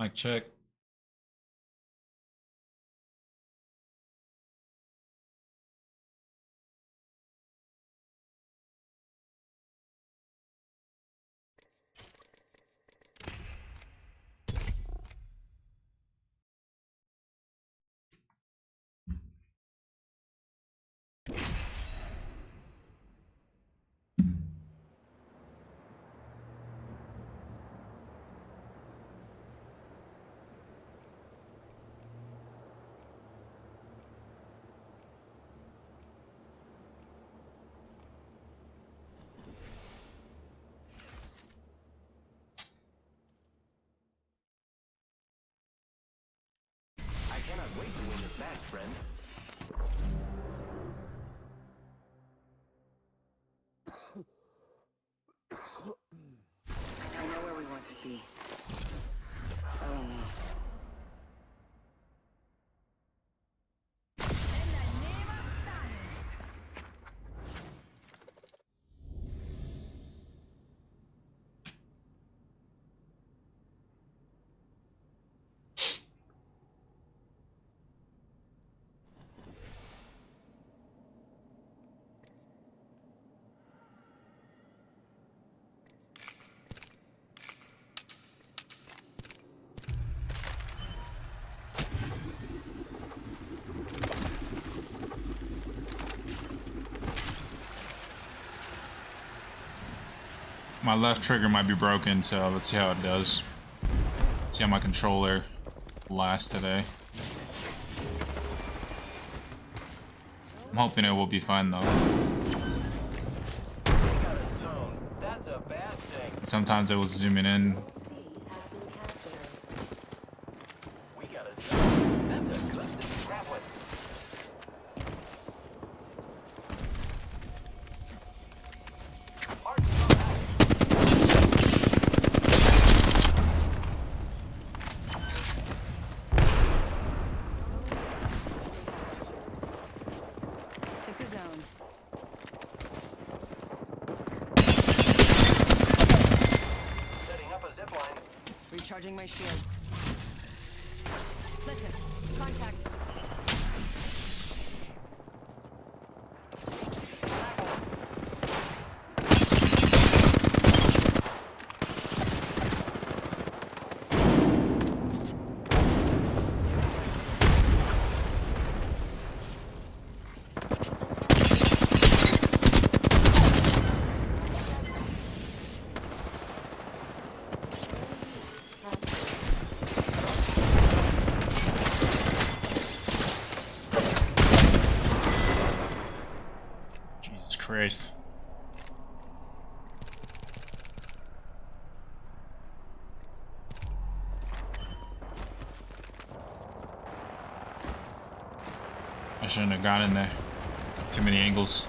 Mic check. I cannot wait to win this match, friend. I know where we want to be. Follow me. My left trigger might be broken, so let's see how it does. See how my controller lasts today. I'm hoping it will be fine though. That's a bad thing. Sometimes it was zooming in. We got a zone. That's a good thing. Grab one. Took a zone. Setting up a zip line. Recharging my shields. Listen, contact. Jesus Christ. I shouldn't have gone in there. Too many angles.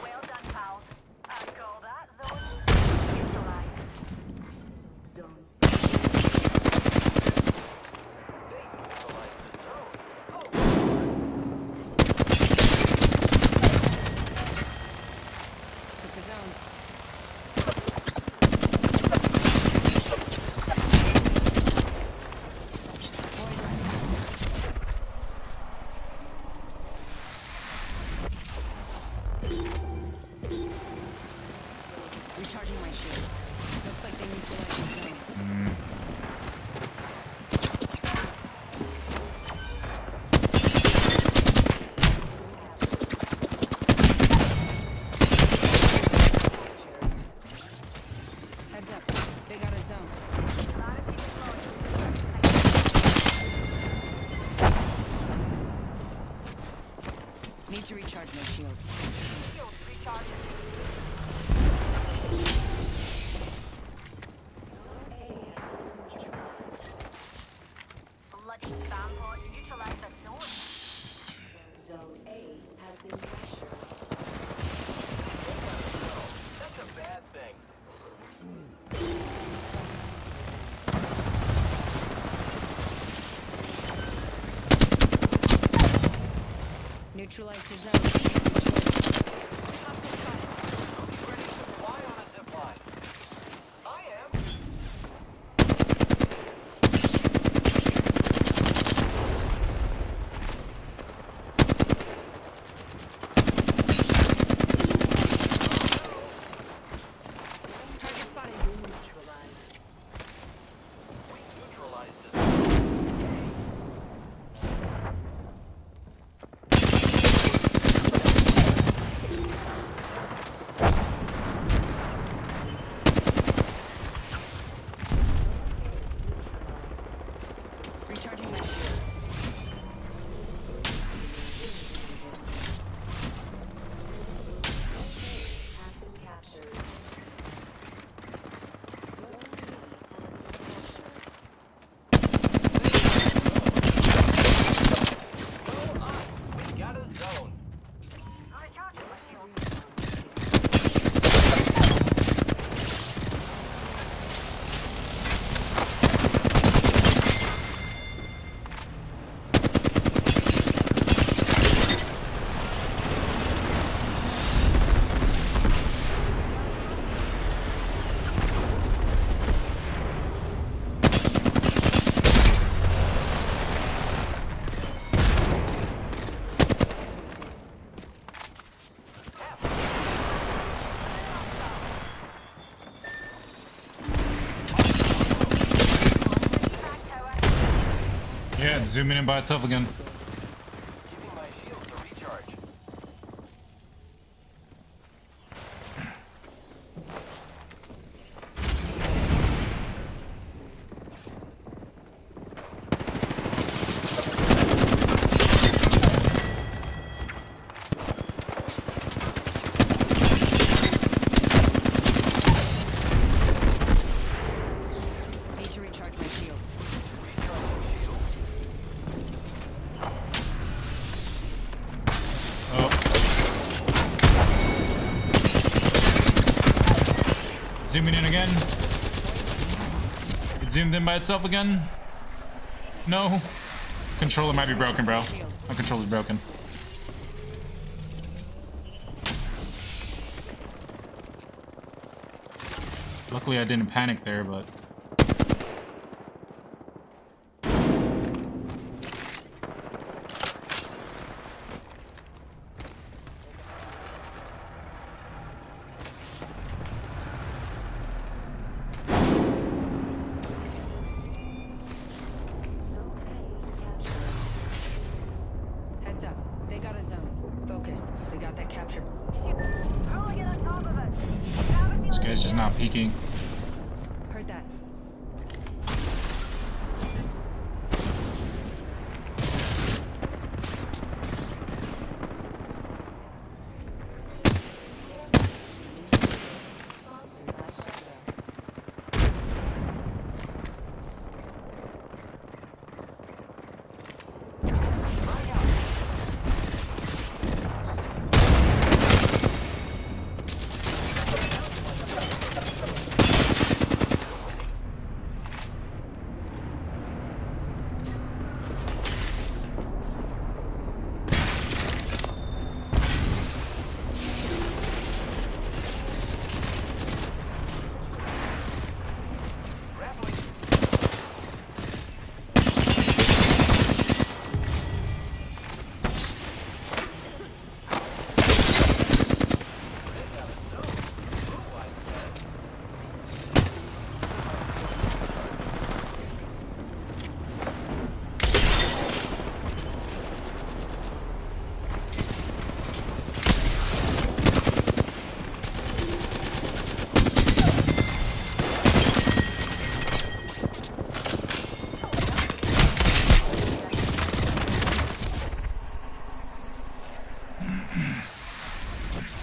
Well done, pals. I call that zone neutralized. Zone They neutralized the zone. took a zone. Recharging my shields. Looks like they neutralized the zone. Heads up. They got a zone. Need to recharge my shields. Shield recharging. Bloody spam pod neutralized the zone. Zone A has been captured. That's a bad thing. Neutralize the zone. Who's ready to fly on a zip line? I am. Target spotted. Neutralized. We neutralized it. Recharging my shields. Go us. We got a zone. Recharging my shield. Yeah, it's zooming in by itself again. Giving my shields a recharge. Need to recharge my shields. Recharging shields. Oh. Zooming in again. It zoomed in by itself again. No. Controller might be broken, bro. My controller's broken. Luckily I didn't panic there, but... Heads up. They got a zone. Focus. They got that captured. Rolling it on top of us. Gravity This guy's just not peeking. Heard that.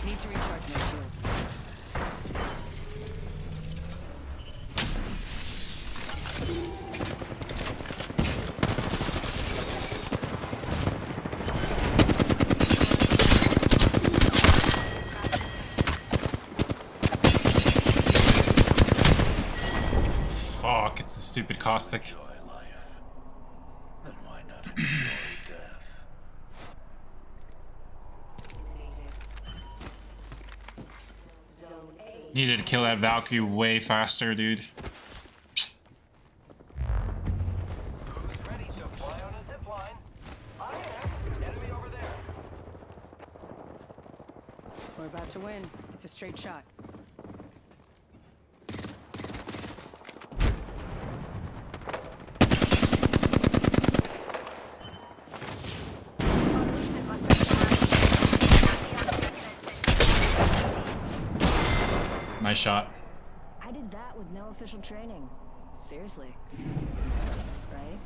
Need to recharge my shields. Fuck, it's a stupid caustic. Enjoy life. Then why not enjoy death? Needed to kill that Valkyrie way faster, dude. Who's ready to fly on a zip line? I am. Enemy over there. We're about to win. It's a straight shot. Nice shot. I did that with no official training. Seriously. Right?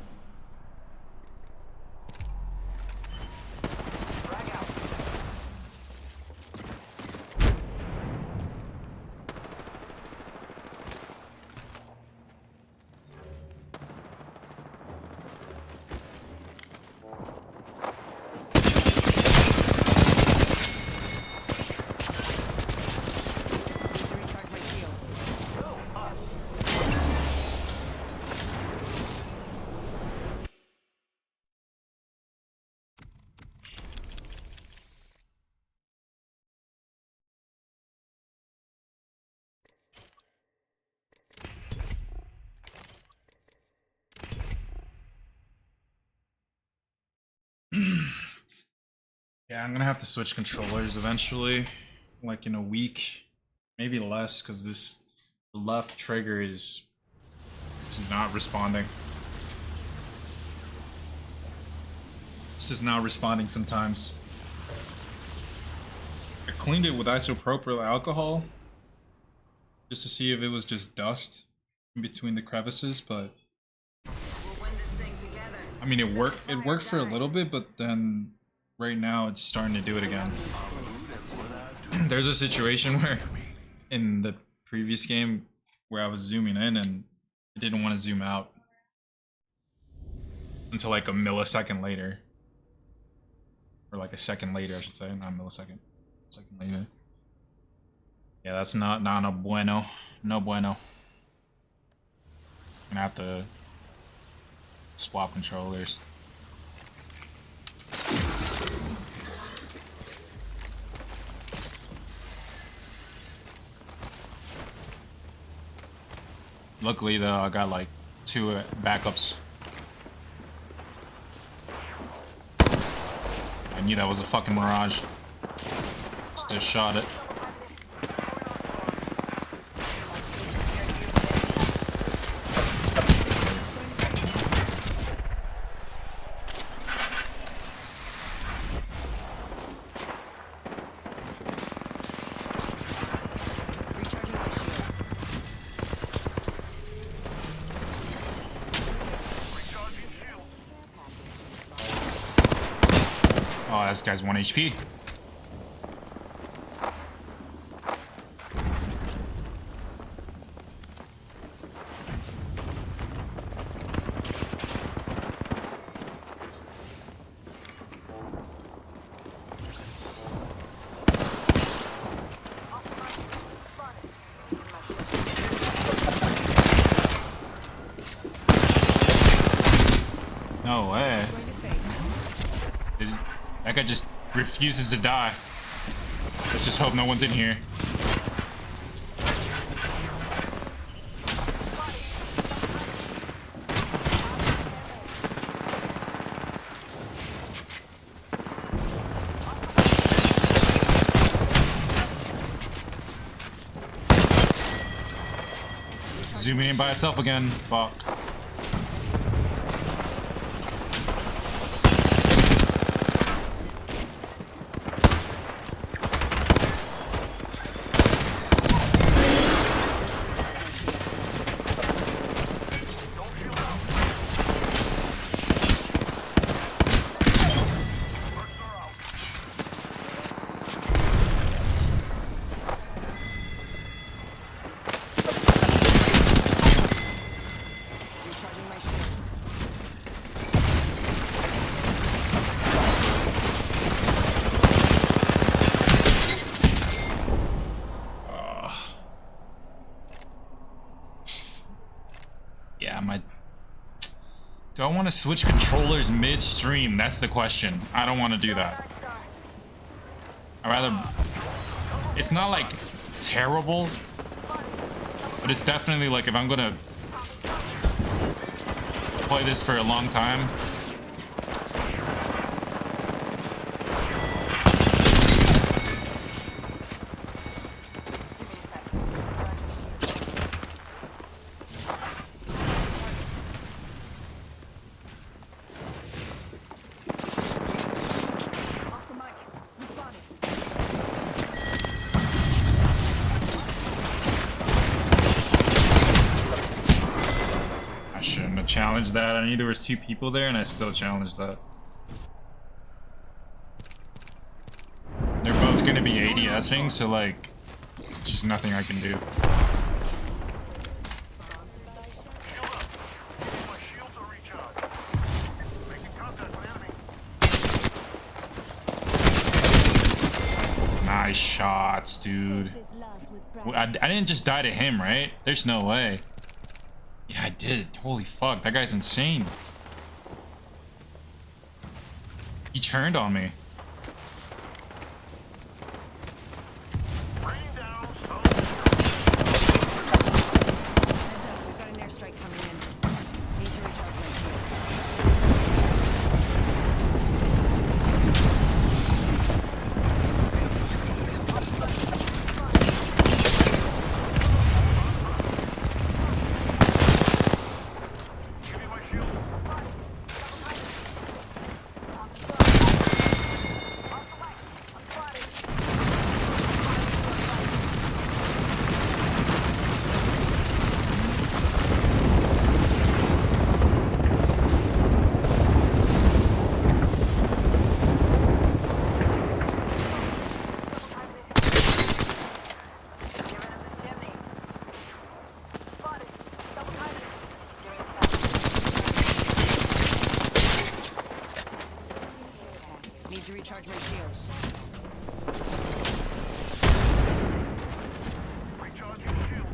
Frag out. Need to recharge my shields. Go us. Yeah, I'm gonna have to switch controllers eventually, like in a week, maybe less, because this left trigger is just not responding. It's just not responding sometimes. I cleaned it with isopropyl alcohol just to see if it was just dust in between the crevices, but We'll win this thing together. I mean, it worked. It worked for a little bit, but then right now it's starting to do it again. There's a situation where in the previous game where I was zooming in and I didn't want to zoom out until like a millisecond later, or like a second later, I should say, not a millisecond. Second later. Yeah, that's not no bueno, no bueno. Gonna have to swap controllers. Luckily, though, I got like 2 backups. I knew that was a fucking mirage. Just shot it. Recharging my shields. Oh, this guy's 1 HP. No way. Going to face. That guy just refuses to die. Let's just hope no one's in here. Zooming in by itself again. Fuck. Recharging my shields. Yeah, do I want to switch controllers midstream? That's the question. I don't want to do that. I rather. It's not like terrible, but it's definitely like if I'm gonna play this for a long time. I shouldn't have challenged that. I knew there was 2 people there and I still challenged that. They're both gonna be ADSing, so like, just nothing I can do. Nice shots, dude. I didn't just die to him, right? There's no way. Yeah, I did. Holy fuck, that guy's insane. He turned on me. Heads up, we've got an airstrike coming in. Need to recharge my shields. Need to recharge my shields.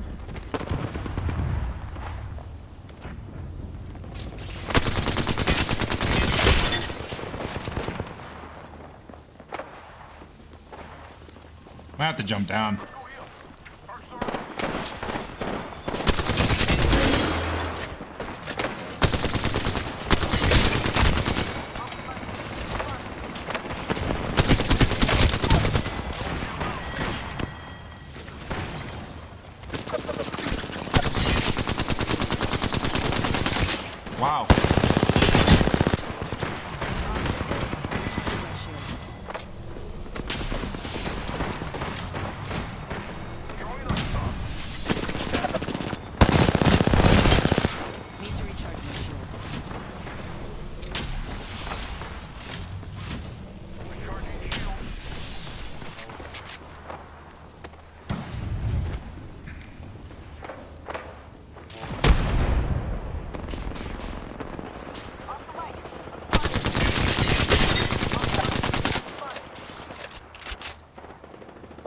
I have to jump down. Wow. Need to recharge my shields.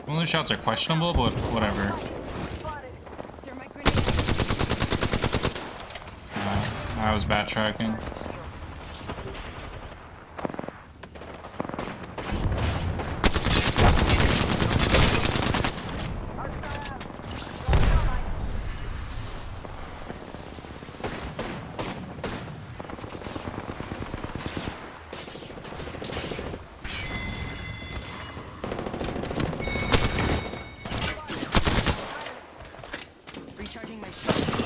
Well, those shots are questionable, but whatever. Thermite grenade. I was backtracking. Recharging my shields.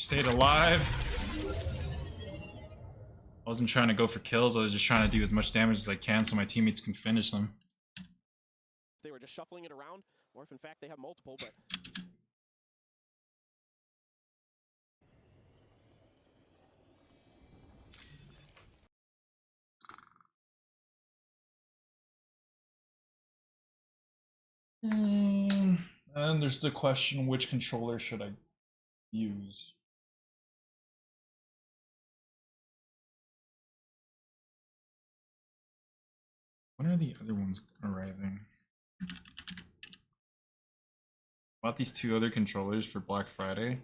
Stayed alive. I wasn't trying to go for kills, I was just trying to do as much damage as I can so my teammates can finish them. They were just shuffling it around, or if in fact they have multiple, but... And there's the question, which controller should I use? When are the other ones arriving? Bought these 2 other controllers for Black Friday.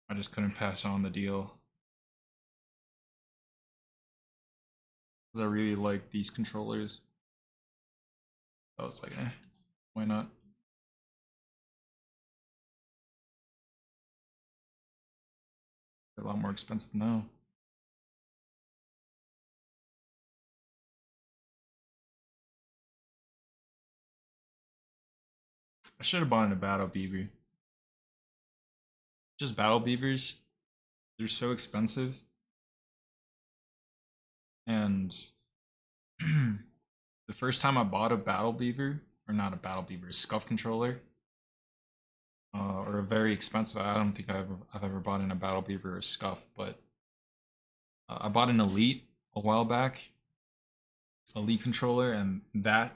I just couldn't pass on the deal. Because I really like these controllers. I was like, why not? They're a lot more expensive now. I should have bought in a Battle Beaver. Just Battle Beavers, they're so expensive. And the first time I bought a Battle Beaver, or not a Battle Beaver, a Scuff controller, or a very expensive, I don't think I've ever bought in a Battle Beaver or Scuff, but I bought an Elite a while back, Elite controller, and that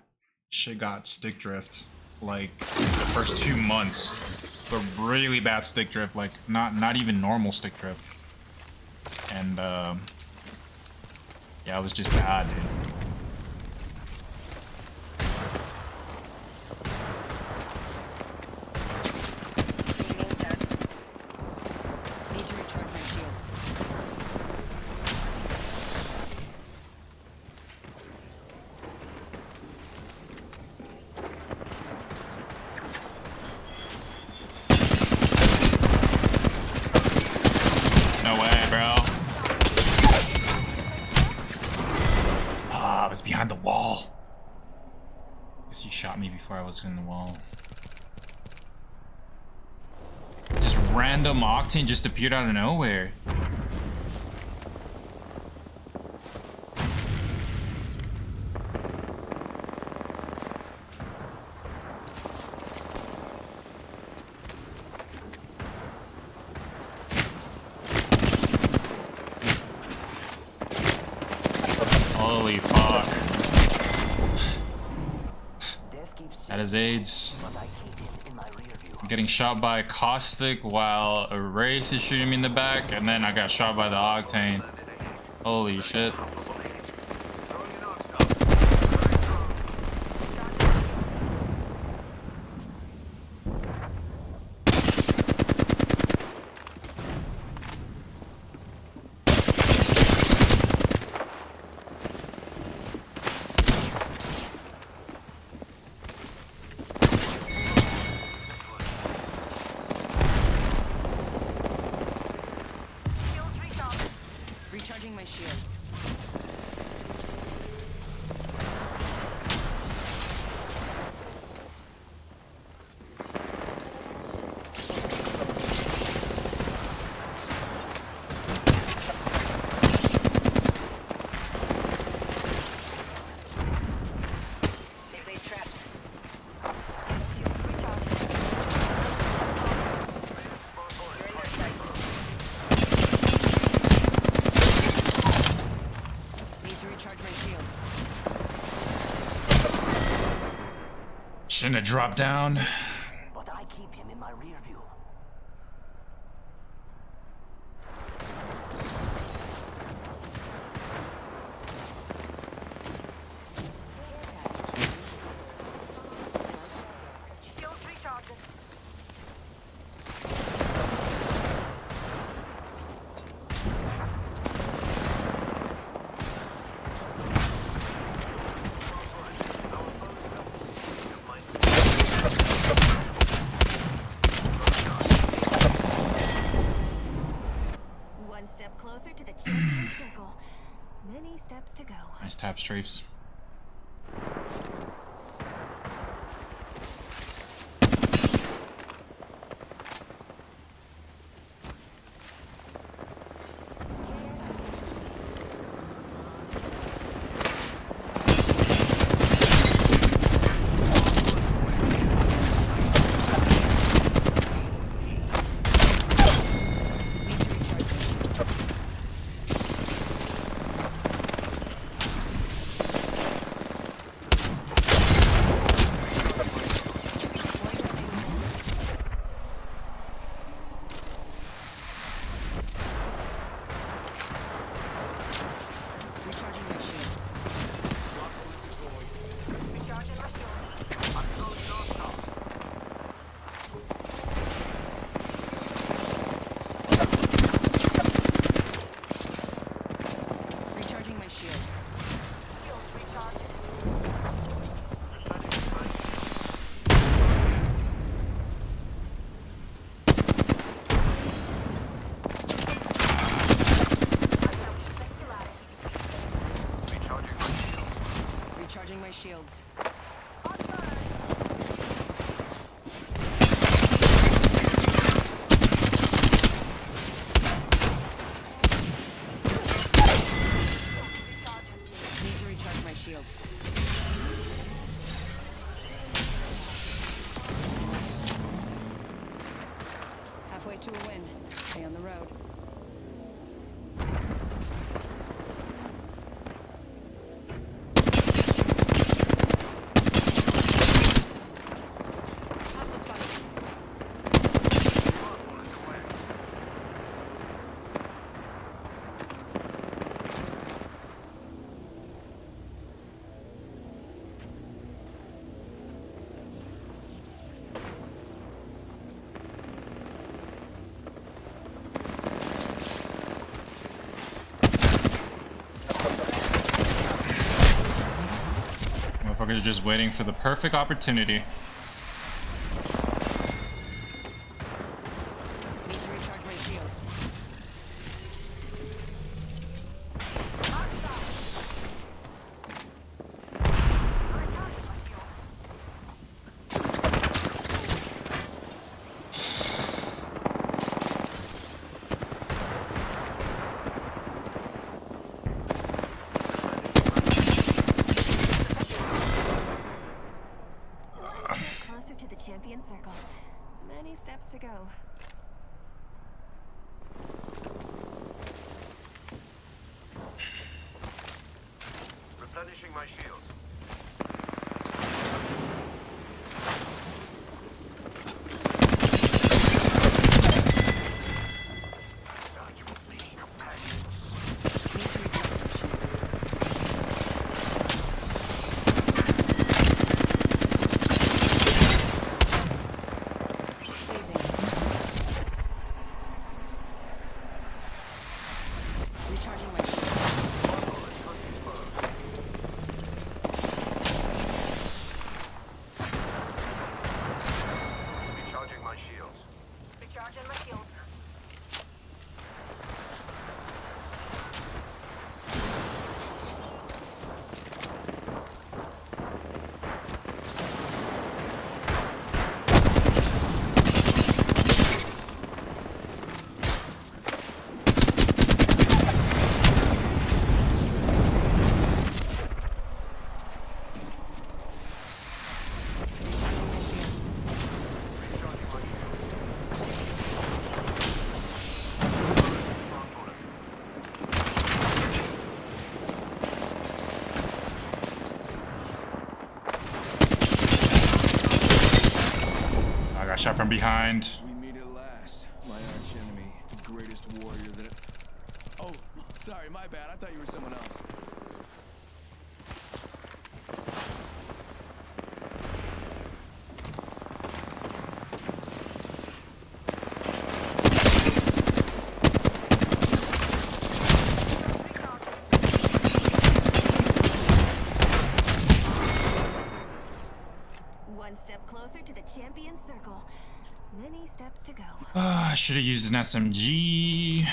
shit got stick drift like the first 2 months, but really bad stick drift, like not even normal stick drift, and yeah, it was just bad, dude. Need to recharge my shields. No way, bro. Ah, I was behind the wall. Guess he shot me before I was in the wall. Just random Octane just appeared out of nowhere. Holy fuck. That is AIDS. I'm getting shot by a Caustic while a Wraith is shooting me in the back, and then I got shot by the Octane. Holy shit. Recharging my shields. They laid traps. You're in their sights. Need to recharge my shields. Shouldn't have dropped down. But I keep him in my rear view. Shields recharging. One step closer to the champion circle. Many steps to go. Nice tap strafes. to a win. Stay on the road. Hostile spotted. Motherfuckers are just waiting for the perfect opportunity. Need to recharge my shields. One step closer to the champion circle. Many steps to go. Replenishing my shields. Need to recharge my shields. Phasing. Recharging my shields. Recharging my shields. Recharging my shields. I got shot from behind. We meet at last, my arch enemy, the greatest warrior that. Oh, sorry, my bad. I thought you were someone else. One step closer to the champion circle. Many steps to go. I should have used an SMG.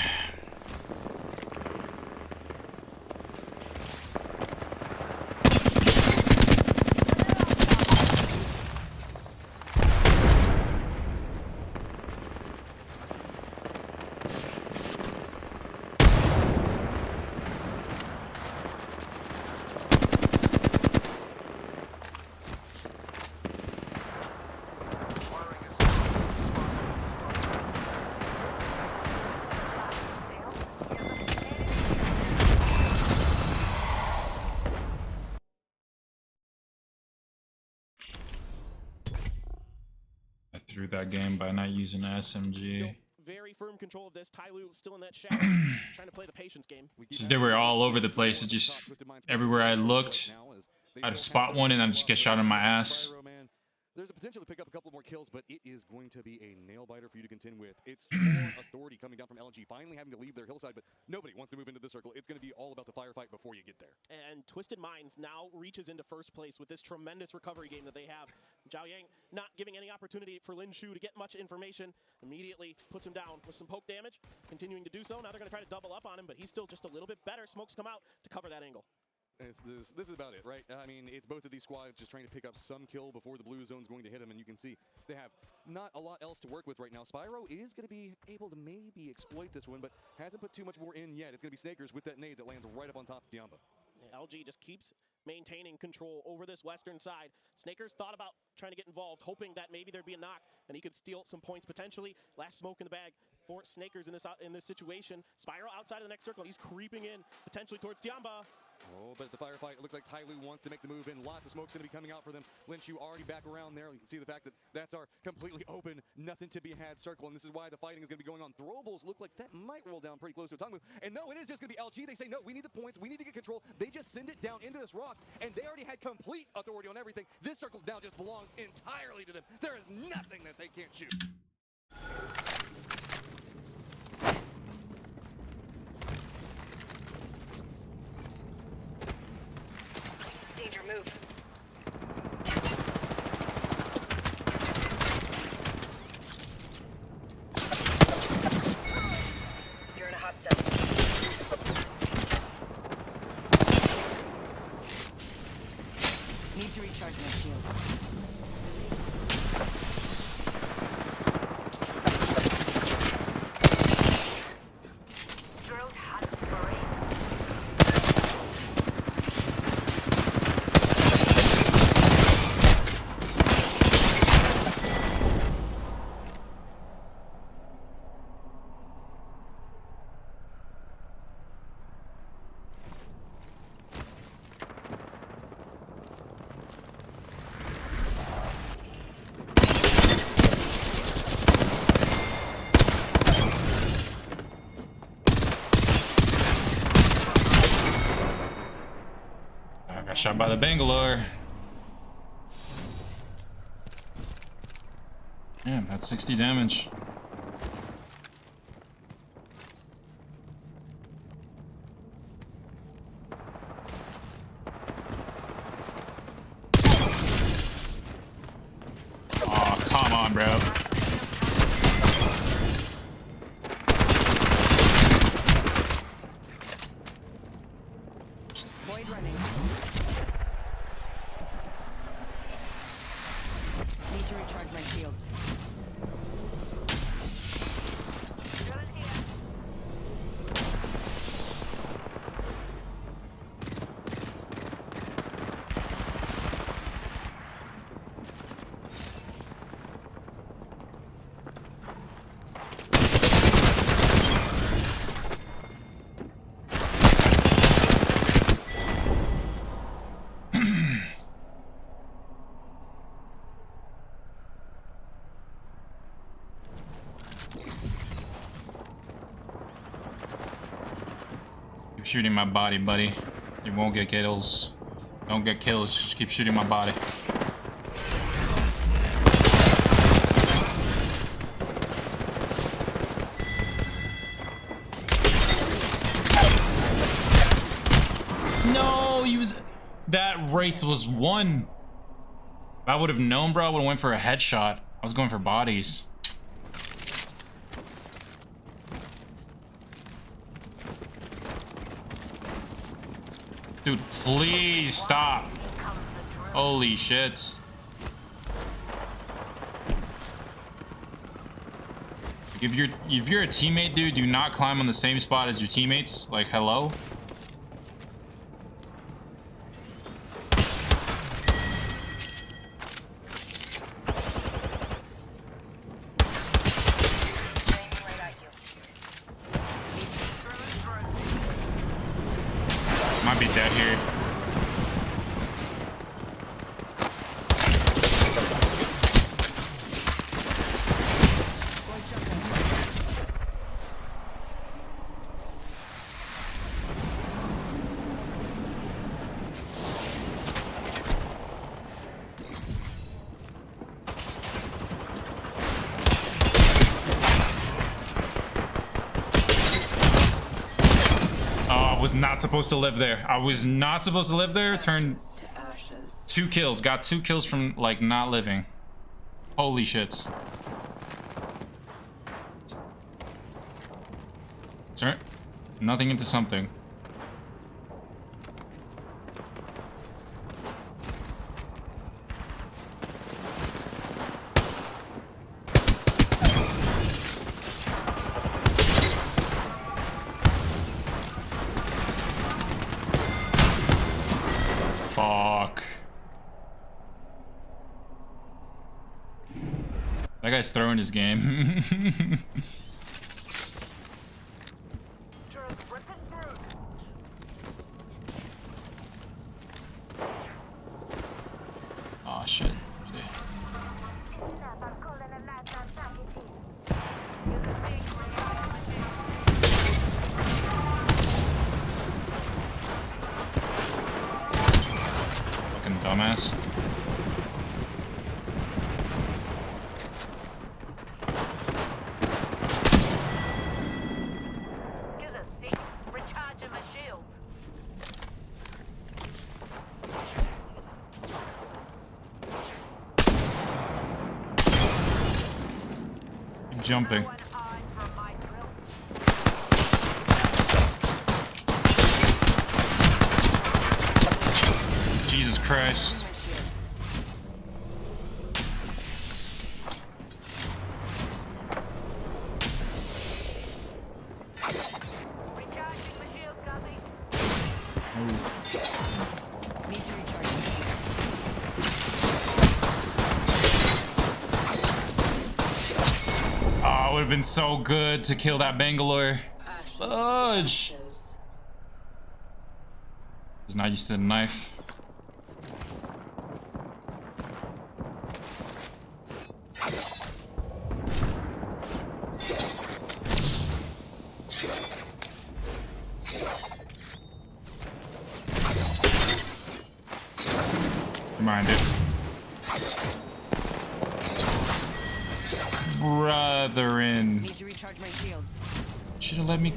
I threw that game by not using an SMG. Still very firm control of this. Tyloo still in that shadow, trying to play the patience game. Just they were all over the place. It just everywhere I looked, I'd spot one and then just get shot in my ass. There's a potential to pick up a couple more kills, but it is going to be a nail biter for you to contend with. It's more authority coming down from LG, finally having to leave their hillside, but nobody wants to move into this circle. It's going to be all about the firefight before you get there. And Twisted Minds now reaches into first place with this tremendous recovery game that they have. Zhao Yang not giving any opportunity for Lin Shu to get much information. Immediately puts him down with some poke damage, continuing to do so. Now they're going to try to double up on him, but he's still just a little bit better. Smokes come out to cover that angle. This is about it, right? I mean, it's both of these squads just trying to pick up some kill before the blue zone's going to hit them, and you can see they have not a lot else to work with right now. Spyro is going to be able to maybe exploit this one, but hasn't put too much more in yet. It's going to be Snakers with that nade that lands right up on top of Diamba. LG just keeps maintaining control over this western side. Snakers thought about trying to get involved, hoping that maybe there'd be a knock and he could steal some points potentially. Last smoke in the bag for Snakers in this situation. Spyro outside of the next circle. He's creeping in potentially towards Tiamba. Oh, but the firefight, it looks like Ty Lue wants to make the move in. Lots of smoke's going to be coming out for them. Linshu already back around there. You can see the fact that that's our completely open, nothing to be had circle, and this is why the fighting is going to be going on. Throwables look like that might roll down pretty close to a tongue move. And no, it is just going to be LG. They say, no, we need the points. We need to get control. They just send it down into this rock, and they already had complete authority on everything. This circle now just belongs entirely to them. There is nothing that they can't shoot. Danger, move. You're in a hot zone. Need to recharge my shields. Girl had a brain. I got shot by the Bangalore. Damn, that's 60 damage. Oh, come on, bro. Void running. Need to recharge my shields. Girl is here. Keep shooting my body, buddy. You won't get kills. Don't get kills, just keep shooting my body. No, he was... That Wraith was one. If I would have known, bro, I would have went for a headshot. I was going for bodies. Dude, please stop. Holy shit. If you're a teammate, dude, do not climb on the same spot as your teammates. Like, hello? Might be dead here. I was not supposed to live there. I was not supposed to live there. Turned 2 kills. Got 2 kills from, like, not living. Holy shit. Turn nothing into something. That guy's throwing his game. Oh shit. Fucking dumbass. Recharging my shields. Jumping. No one eyes from my drill. Jesus Christ. Recharging my shields, Guzzy. Need to recharge my shields. Oh, it would have been so good to kill that Bangalore. Fudge. Was not used to the knife. Mind it. Brotherin. Need to recharge my shields. Should have let me.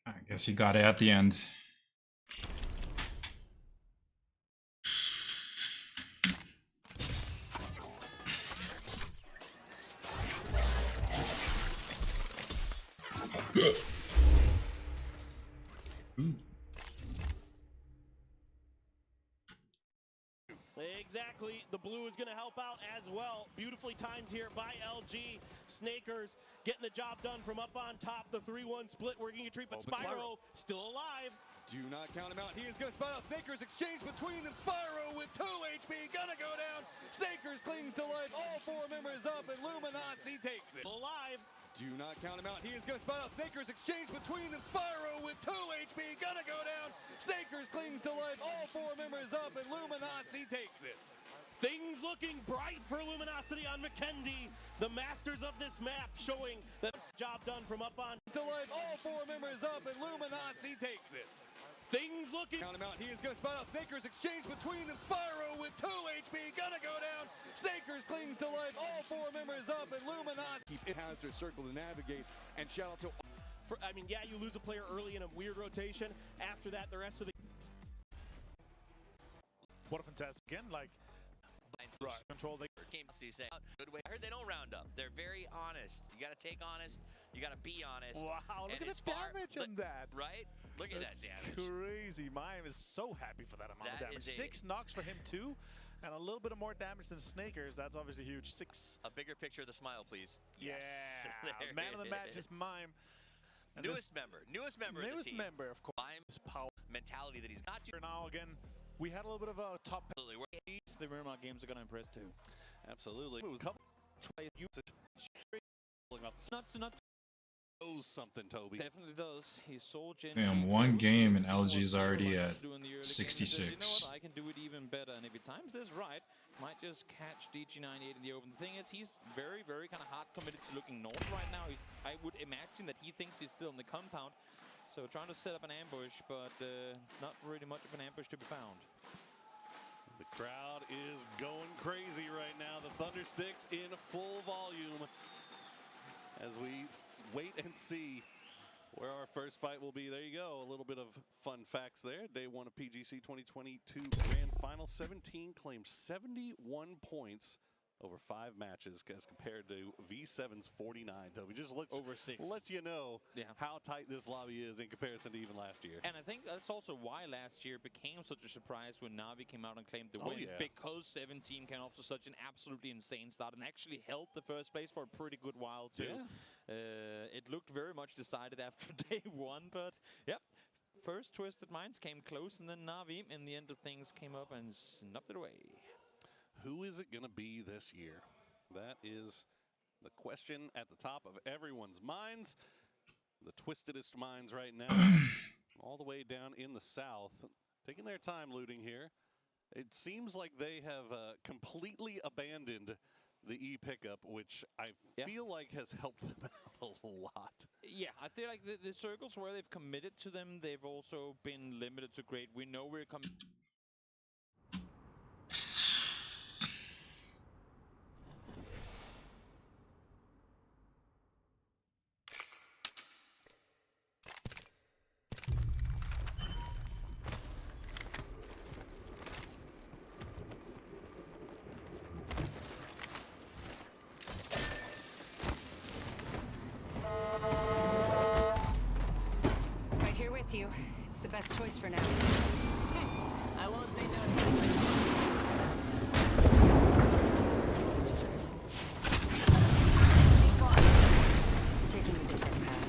I guess you got it at the end. Exactly. The blue is going to help out as well. Beautifully timed here by LG. Snakers getting the job done from up on top. The 3-1 split working a treat, but Spyro still alive. Do not count him out. He is going to spot out Snakers. Exchange between them. Spyro with 2 HP. Gonna go down. Snakers clings to life. All 4 members up, and Luminosity takes it. Still alive. Do not count him out. He is going to spot out Snakers. Exchange between them. Spyro with 2 HP. Gonna go down. Snakers clings to life. All 4 members up, and Luminosity takes it. Things looking bright for Luminosity on McKendy. The masters of this map showing that job done from up on. To life. All 4 members up, and Luminosity takes it. Things looking. Count him out. He is going to spot out Snakers. Exchange between them. Spyro with 2 HP. Gonna go down. Snakers clings to life. All 4 members up, and Luminosity. It has their circle to navigate. And shout out to. I mean, yeah, you lose a player early in a weird rotation. After that, the rest of the. What a fantastic again, like Right. control. They Game say good way. I heard they don't round up. They're very honest. You got to take honest. You got to be honest. wow, look And at as the far- damage look- on that. Right? Look at That's that damage. crazy. Mayim is so happy for that amount of That damage. is a- 6 knocks for him too, and a little bit of more damage than Snakers. That's obviously huge. 6. A bigger picture of the smile, please. Yeah. There Man of the it match is Mayim. And Newest member of the newest team. member, of course. Mime's Power. mentality that he's got to. Now again, we had a little bit of a top. Absolutely. The MeloMarko games are going to impress too. Absolutely. It was a couple twice not Knows something, Toby. definitely does. He's so genuine. Damn, one close. game and See what LG's Spyro already likes at to do in the early game. He says, 66. You know what? I can do it even better. And if he times this right, might just catch DG98 in the open. The thing is, he's very, very kind of hard committed to looking north right now. I would imagine that he thinks he's still in the compound. So trying to set up an ambush, but not really much of an ambush to be found. The crowd is going crazy right now. The Thundersticks in full volume as we wait and see where our first fight will be. There you go. A little bit of fun facts there. Day 1 of PGC 2022 Grand Final. 17 claimed 71 points over 5 matches as compared to V7's 49. Toby, just Over 6. lets you know how tight this lobby is in comparison to even last year. And I think that's also why last year became such a surprise when Navi came out and claimed the win. Yeah. Because 17 came off to such an absolutely insane start and actually held the first place for a pretty good while too. Yeah. It looked very much decided after day 1, but yep. First Twisted Minds came close, and then Navi, in the end of things, came up and snubbed it away. Who is it going to be this year? That is the question at the top of everyone's minds. The twistedest minds right now, all the way down in the south, taking their time looting here. It seems like they have completely abandoned the E-pickup, which I feel like has helped them out a lot. Yeah, I feel like the circles where they've committed to them, they've also been limited to great. We know we're coming. You. It's the best choice for now. I won't say no. Taking a different path.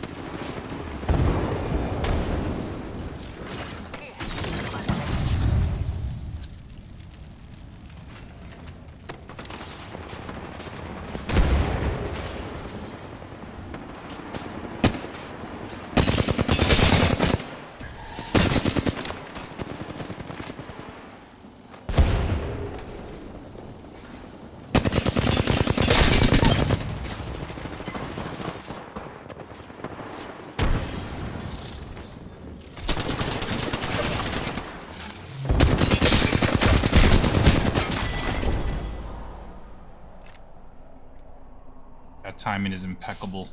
Timing is impeccable.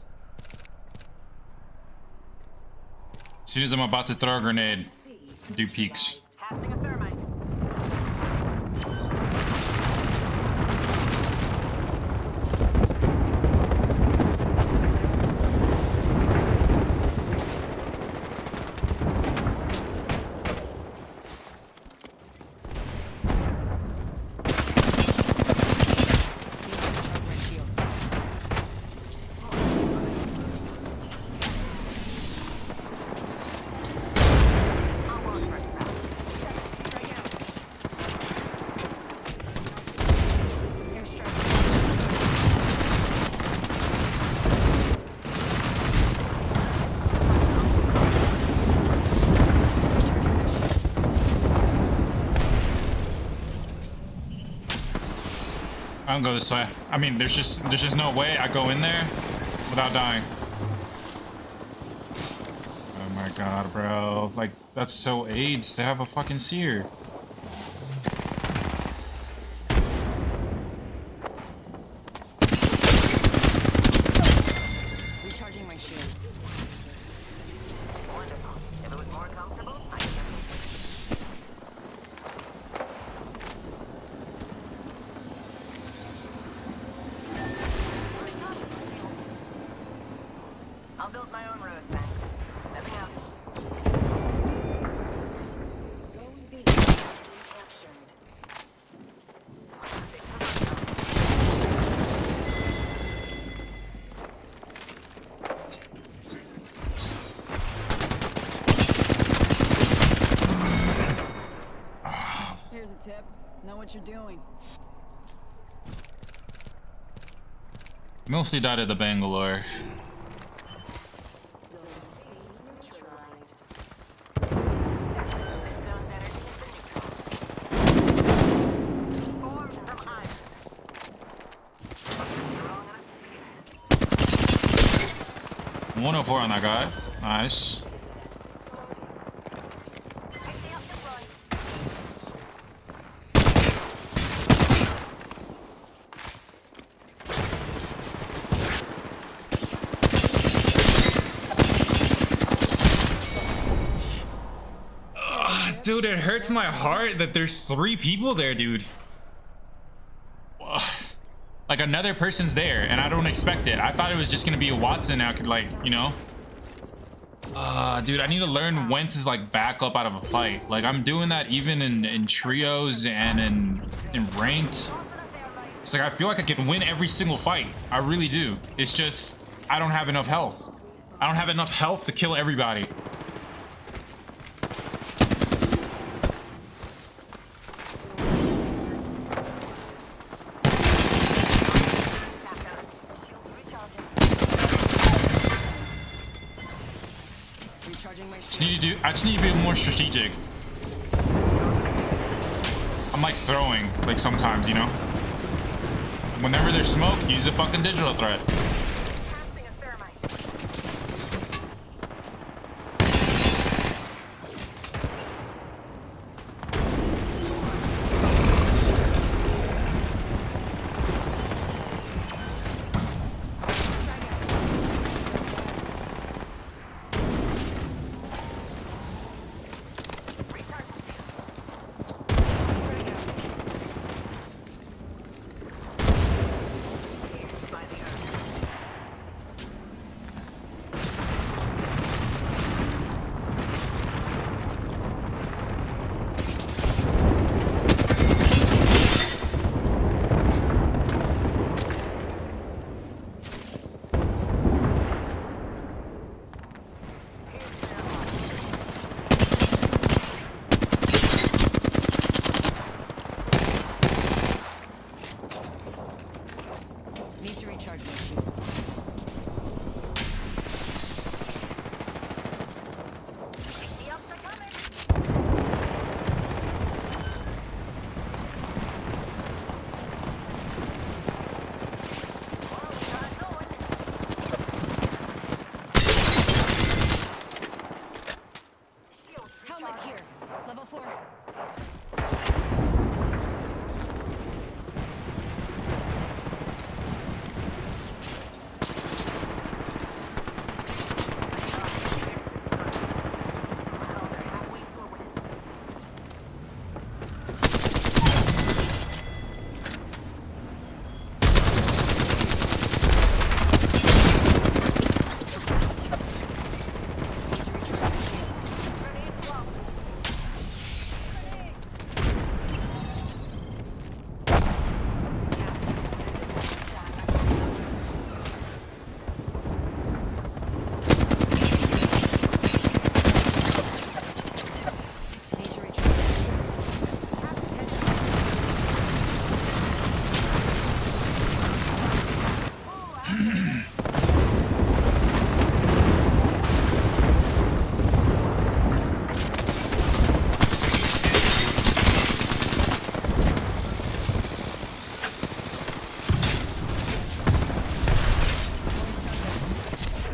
As soon as I'm about to throw a grenade, do peeks. I don't go this way. I mean, there's just no way I go in there without dying. Oh my god, bro. Like, that's so AIDS to have a fucking seer. Recharging my shields. Wonderful. If it was more comfortable, I'd I'll build my own road, thanks. Let me know. Zone B captured. Here's a tip. Know what you're doing. Mostly died at the Bangalore. Formed 104 on that guy. Nice. Dude, it hurts my heart that there's 3 people there, dude. Like, another person's there, and I don't expect it. I thought it was just gonna be a Watson. I could, like, you know. Dude, I need to learn when to, like, back up out of a fight. Like, I'm doing that even in trios and in ranked. It's like I feel like I can win every single fight. I really do. It's just I don't have enough health. I don't have enough health to kill everybody. just need to be more strategic. I'm like throwing, like sometimes, you know? Whenever there's smoke, use a fucking digital threat. Need to recharge my shields. Helmet here. Level 4.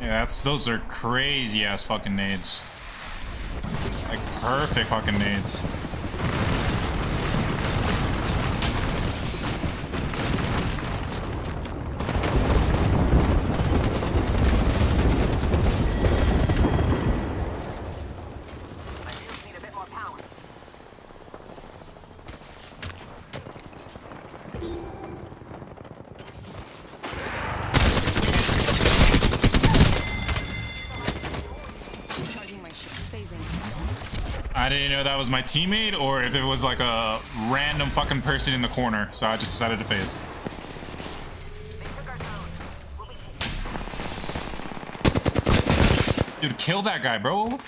Yeah, those are crazy ass fucking nades. Like perfect fucking nades. I didn't know that was my teammate or if it was like a random fucking person in the corner, so I just decided to phase. Dude, kill that guy, bro.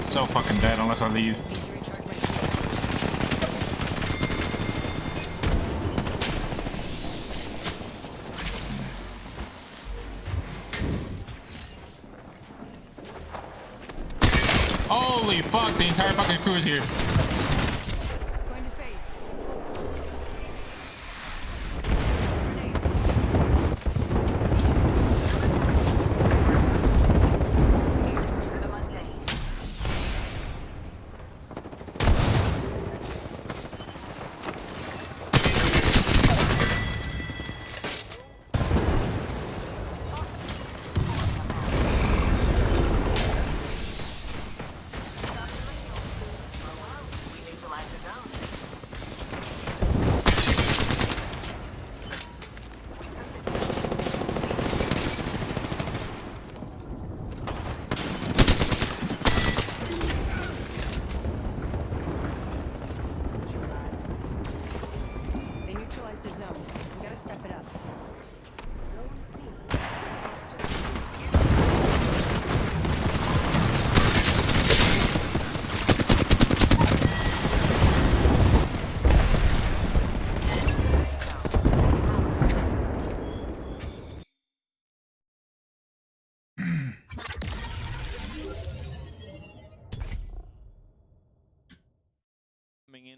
So fucking dead unless I leave. Holy fuck, the entire fucking crew is here.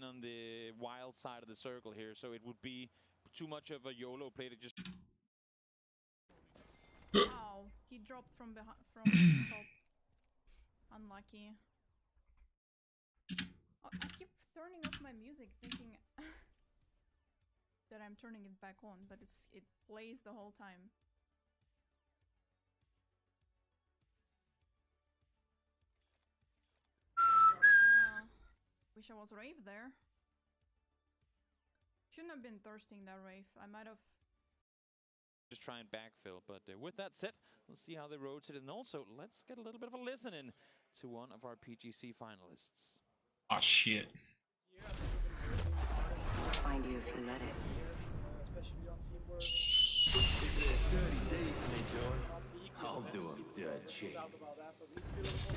in on the wild side of the circle here, so it would be too much of a YOLO play to just... Wow, he dropped from behind, from top. Unlucky. Oh, I keep turning off my music, thinking that I'm turning it back on, but it plays the whole time. Wish I was Rave there. Shouldn't have been thirsting that Rave. I might have just try and backfill, but with that said, we'll see how they rotate, and also let's get a little bit of a listen in to one of our PGC finalists. Oh shit. I'll find you if you let it. I'll do him dirty.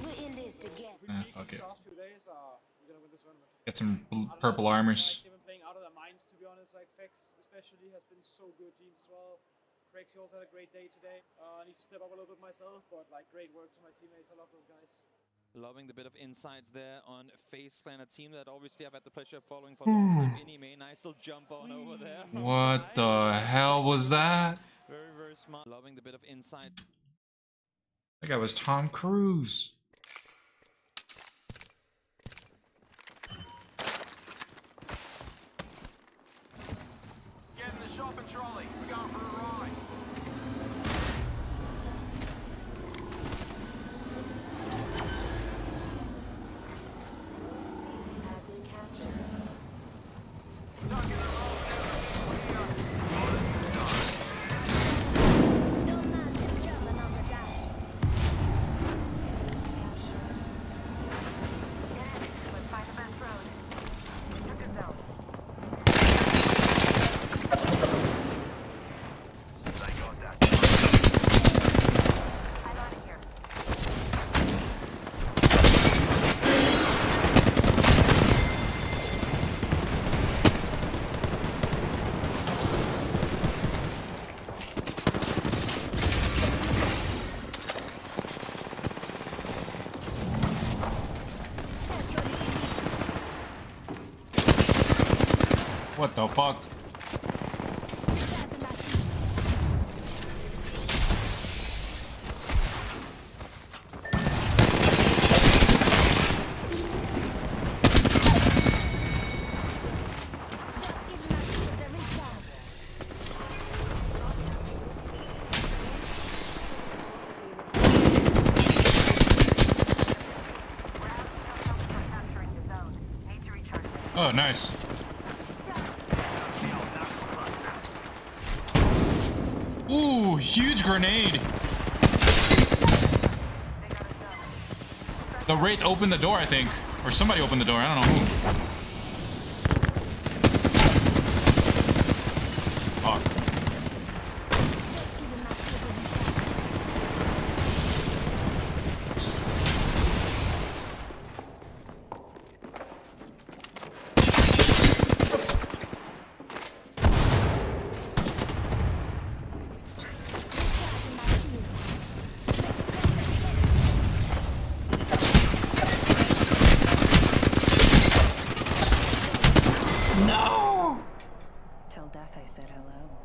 We're in this together. Fuck it. Get some purple armors. They've been playing out of their minds, to be honest. Like Fex especially has been so good teams as well. Craig's also had a great day today. I need to step up a little bit myself, but like great work to my teammates. I love those guys. Loving the bit of insights there on FaZe Clan, a team that obviously I've had the pleasure of following for a long time. Anime, nice little jump on over there. What the hell was that? Very, very smart. Loving the bit of insight. That guy was Tom Cruise. Get in the shopping trolley. We're going for a ride. What the fuck? Oh, nice. Ooh, huge grenade. The Wraith opened the door, I think. Or somebody opened the door, I don't know who. Fuck.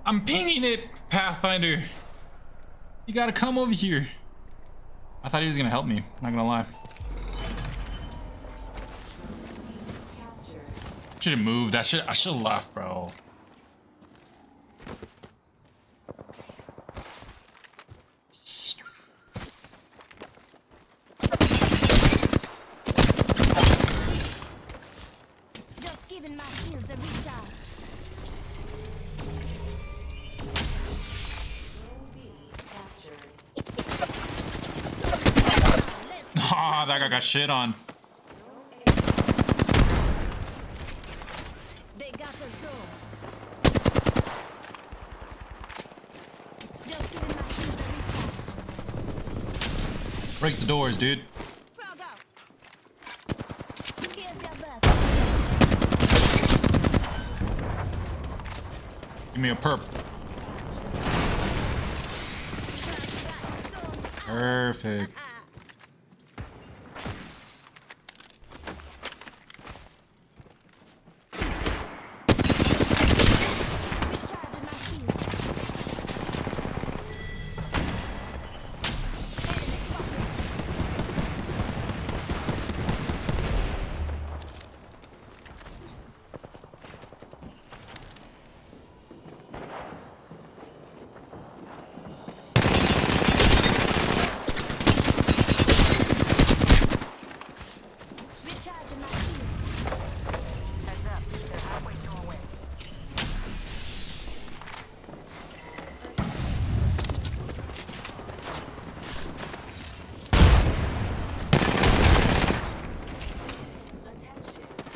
I'm pinging it, Pathfinder. You gotta come over here. I thought he was gonna help me, not gonna lie. Should've moved. I should've left, bro. Just giving my shields a recharge. Ah, that guy got shit on. They got a zone. Just giving my shields a recharge. Break the doors, dude. Frog out. Here's your back. Give me a perp. Perfect.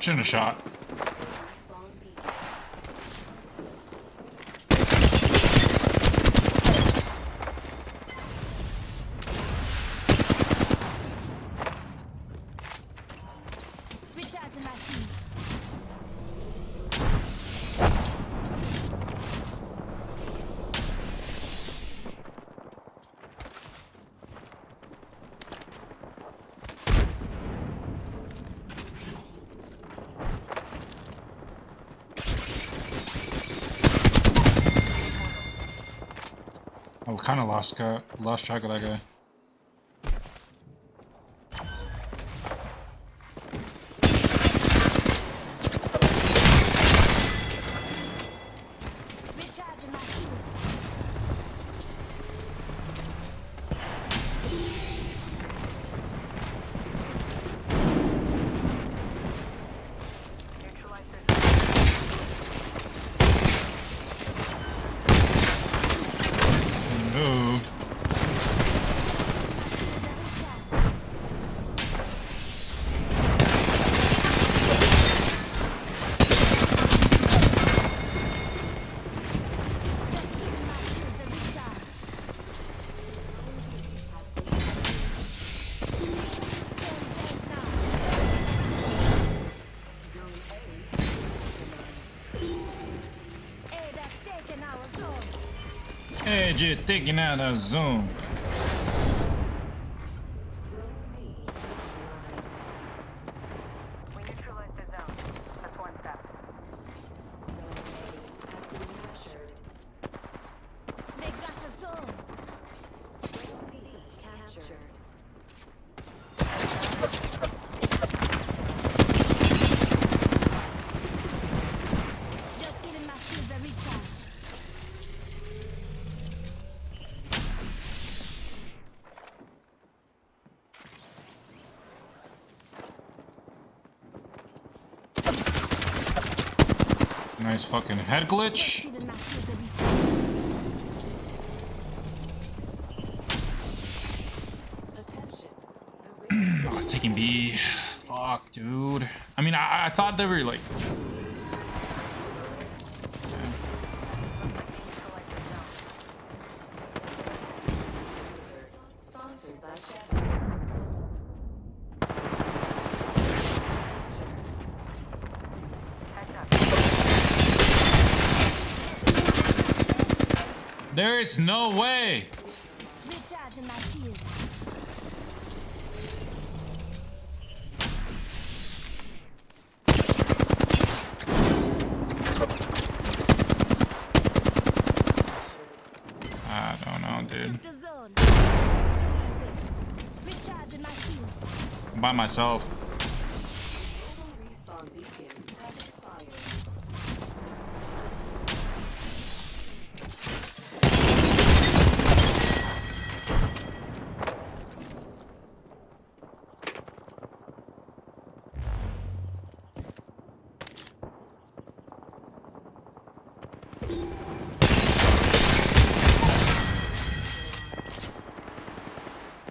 Shouldn't have shot. Recharging my shields. I kind of lost track of that guy. Recharging my shields. Moved. Hey, just taking out our zone. We neutralized the zone. That's one step. They got a zone. Captured. Just giving my shields a recharge. Nice fucking head glitch. Giving my shields a recharge. Oh, taking B. Fuck, dude. I mean, I thought they were like. Sponsored by Shadows. There is no way. Recharging my shields. I don't know, dude. The zone. It's too easy. Recharging my shields. I'm by myself. Respawn beacon has expired.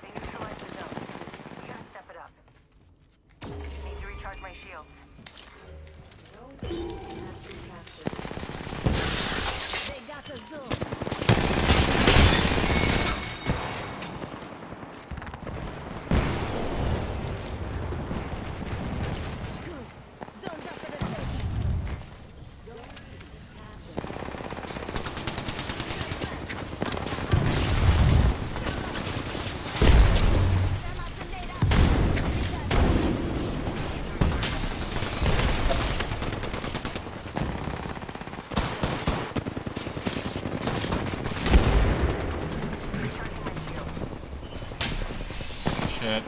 They neutralized the zone. We gotta step it up. Need to recharge my shields. Zone B has been captured. They got a zone. Good. Zone's up for the taking. Zone B captured. Shit.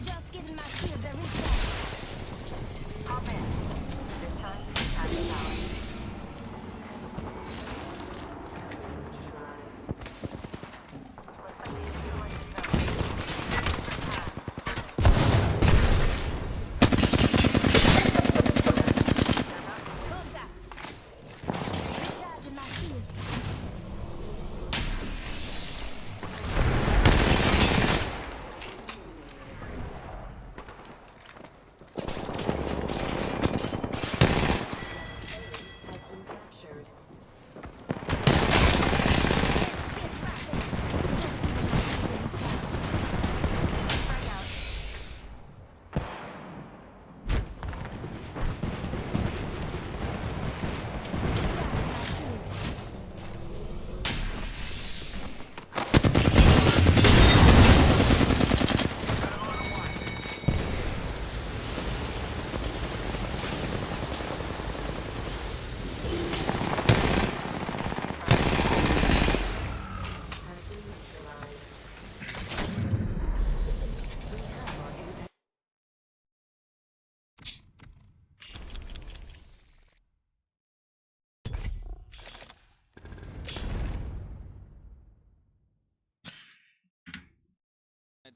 Just giving my shields a recharge. Hop in. This time, have the power. Looks like they neutralized the zone.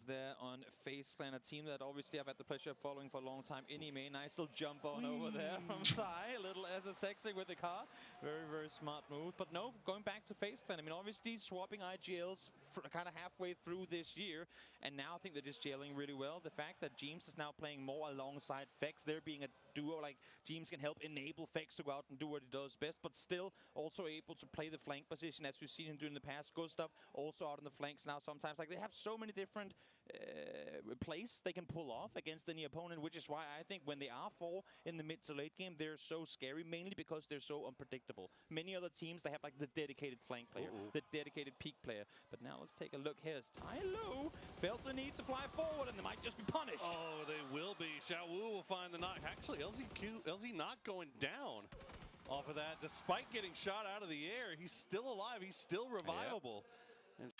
there on FaZe Clan, a team that obviously I've had the pleasure of following for a long time. Anime, nice little jump on over there from Sai, a little SSXing with the car. Very, very smart move. But no, going back to FaZe Clan, I mean, obviously swapping IGLs kind of halfway through this year, and now I think they're just gelling really well. The fact that Jeems is now playing more alongside Fex, there being a duo, like Jeems can help enable Fex to go out and do what he does best, but still also able to play the flank position as we've seen him do in the past. Good stuff also out on the flanks now sometimes. Like, they have so many different plays they can pull off against any opponent, which is why I think when they are 4 in the mid to late game, they're so scary, mainly because they're so unpredictable. Many other teams, they have like the dedicated flank player, the dedicated peak player. But now let's take a look here. As Tylo felt the need to fly forward, and they might just be punished. Oh, they will be. Xiaowu will find the knock. Actually, LZ not going down off of that. Despite getting shot out of the air, he's still alive. He's still revivable. And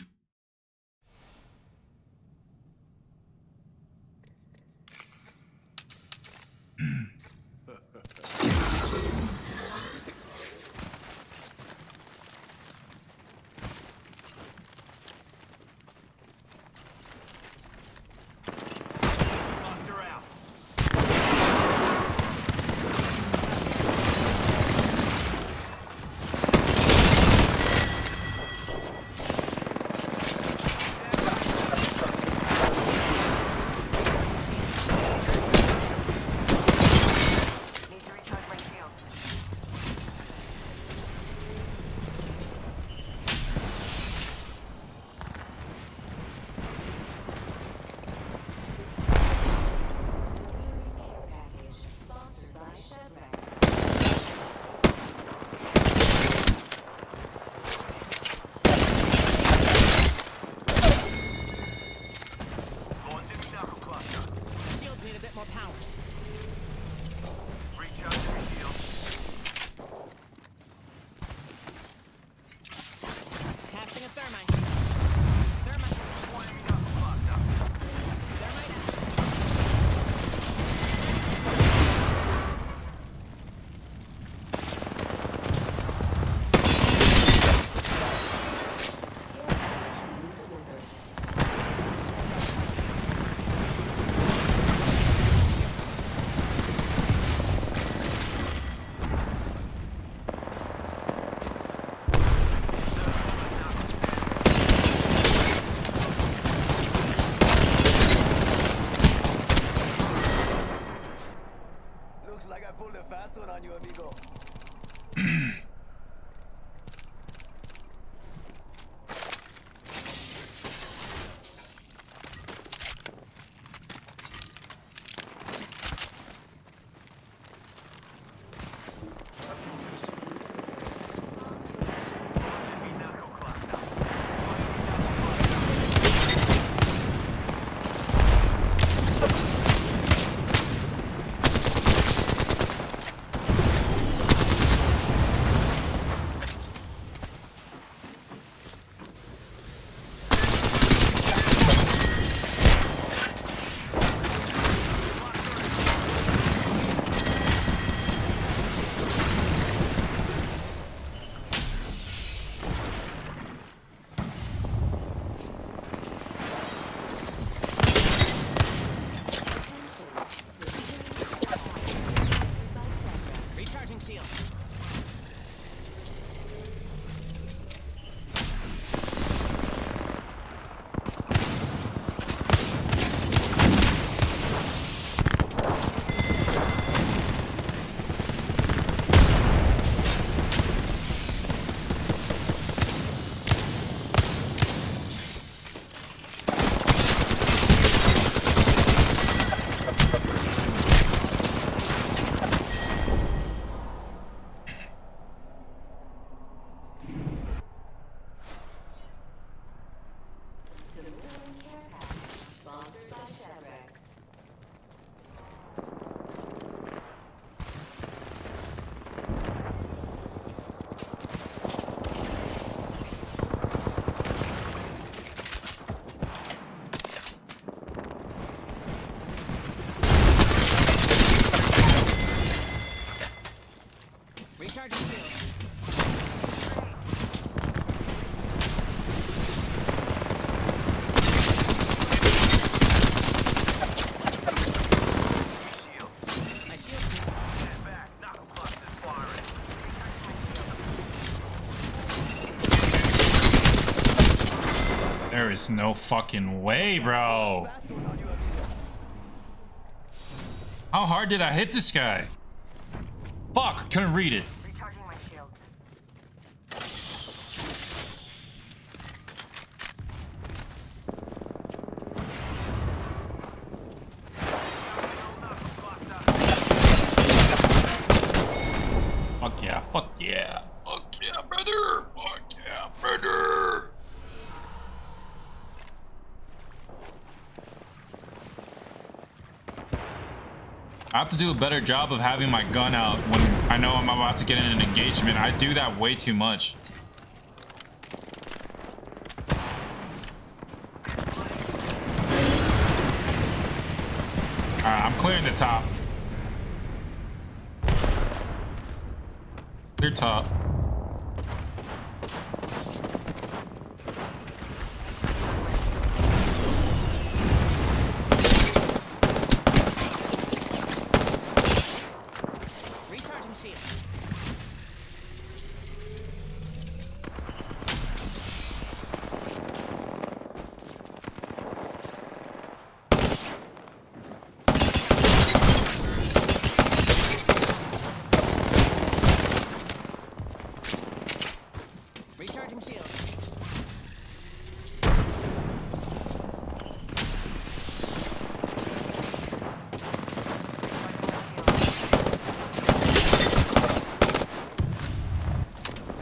There's no fucking way, bro. How hard did I hit this guy? Fuck, couldn't read it. Recharging my shields. Fuck yeah, fuck yeah. Fuck yeah, brother. Fuck yeah, brother. I have to do a better job of having my gun out when I know I'm about to get in an engagement. I do that way too much. Alright, I'm clearing the top. Clear top. Recharging shield. Recharging shield.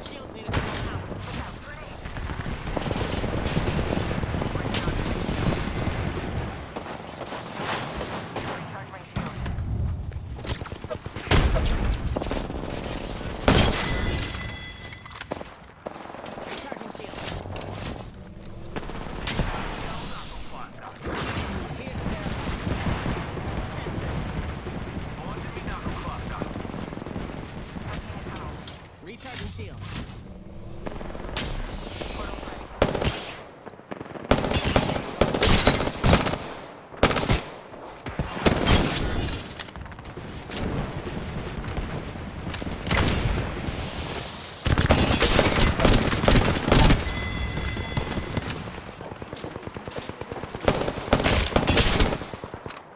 Shields need a little power. Recharge my shields. Recharging shield. Recharging shield.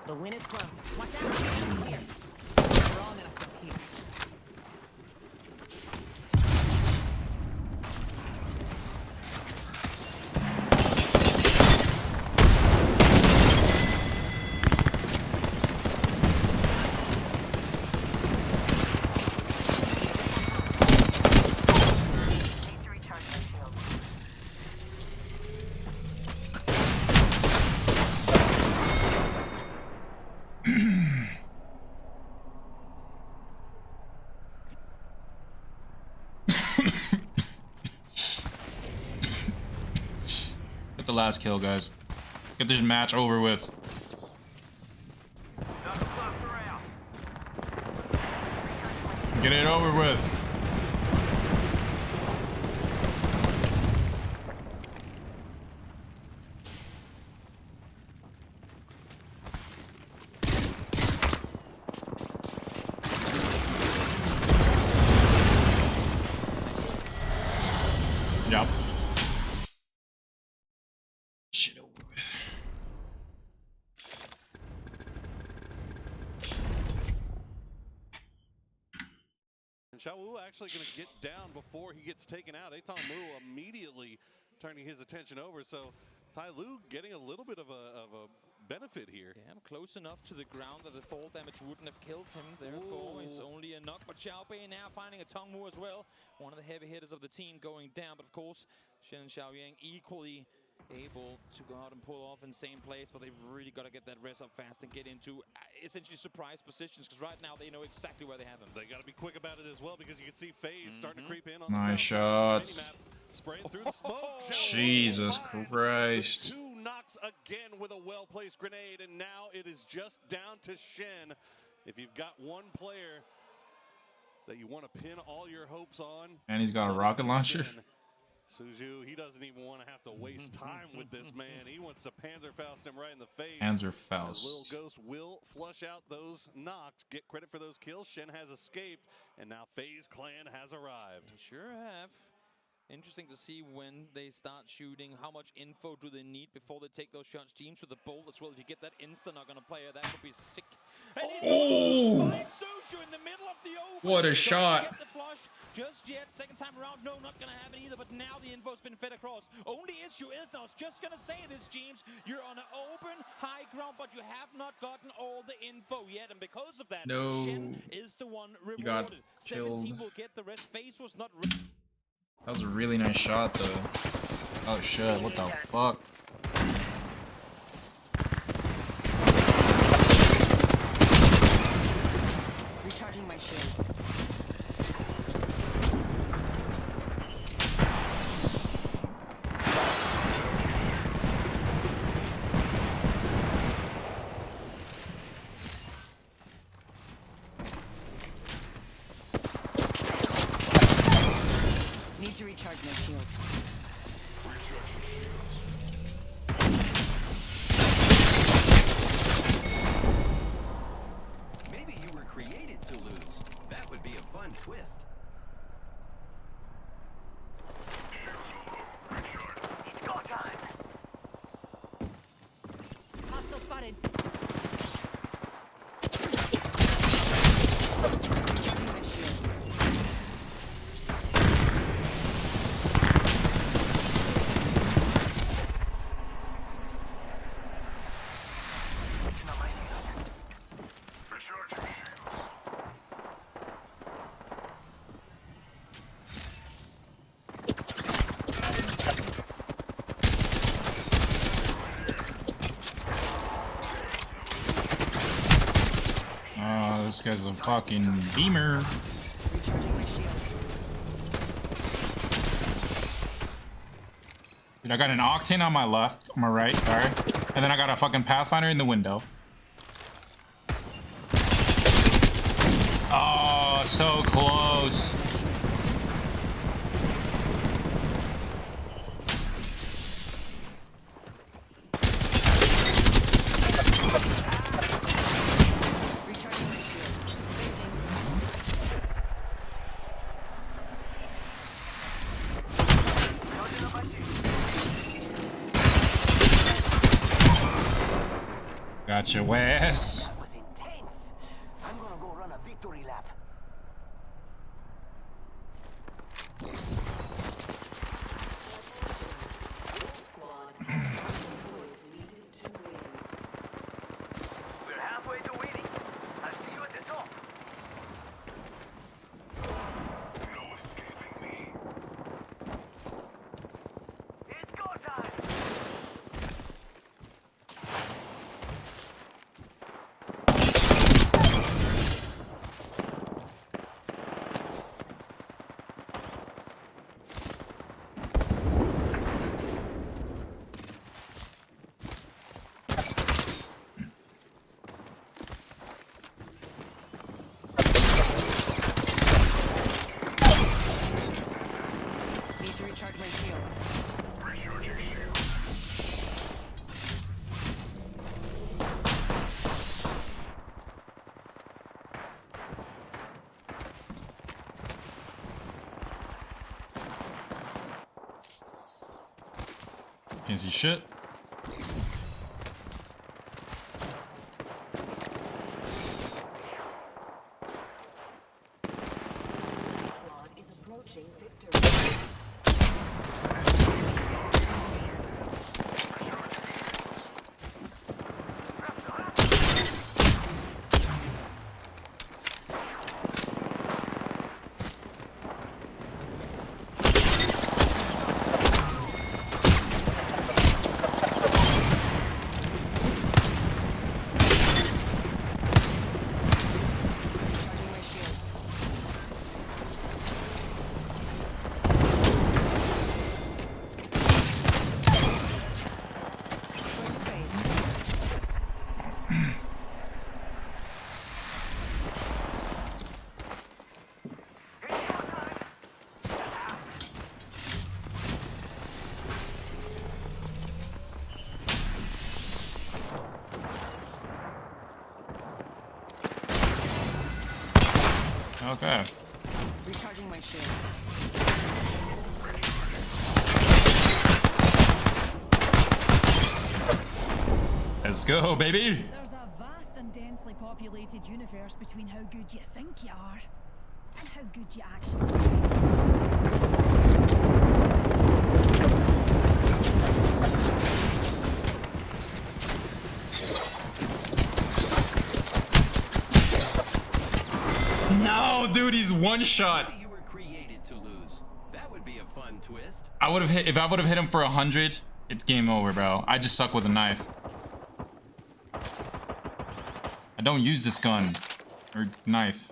The win is close. Watch out! I'm here. Wrong enough to here. Need to recharge my shields. Get the last kill, guys. Get this match over with. Get it over with. Yep. Shit over with. And Shawu actually going to get down before he gets taken out. Eitan Mu immediately turning his attention over. So Tai Lu getting a little bit of a benefit here. Yeah, I'm close enough to the ground that the fall damage wouldn't have killed him. Therefore, it's only a knock. But Xiaobei now finding a Tongmu as well. One of the heavy hitters of the team going down. But of course, Shen and Xiaoyang equally able to go out and pull off in same place, but they've really got to get that res up fast and get into essentially surprise positions, because right now they know exactly where they have them. They got to be quick about it as well, because you can see FaZe starting to creep in on Nice the shots. spraying through the smoke. Jesus Christ. Two knocks again with a well-placed grenade, and now it is just down to Shen. If you've got one player that you want to pin all your hopes on, And he's got a rocket launcher. Suju, he doesn't even want to have to waste time with this man. He wants to Panzerfaust him right in the face. Panzerfaust. Little Ghost will flush out those knocks, get credit for those kills. Shen has escaped, and now FaZe Clan has arrived. They sure have. Interesting to see when they start shooting. How much info do they need before they take those shots? Teams with the bolt as well. If you get that instant not gonna player, that would be sick. Oh! Soju in the middle of the open. What a Don't shot! Get the flush just yet. Second time around, no, not gonna happen either. But now the info's been fed across. Only issue is now. I was just gonna say this, James. You're on an open high ground, but you have not gotten all the info yet, and because of that, No. Shen is the one rewarded. You got 17 killed. will get the rest. Face was not. That was a really nice shot, though. Oh shit! What the fuck? Recharging my shields. Need to recharge my shields. Maybe you were created to lose. That would be a fun twist. It's go time. Hostile spotted. Recharging my shields. Oh, this guy's a fucking beamer. Recharging my shields. Dude, I got an Octane on my left, on my right, sorry. And then I got a fucking Pathfinder in the window. Oh, so close. Recharging my shields. Phasing. Gotcha, Wes. That was intense. I'm gonna go run a victory lap. We're halfway to winning. I'll see you at the top. No escaping me. It's go time. Need to recharge my shields. Can't see shit. Squad is approaching victory. Recharging my shields. Going to phase. Okay. Recharging my shields. Let's go, baby. There's a vast and densely populated universe between how good you think you are and how good you actually No, dude, he's one shot. You were created to lose. That would be a fun twist. I would have hit if I would have hit him for 100. It's game over, bro. I just suck with a knife. I don't use this gun or knife.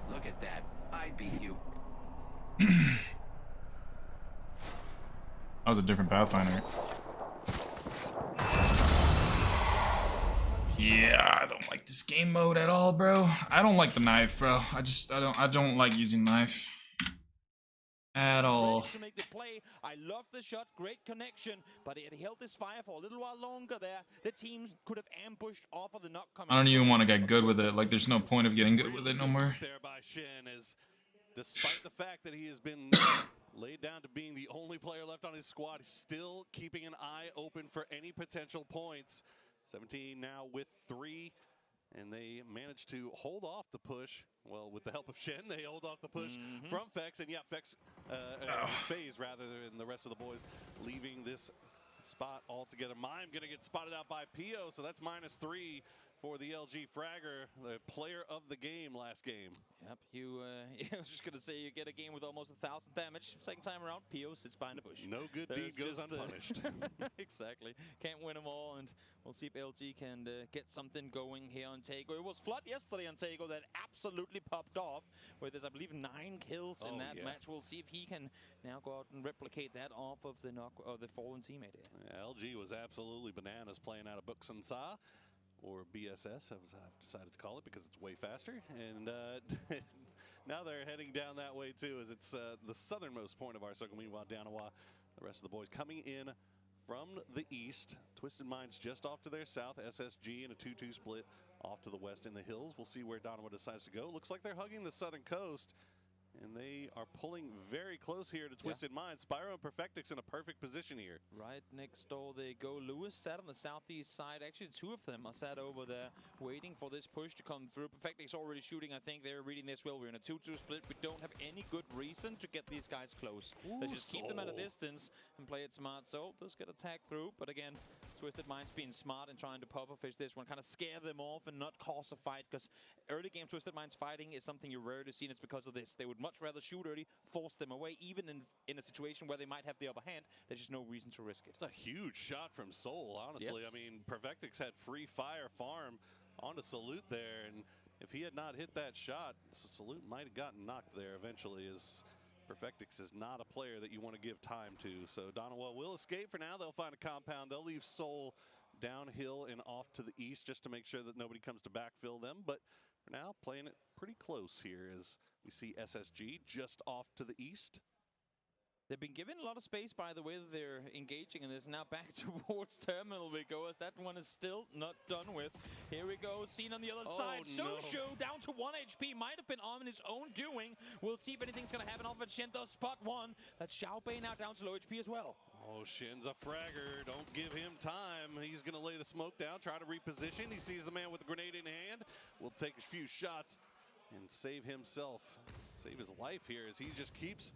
Look at that. I beat you. That was a different Pathfinder. Yeah, I don't like this game mode at all, bro. I don't like the knife, bro. I don't like using knife at all. To make the play. I love the shot, great connection, but it held this fire for a little while longer there. The team could have ambushed off of the knock coming. I don't even want to get good with it. Like, there's no point of getting good with it no more. There by Shen is, despite the fact that he has been laid down to being the only player left on his squad, he's still keeping an eye open for any potential points. 17 now with 3, and they managed to hold off the push. Well, with the help of Shen, they hold off the push from Fex, and yeah, Fex, FaZe rather than the rest of the boys, leaving this spot altogether. Mime gonna get spotted out by Pio, so that's -3 for the LG Fragger, the player of the game last game. Yep, I was just gonna say, you get a game with almost 1,000 damage. Second time around, Pio sits behind the bush. No good deed goes unpunished. Exactly. Can't win them all, and we'll see if LG can get something going here on Tago. It was Flood yesterday on Tago that absolutely popped off with his, I believe, 9 kills in that match. We'll see if he can now go out and replicate that off of the the fallen teammate here. Yeah, LG was absolutely bananas playing out of Buksansa, or BSS, as I've decided to call it because it's way faster. And now they're heading down that way too, as it's the southernmost point of our circle. Meanwhile, Danawa, the rest of the boys coming in from the east. Twisted Minds just off to their south. SSG in a 2-2 split off to the west in the hills. We'll see where Danawa decides to go. Looks like they're hugging the southern coast, and they are pulling very close here to Twisted Minds. Spyro and Perfectix in a perfect position here. Right next door they go. Lewis sat on the southeast side. Actually, 2 of them are sat over there waiting for this push to come through. Perfectix already shooting. I think they're reading this well. We're in a 2-2 split. We don't have any good reason to get these guys close. Let's just keep them at a distance and play it smart. So does get attacked through, but again, Twisted Minds being smart and trying to pufferfish this one, kind of scare them off and not cause a fight, because early game Twisted Minds fighting is something you're rare to see, and it's because of this. They would much rather shoot early, force them away, even in a situation where they might have the upper hand. There's just no reason to risk it. It's a huge shot from Soul, honestly. Yes. I mean, Perfectix had free fire farm onto Salute there, and if he had not hit that shot, Salute might have gotten knocked there eventually, as Perfectix is not a player that you want to give time to. So Donawell will escape for now. They'll find a compound. They'll leave Soul downhill and off to the east just to make sure that nobody comes to backfill them. But for now, playing it pretty close here as we see SSG just off to the east. They've been given a lot of space by the way that they're engaging in this. Now back towards Terminal we go, as that one is still not done with. Here we go, seen on the other side. Sosho down to 1 HP, might have been on his own doing. We'll see if anything's going to happen off at Shinto. Spot 1. That's Xiaobei now down to low HP as well. Oh, Shin's a fragger. Don't give him time. He's going to lay the smoke down, try to reposition. He sees the man with the grenade in hand. Will take a few shots and save himself, save his life here, as he just keeps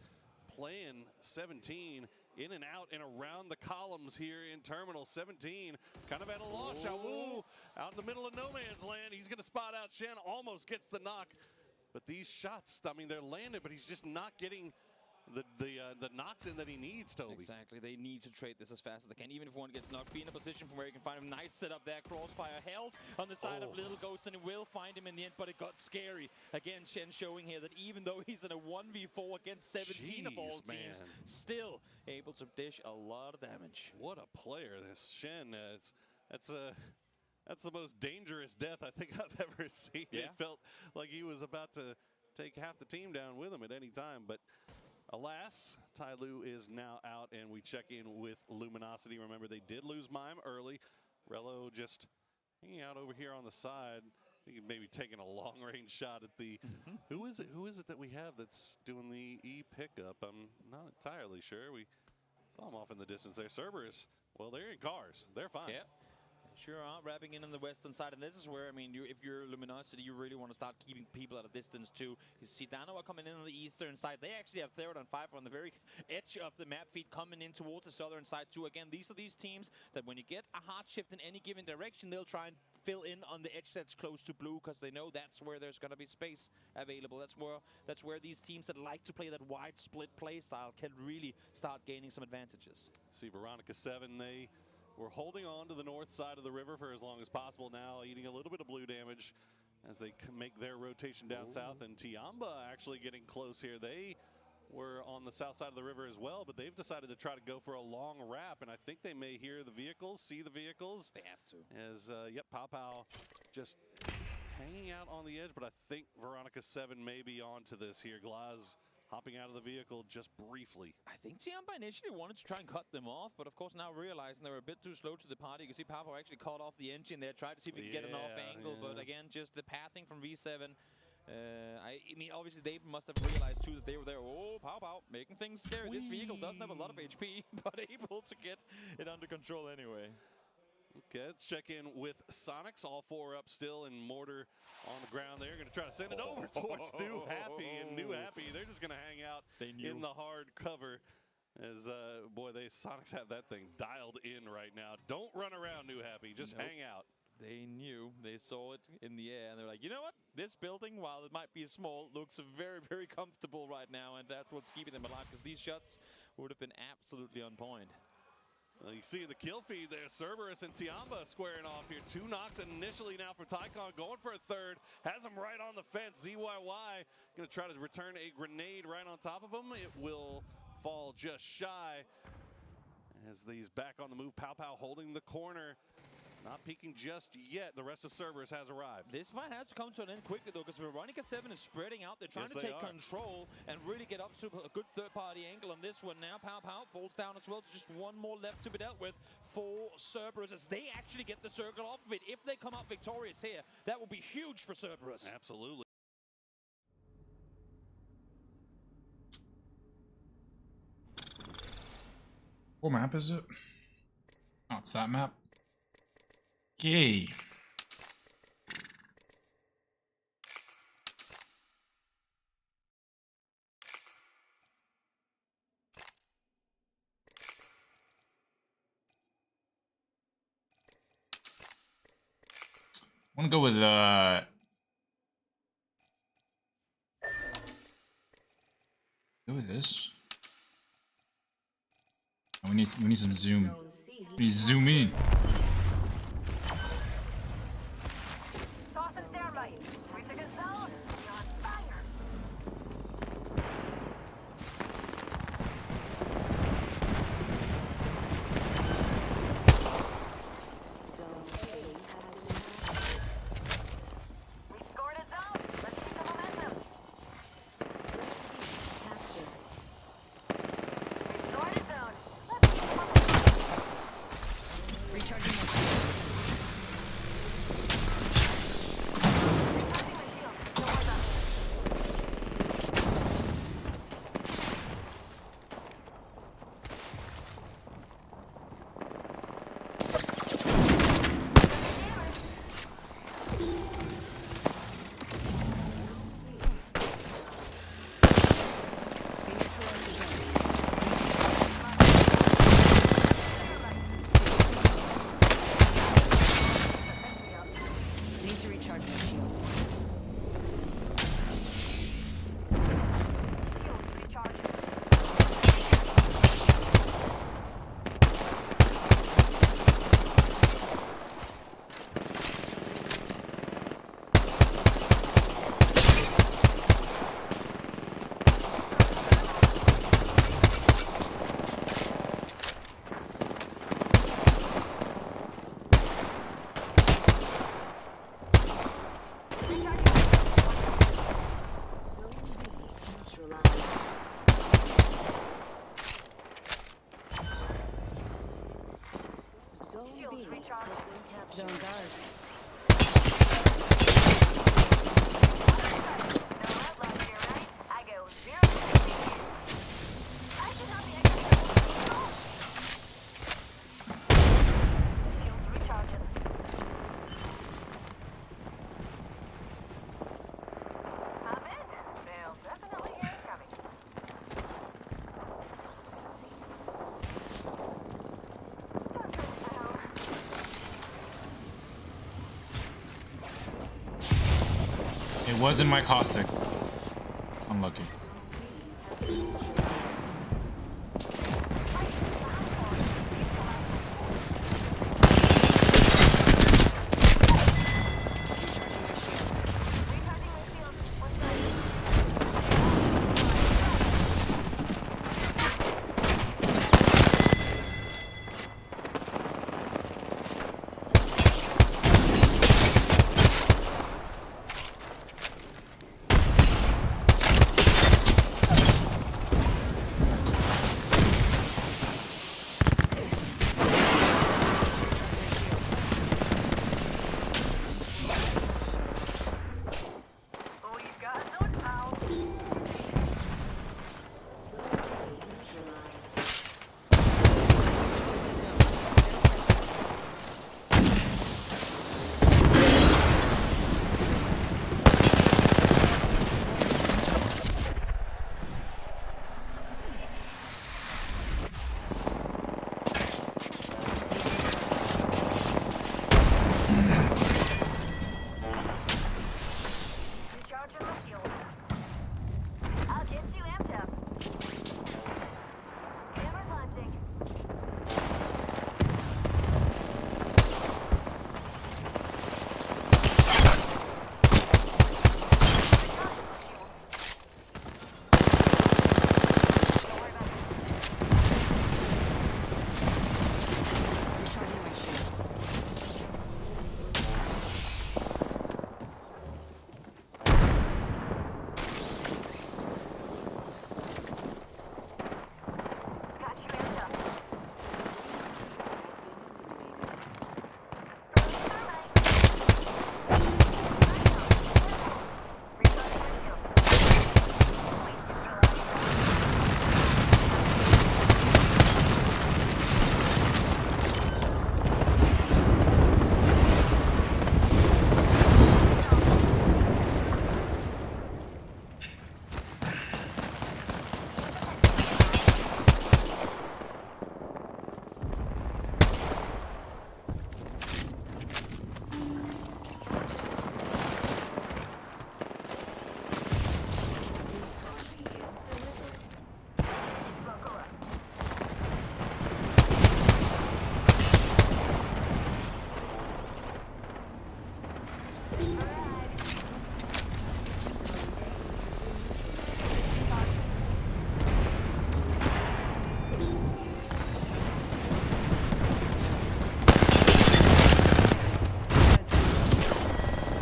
playing 17 in and out and around the columns here in Terminal. 17 kind of at a loss. Xiaowu out in the middle of no man's land. He's going to spot out Shen, almost gets the knock. But these shots, I mean, they're landed, but he's just not getting the knocks in that he needs, Toby. Exactly. They need to trade this as fast as they can. Even if one gets knocked, be in a position from where you can find him. Nice setup there. Crossfire held on the side of Little Ghost, and he will find him in the end, but it got scary. Again, Shen showing here that even though he's in a 1v4 against 17 of all teams, still able to dish a lot of damage. What a player this Shen is. That's the most dangerous death I think I've ever seen. Yeah. It felt like he was about to take half the team down with him at any time, but alas, Tai Lu is now out, and we check in with Luminosity. Remember, they did lose Mime early. Rello just hanging out over here on the side. I think maybe taking a long-range shot at the... Who is it that we have that's doing the E pickup? I'm not entirely sure. We saw him off in the distance there. Cerberus, well, they're in cars. They're fine. Yeah. Sure are wrapping in on the western side, and this is where, I mean, if you're Luminosity, you really want to start keeping people at a distance too. You see Dano are coming in on the eastern side. They actually have third and 5 on the very edge of the map feed, coming in towards the southern side too. Again, these are these teams that when you get a hard shift in any given direction, they'll try and fill in on the edge that's close to blue, because they know that's where there's going to be space available. That's where these teams that like to play that wide split play style can really start gaining some advantages. See Veronica 7, they were holding on to the north side of the river for as long as possible, now eating a little bit of blue damage as they make their rotation down south. And Tiamba actually getting close here. They were on the south side of the river as well, but they've decided to try to go for a long wrap, and I think they may hear the vehicles, see the vehicles. They have to. As, yep, Pow Pow just hanging out on the edge, but I think Veronica 7 may be onto this here. Glaz hopping out of the vehicle just briefly. I think Tiamba initially wanted to try and cut them off, but of course now realizing they were a bit too slow to the party. You can see Papa actually caught off the engine there, tried to see if he could get an off angle, but again, just the pathing from V7. I mean, obviously they must have realized too that they were there. Oh, Pow Pow, making things scary. This vehicle doesn't have a lot of HP, but able to get it under control anyway. Okay, let's check in with Sonics. All 4 up still, and Mortar on the ground. They're going to try to send it over towards New Happy, and New Happy, they're just going to hang out in the hard cover. As, boy, Sonics have that thing dialed in right now. Don't run around, New Happy. Just hang out. They knew. They saw it in the air, and they're like, you know what? This building, while it might be small, looks very, very comfortable right now, and that's what's keeping them alive, because these shots would have been absolutely on point. Well, you see the kill feed there, Cerberus and Tiamba squaring off here. 2 knocks initially now for Tycon, going for a third. Has him right on the fence. ZYY going to try to return a grenade right on top of him. It will fall just shy. As these back on the move, Pow Pow holding the corner. Not peeking just yet. The rest of Cerberus has arrived. This fight has to come to an end quickly, though, because Veronica 7 is spreading out. They're trying to take control and really get up to a good third-party angle on this one. Now Pow Pow falls down as well. It's just one more left to be dealt with for Cerberus, as they actually get the circle off of it. If they come out victorious here, that will be huge for Cerberus. Absolutely. What map is it? Oh, it's that map. Okay. I want to go with this. Oh, we need some zoom. We need to zoom in. Tossing thermite. 3 seconds down. You're on fire. We scored a zone. Let's keep the momentum. We scored a zone. Let's keep the momentum. Recharging Shields recharged. Zone's ours. No outlaws here, right? I go 0 to 60. I should not be extra. Shields recharging. Hop in. They'll definitely hear it coming. It wasn't my caustic. Unlucky.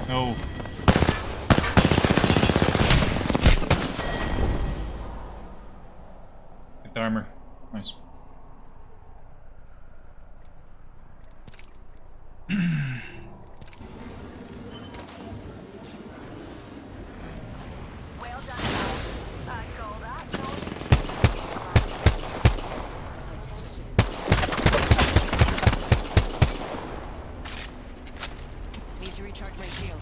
No. Get the armor. Nice. Need to recharge my shield.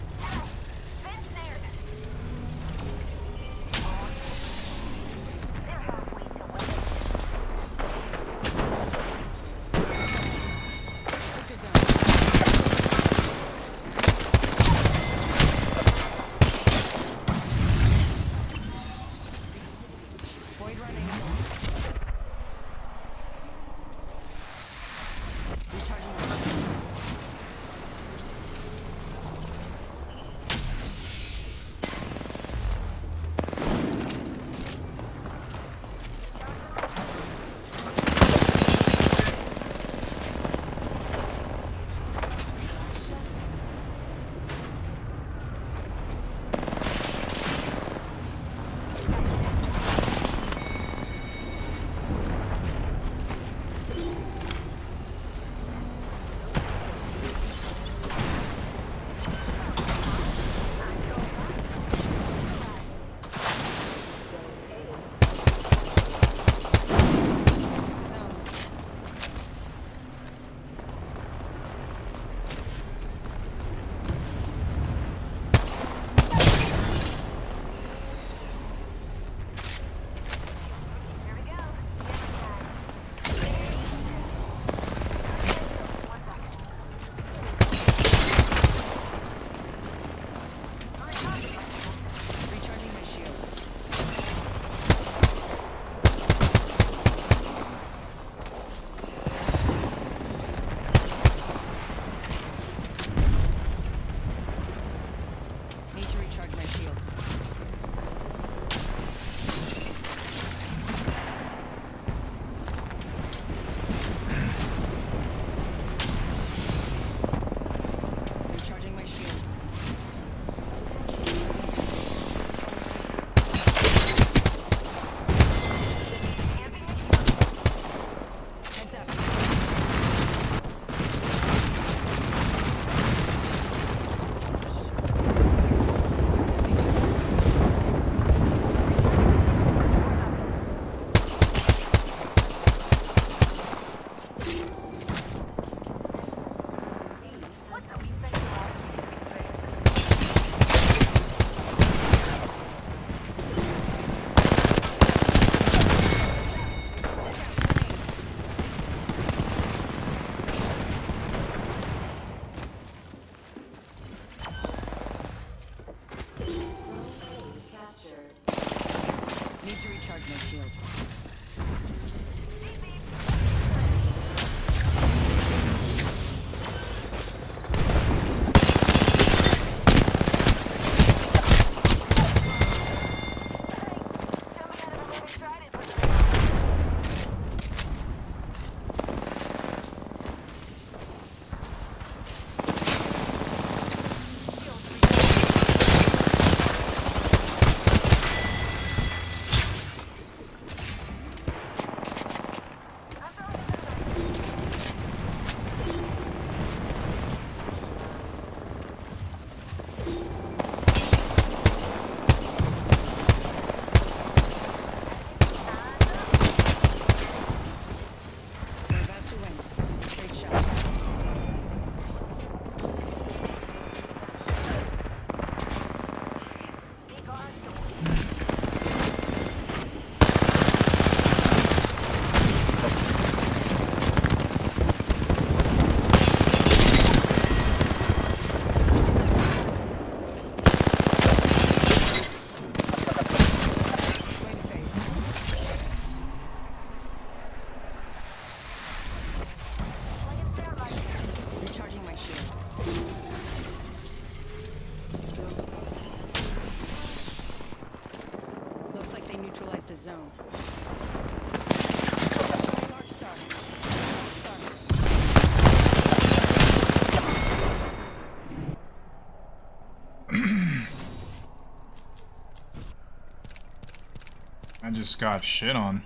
just got shit on.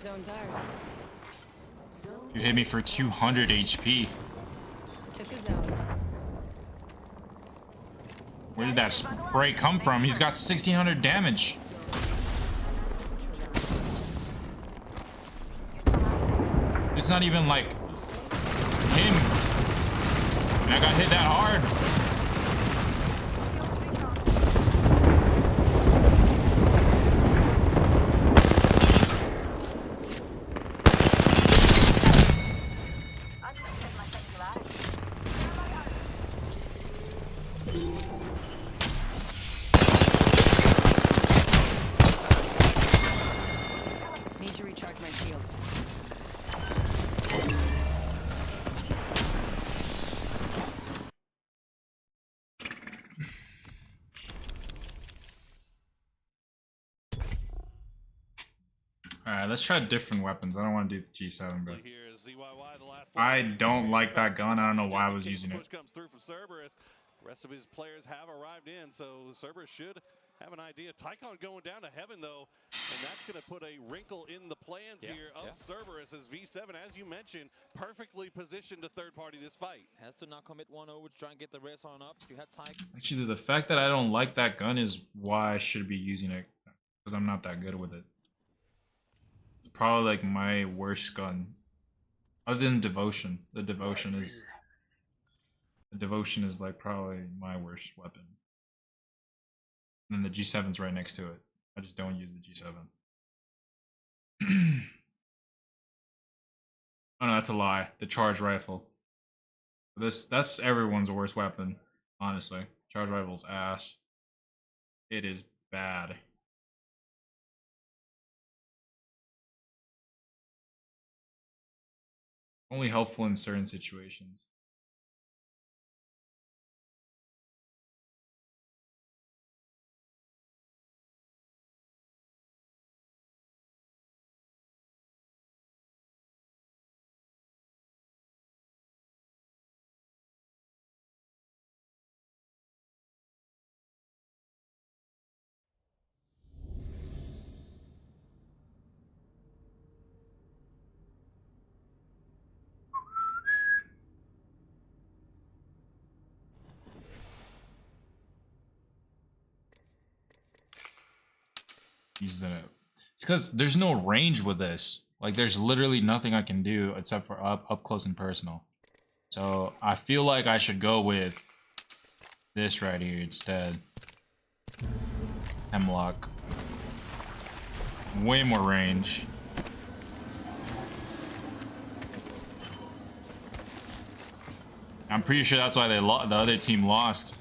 Zone's ours. You hit me for 200 HP. Took a zone. Where did that spray come from? He's got 1600 damage. It's not even like him. And I got hit that hard. Need to recharge my shields. Alright, let's try different weapons. I don't want to do the G7, bro. I don't like that gun. I don't know why I was using it. Comes through from Cerberus. Rest of his players have arrived in, so Cerberus should have an idea. Tycon going down to heaven, though, and that's going to put a wrinkle in the plans here of Cerberus as V7, as you mentioned, perfectly positioned to third party this fight. Has to not commit one over to try and get the rest on up. You had Tycon. Actually, the fact that I don't like that gun is why I should be using it. Because I'm not that good with it. It's probably like my worst gun. Other than Devotion. The Devotion is like probably my worst weapon. And then the G7's right next to it. I just don't use the G7. Oh no, that's a lie. The charge rifle. That's everyone's worst weapon, honestly. Charge rifle's ass. It is bad. Only helpful in certain situations. Using it. It's because there's no range with this. Like, there's literally nothing I can do except for up close and personal. So I feel like I should go with this right here instead. Hemlock. Way more range. I'm pretty sure that's why the other team lost.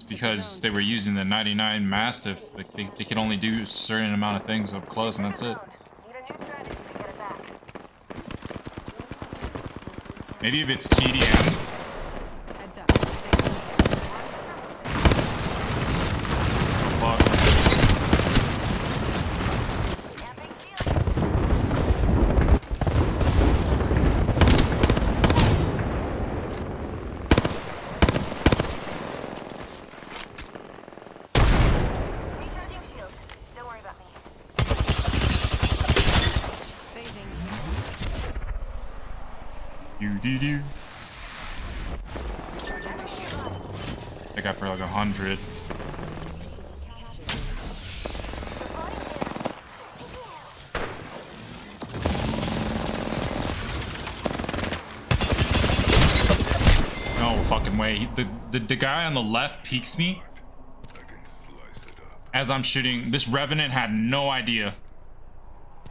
Because they were using the 99 Mastiff. Like they could only do a certain amount of things up close, and that's it. Maybe if it's TDM. I got for like 100. No fucking way. The guy on the left peeks me as I'm shooting. This Revenant had no idea.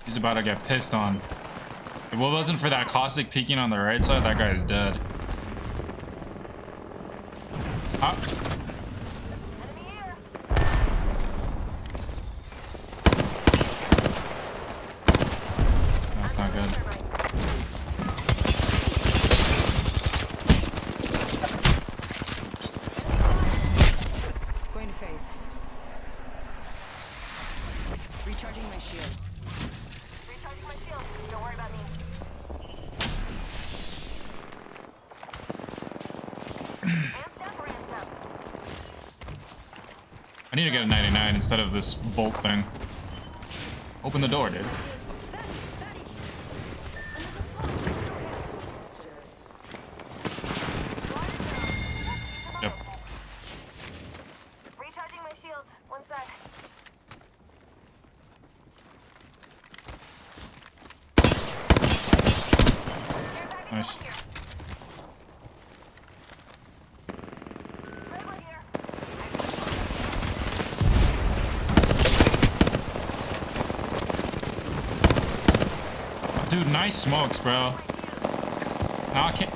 He's about to get pissed on. If it wasn't for that caustic peeking on the right side, that guy is dead. Ah. That's not good. Going to phase. Recharging my shields. Recharging my shield. Don't worry about me. I need to get a 99 instead of this bolt thing. Open the door, dude. Yep. Recharging my shields. One sec. Nice. Dude, nice smokes, bro. Nah, I can't.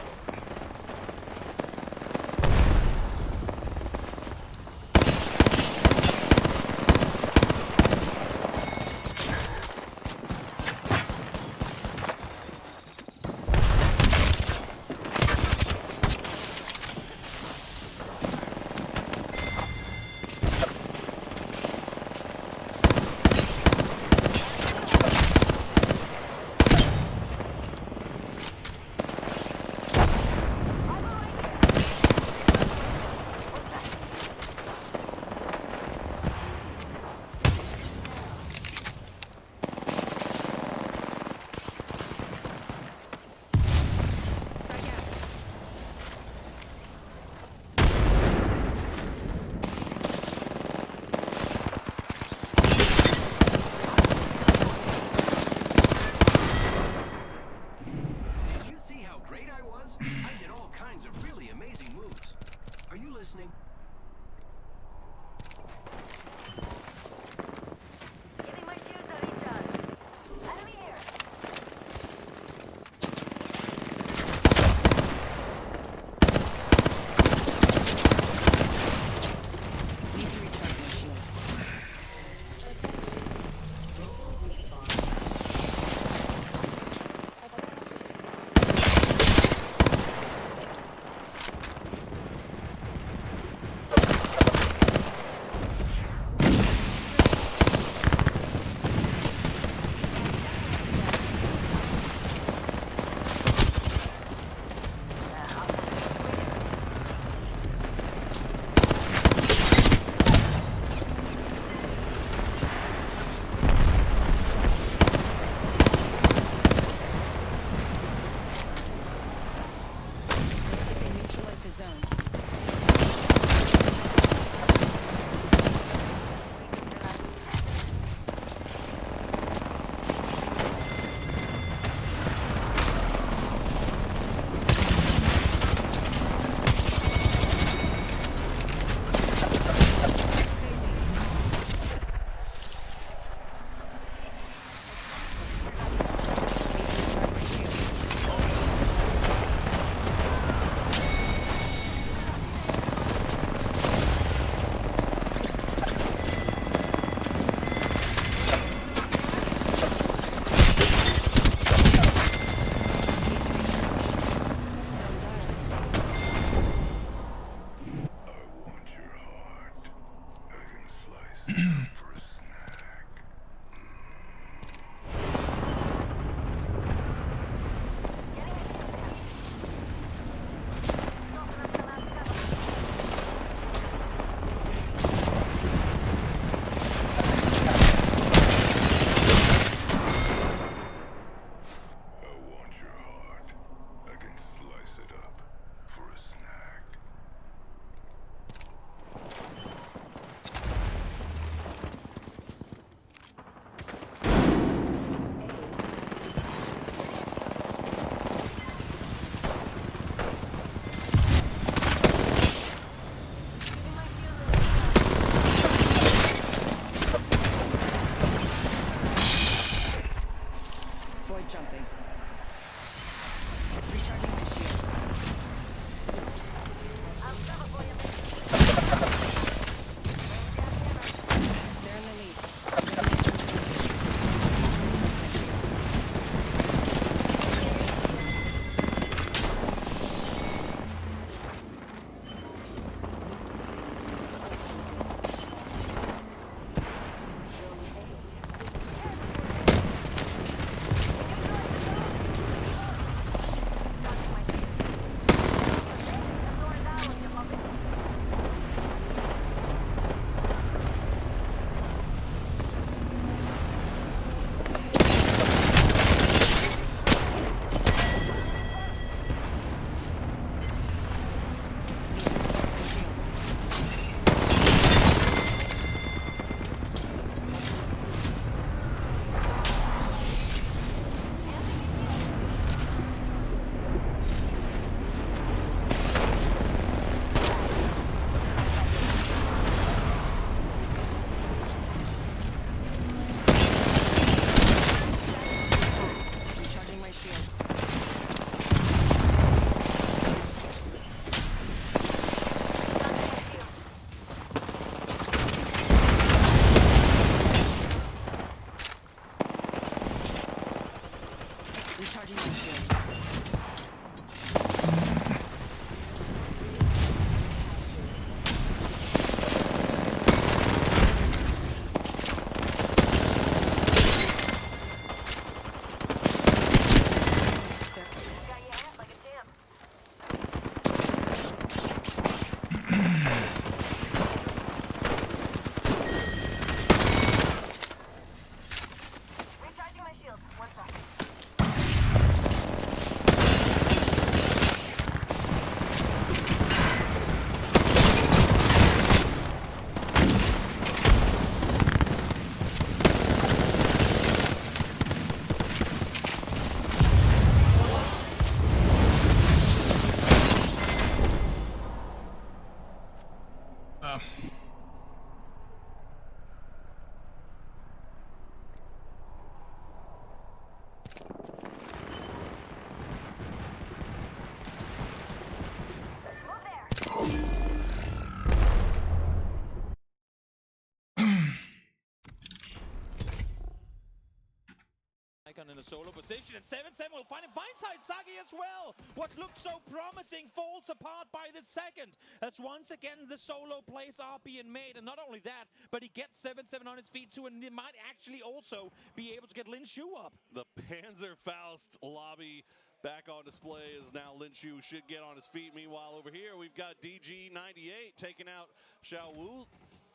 Icon in a solo position, and 7-7 will find him. Finds Haisagi as well. What looked so promising falls apart by the second. As once again the solo plays are being made, and not only that, but he gets 7-7 on his feet too, and he might actually also be able to get Lin Shu up. The Panzerfaust lobby back on display as now Lin Shu should get on his feet. Meanwhile, over here we've got DG98 taking out Xiao Wu.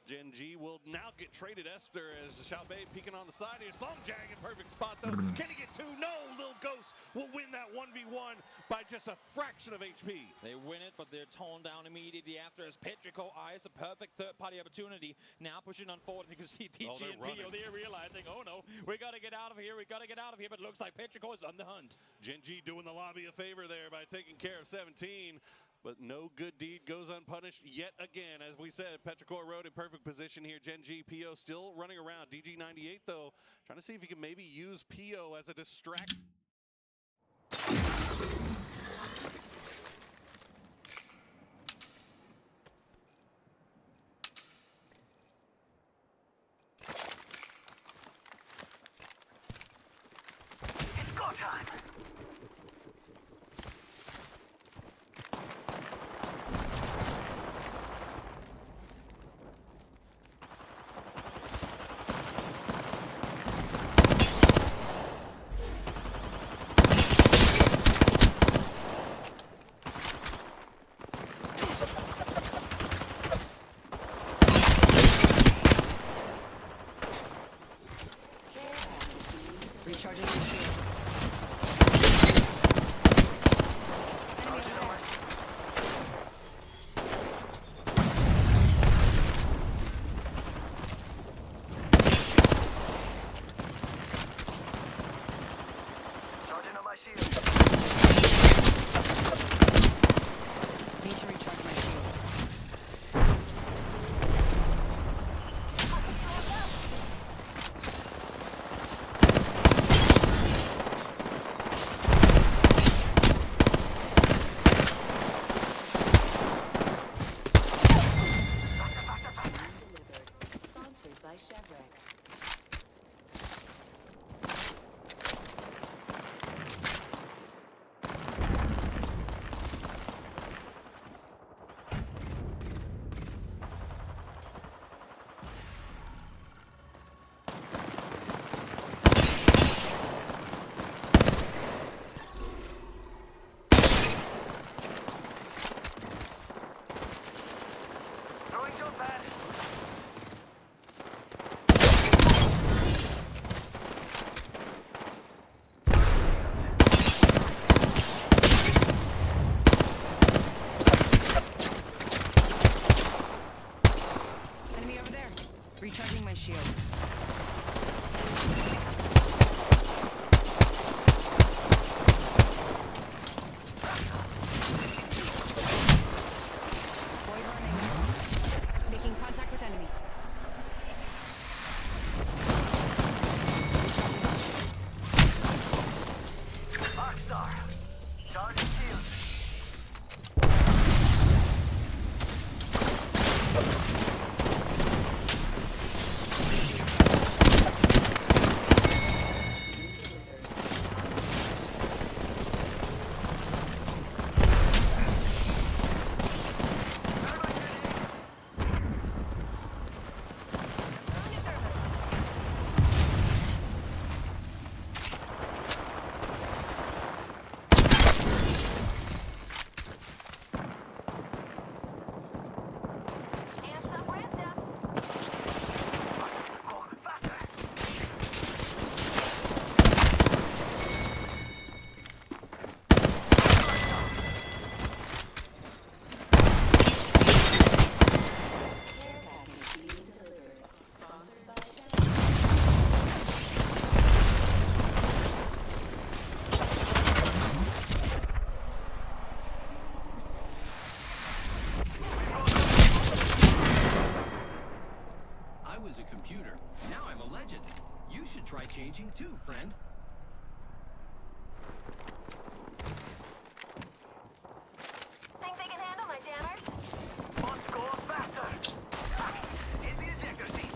Gen G will now get traded Esther as Xiao Bei peeking on the side here. Song Jang in perfect spot though. Can he get two? No, Lil Ghost will win that 1v1 by just a fraction of HP. They win it, but they're torn down immediately after as Petrico eyes a perfect third-party opportunity. Now pushing on forward, and you can see DG and Pio, they're realizing, oh no, we gotta get out of here, but it looks like Petrico is on the hunt. Gen G doing the lobby a favor there by taking care of 17. But no good deed goes unpunished yet again. As we said, Petrichor Road in perfect position here. Gen G, Pio still running around. DG98, though, trying to see if he can maybe use Pio as a distract. It's go time! Recharging your shields. Charging on my shield. Need to recharge my shields. Sponsored by Chevrex. Throwing jump pad. Enemy over there. Recharging my shields. Void running. Making contact with enemy. Recharging my shields. Rockstar. Charging shield. Amped up, ramped up. Care package being delivered. Sponsored by Chevrex. I was a computer. Now I'm a legend. You should try changing too, friend. Think they can handle my jammers? Let's go faster. In the ejector seat.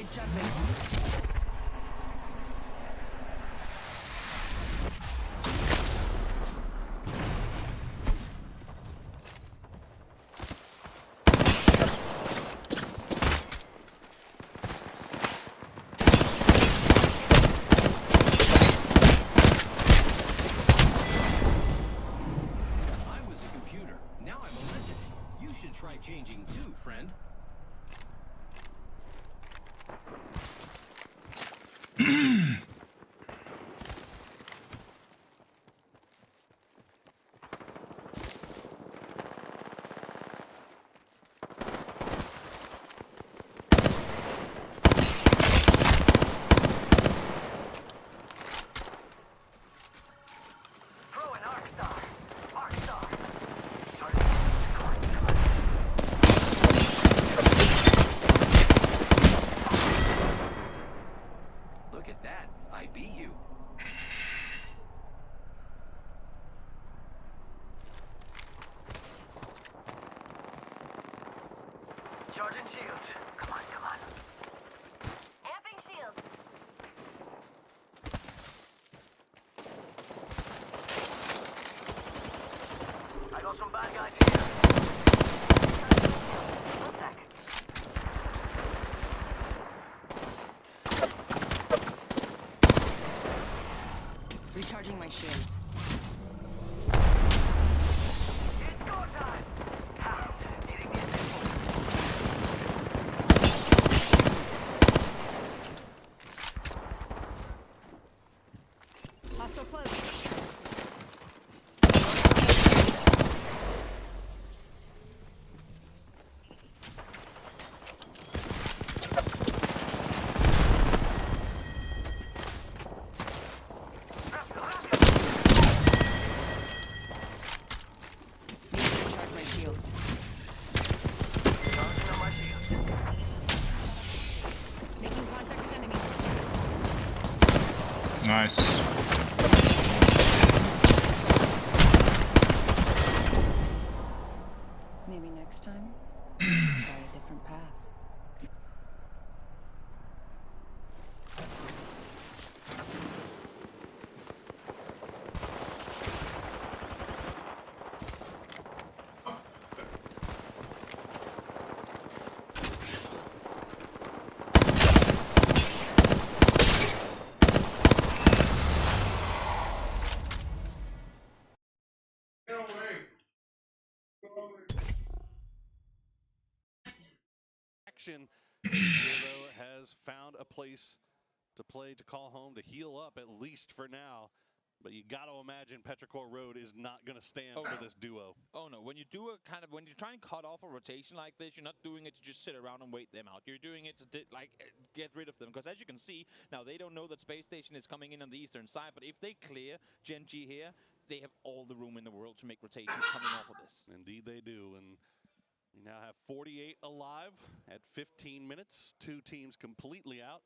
destroyed Juggling. I was a computer. Now I'm a legend. You should try changing too, friend. Throw an arc star. Arc star. Look at that. I beat you. Charging shields. Come on, come on. Amping shields. I got some bad guys here. One sec. Recharging my shields. It's go time. How? Eating it. Hostile close. Need to recharge my shields. Charging on my shields. Making contact with enemy. Nice. Maybe next time, we should try a different path. Action. Hero has found a place to play, to call home, to heal up at least for now. But you got to imagine Petrichor Road is not going to stand for this duo. Oh no, when you do a kind of, when you try and cut off a rotation like this, you're not doing it to just sit around and wait them out. You're doing it to get rid of them. Because as you can see, now they don't know that Space Station is coming in on the eastern side, but if they clear Gen G here, they have all the room in the world to make rotations coming off of this. Indeed they do. And we now have 48 alive at 15 minutes. Two teams completely out.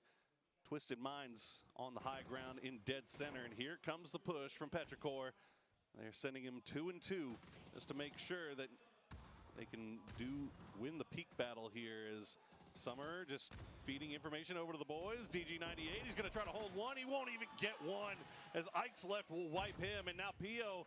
Twisted Minds on the high ground in dead center. And here comes the push from Petrichor. They're sending him 2-2 just to make sure that they can win the peak battle here, as Summer just feeding information over to the boys. DG98, he's going to try to hold one. He won't even get one, as Ike's left will wipe him. And now Pio,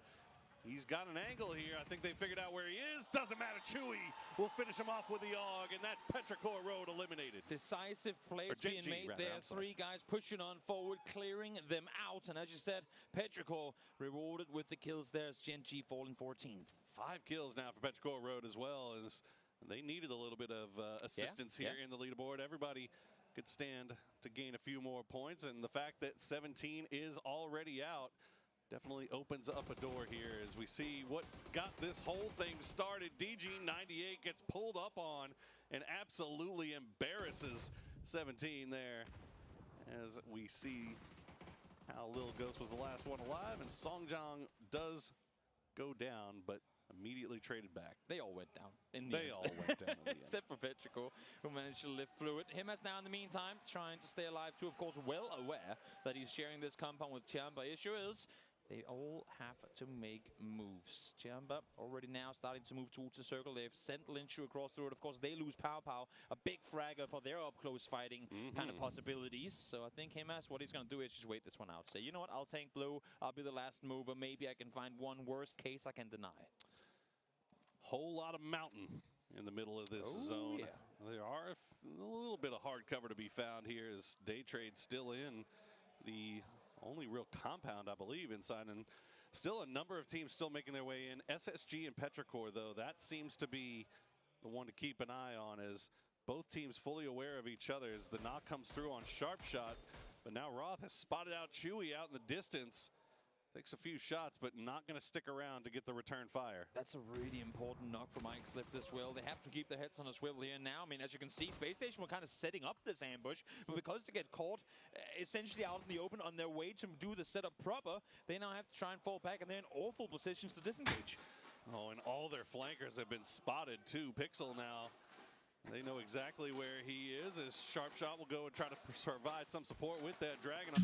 he's got an angle here. I think they figured out where he is. Doesn't matter. Chewy will finish him off with the AUG, and that's Petrichor Road eliminated. Decisive plays being made there. Three guys pushing on forward, clearing them out. And as you said, Petrichor rewarded with the kills there as Gen G falling 14th. 5 kills now for Petrichor Road as well, as they needed a little bit of assistance here in the leaderboard. Everybody could stand to gain a few more points, and the fact that 17 is already out definitely opens up a door here as we see what got this whole thing started. DG98 gets pulled up on and absolutely embarrasses 17 there, as we see how Lil Ghost was the last one alive, and Songjong does go down, but immediately traded back. They all went down in the end. They all went down in the end. Except for Petrichor, who managed to live through it. Him as now in the meantime trying to stay alive too, of course well aware that he's sharing this compound with Champ. But issue is, They all have to make moves. Chamber already now starting to move towards the circle. They've sent Linshu across the road. Of course, they lose Pow Pow, a big fragger for their up-close fighting kind of possibilities. So I think Himas, what he's going to do is just wait this one out. Say, you know what, I'll tank blue. I'll be the last mover. Maybe I can find one worst case I can deny. Whole lot of mountain in the middle of this zone. Yeah. There are a little bit of hard cover to be found here as Day Trade still in the only real compound, I believe, inside, and still a number of teams still making their way in. SSG and Petrichor, though, that seems to be the one to keep an eye on, as both teams fully aware of each other as the knock comes through on Sharp Shot. But now Roth has spotted out Chewy out in the distance. Takes a few shots, but not going to stick around to get the return fire. That's a really important knock for Mike Slift as well. They have to keep their heads on a swivel here now. I mean, as you can see, Space Station were kind of setting up this ambush, but because they get caught essentially out in the open on their way to do the setup proper, they now have to try and fall back, and they're in awful positions to disengage. Oh, and all their flankers have been spotted too. Pixel now, they know exactly where he is, as Sharp Shot will go and try to provide some support with that Dragon.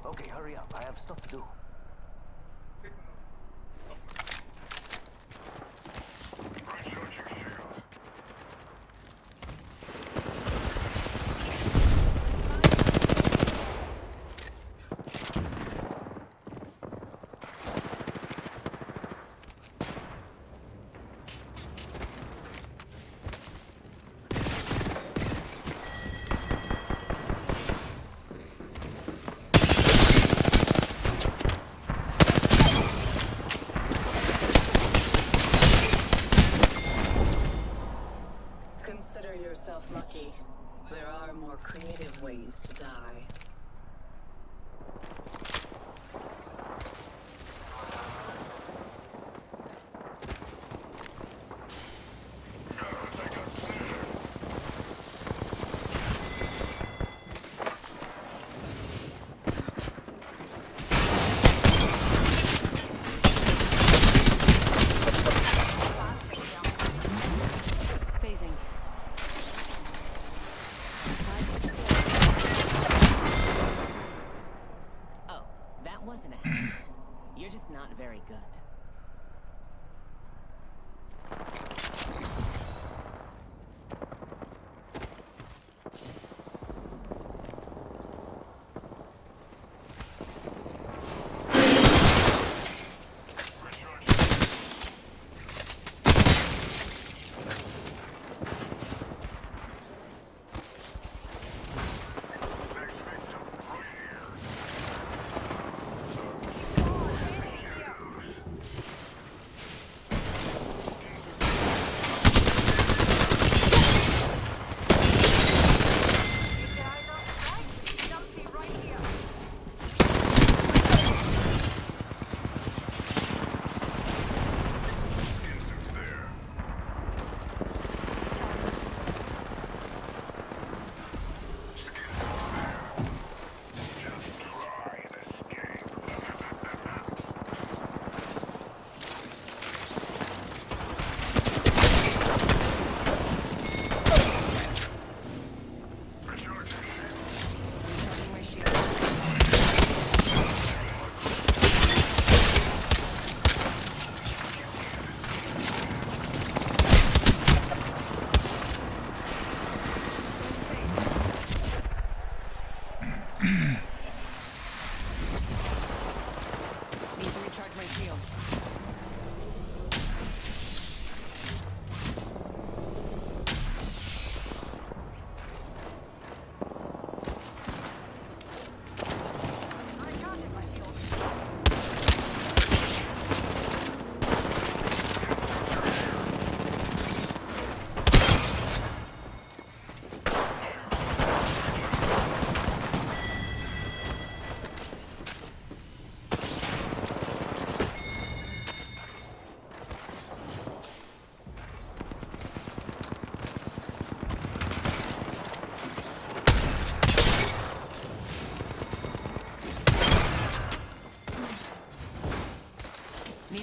Okay, hurry up. I have stuff to do. Consider yourself lucky. There are more creative ways to die. Wasn't a hex. You're just not very good.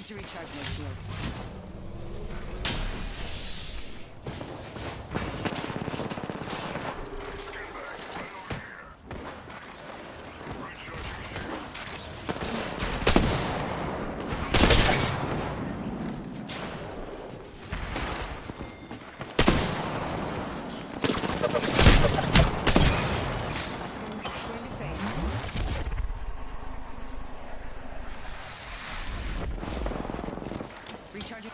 Need to recharge my shields. Recharging.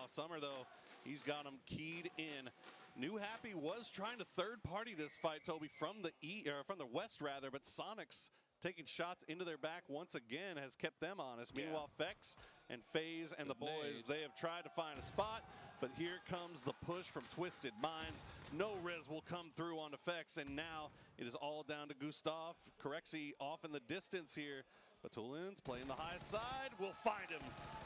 Summer, though, he's got him keyed in. New Happy was trying to third-party this fight, Toby, from the west, rather, but Sonics taking shots into their back once again has kept them honest. Yeah. Meanwhile, Fex and FaZe and the boys, they have tried to find a spot, but here comes the push from Twisted Minds. No res will come through on Fex, and now it is all down to Gustav. Corexi off in the distance here. Batulin's playing the high side, will find him,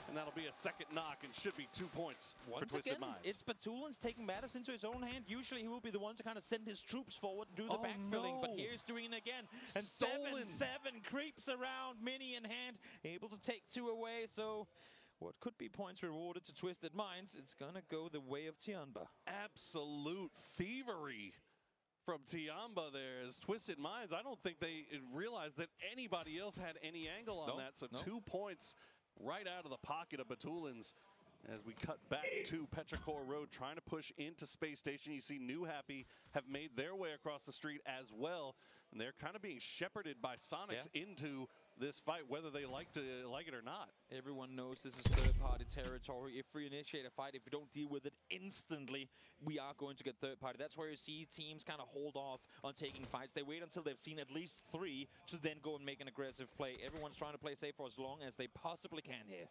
and that'll be a second knock and should be 2 points for Twisted Minds. It's Batulin's taking matters into his own hand. Usually he will be the one to kind of send his troops forward and do the backfilling, but here's doing it again. And 7-7 creeps around, mini in hand, able to take 2 away, so what could be points rewarded to Twisted Minds, it's gonna go the way of Tianba. Absolute thievery from Tianba there as Twisted Minds. I don't think they realized that anybody else had any angle on that. So 2 points right out of the pocket of Batulins as we cut back to Petrichor Road, trying to push into Space Station. You see New Happy have made their way across the street as well, and they're kind of being shepherded by Sonics into this fight, whether they like it or not. Everyone knows this is third-party territory. If we initiate a fight, if we don't deal with it instantly, we are going to get third-party. That's where you see teams kind of hold off on taking fights. They wait until they've seen at least 3 to then go and make an aggressive play. Everyone's trying to play safe for as long as they possibly can here.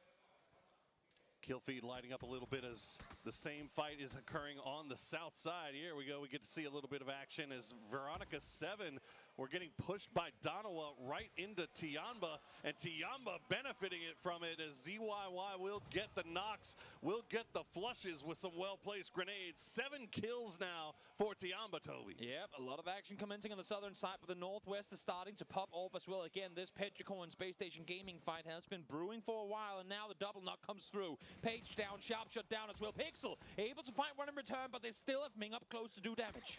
Kill feed lighting up a little bit as the same fight is occurring on the south side. Here we go. We get to see a little bit of action as Veronica 7, we're getting pushed by Donawa right into Tianba, and Tianba benefiting from it as ZYY will get the knocks, will get the flushes with some well-placed grenades. 7 kills now for Tianba, Toby. Yep, a lot of action commencing on the southern side, but the northwest is starting to pop off as well. Again, this Petrichor and Space Station Gaming fight has been brewing for a while, and now the double knock comes through. Page down, Sharp shot down as well. Pixel able to find one in return, but they still have Ming up close to do damage.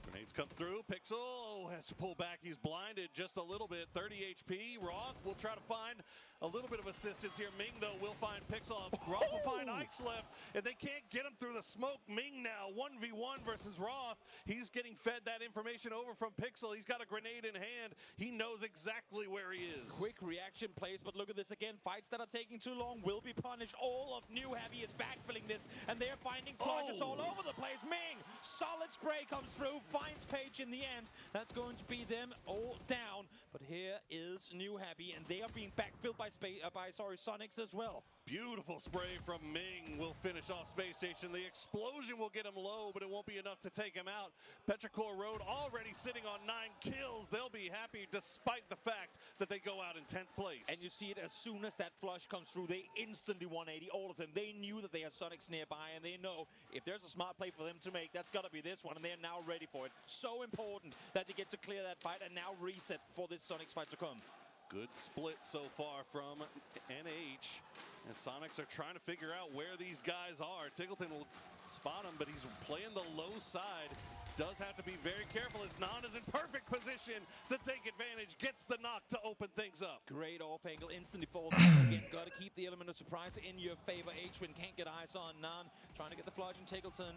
Grenades come through. Pixel has to pull back. He's blinded just a little bit. 30 HP. Roth will try to find a little bit of assistance here. Ming, though, will find Pixel. Roth will find Ike's left, and they can't get him through the smoke. Ming now 1v1 versus Roth. He's getting fed that information over from Pixel. He's got a grenade in hand. He knows exactly where he is. Quick reaction plays, but look at this again. Fights that are taking too long will be punished. All of New Heavy is backfilling this, and they're finding flushes all over the place. Ming, solid spray comes through, finds Page in the end. That's going to be them all down. But here is New Happy, and they are being backfilled by Sonics as well. Beautiful spray from Ming will finish off Space Station. The explosion will get him low, but it won't be enough to take him out. Petrichor Road already sitting on 9 kills. They'll be happy despite the fact that they go out in 10th place. And you see it as soon as that flush comes through, they instantly 180, all of them. They knew that they had Sonics nearby, and they know if there's a smart play for them to make, that's got to be this one, and they're now ready for it. So important that they get to clear that fight and now reset for this Sonics fight to come. Good split so far from NH. And Sonics are trying to figure out where these guys are. Tiggleton will spot him, but he's playing the low side. Does have to be very careful as Non is in perfect position to take advantage. Gets the knock to open things up. Great off angle, instantly falls down again. Got to keep the element of surprise in your favor. H-Win can't get eyes on Non. Trying to get the flush and Tiggleton.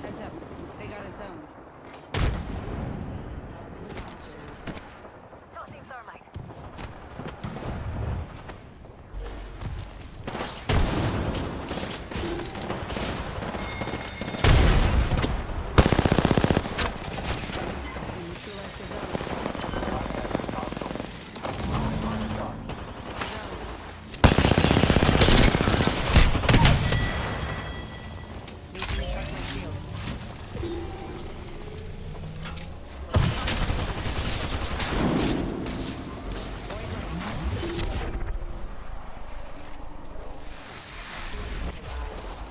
Heads up. They got a zone. Tossing thermite. Neutralize the zone. Need to recharge my shields.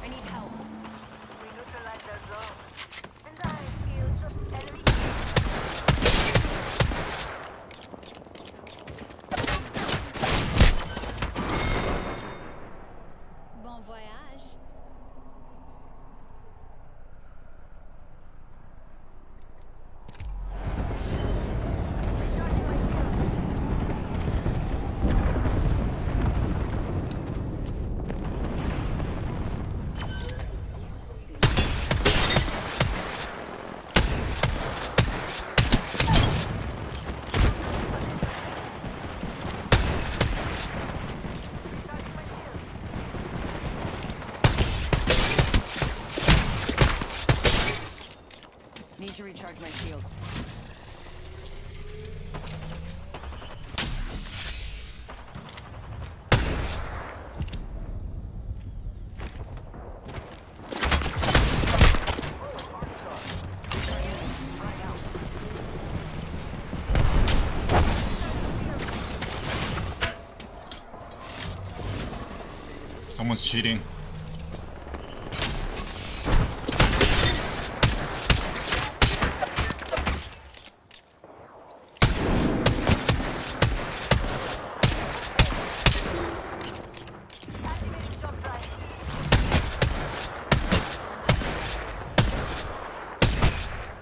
I need help. We neutralized their zone. And I feel just enemy. Bon voyage. Need to recharge my shields. Someone's cheating. Activating jump drive.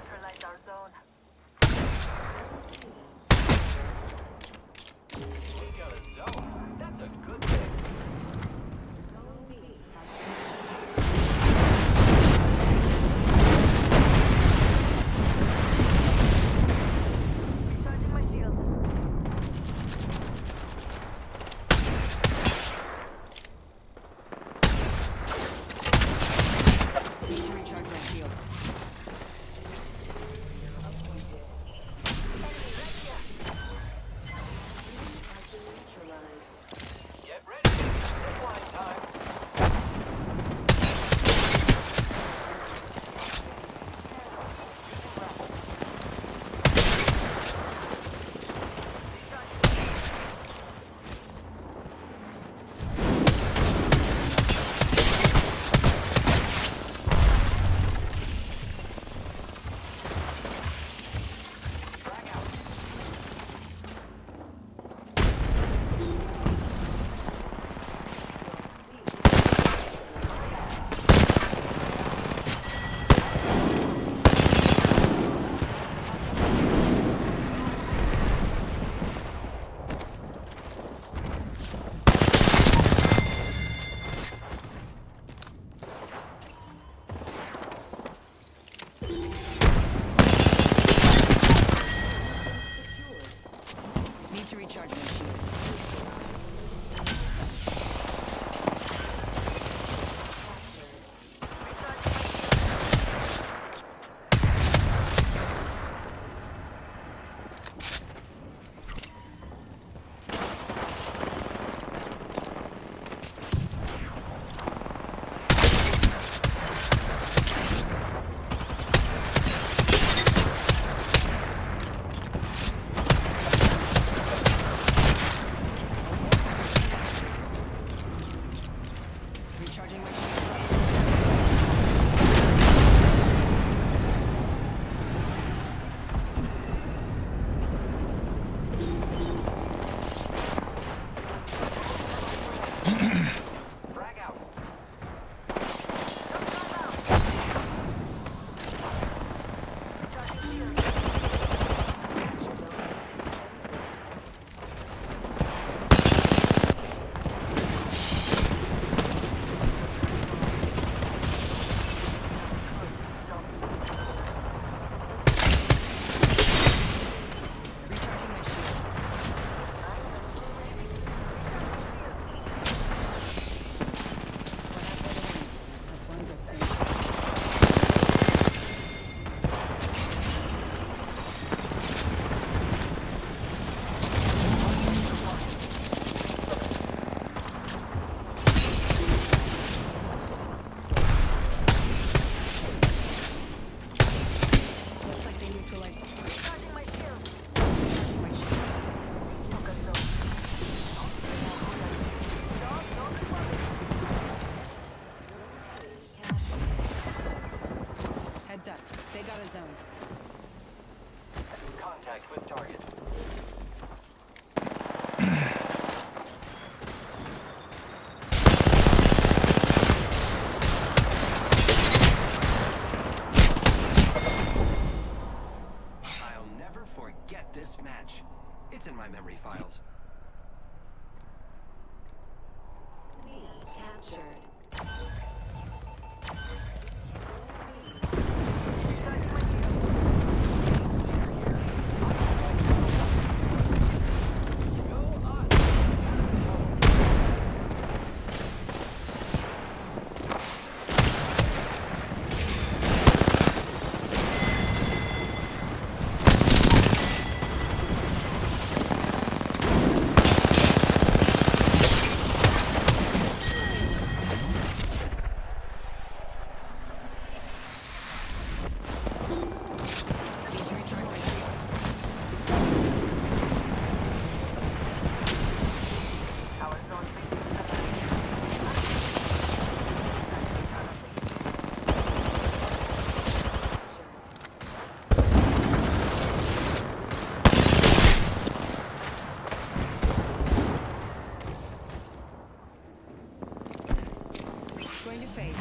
Neutralize our zone. We got a zone. That's a good thing. Zone B. with target. I'll never forget this match. It's in my memory files. Captured. Going to phase.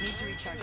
Need to recharge.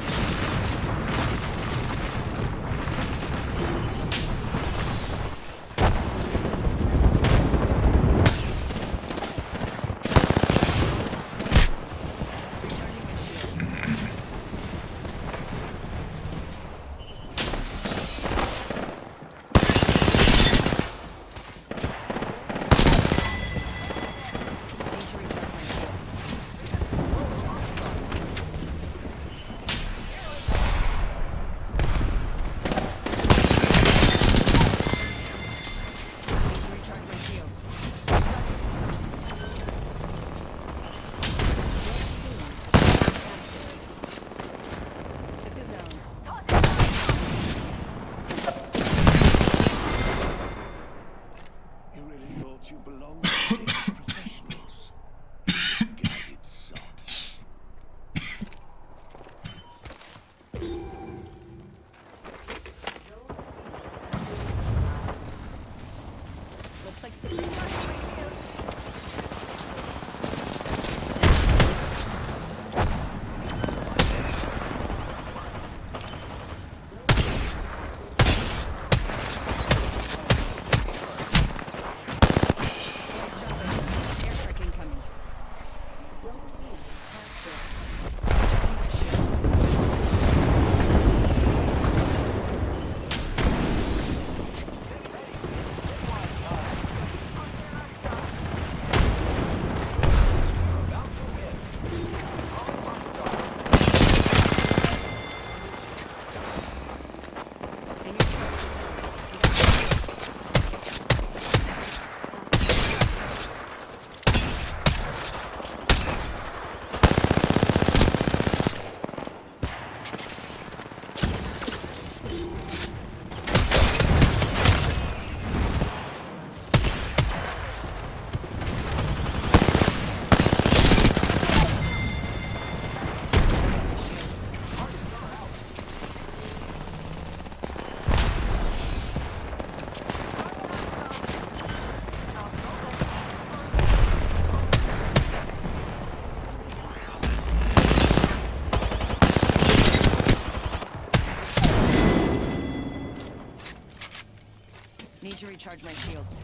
Need to recharge my shields.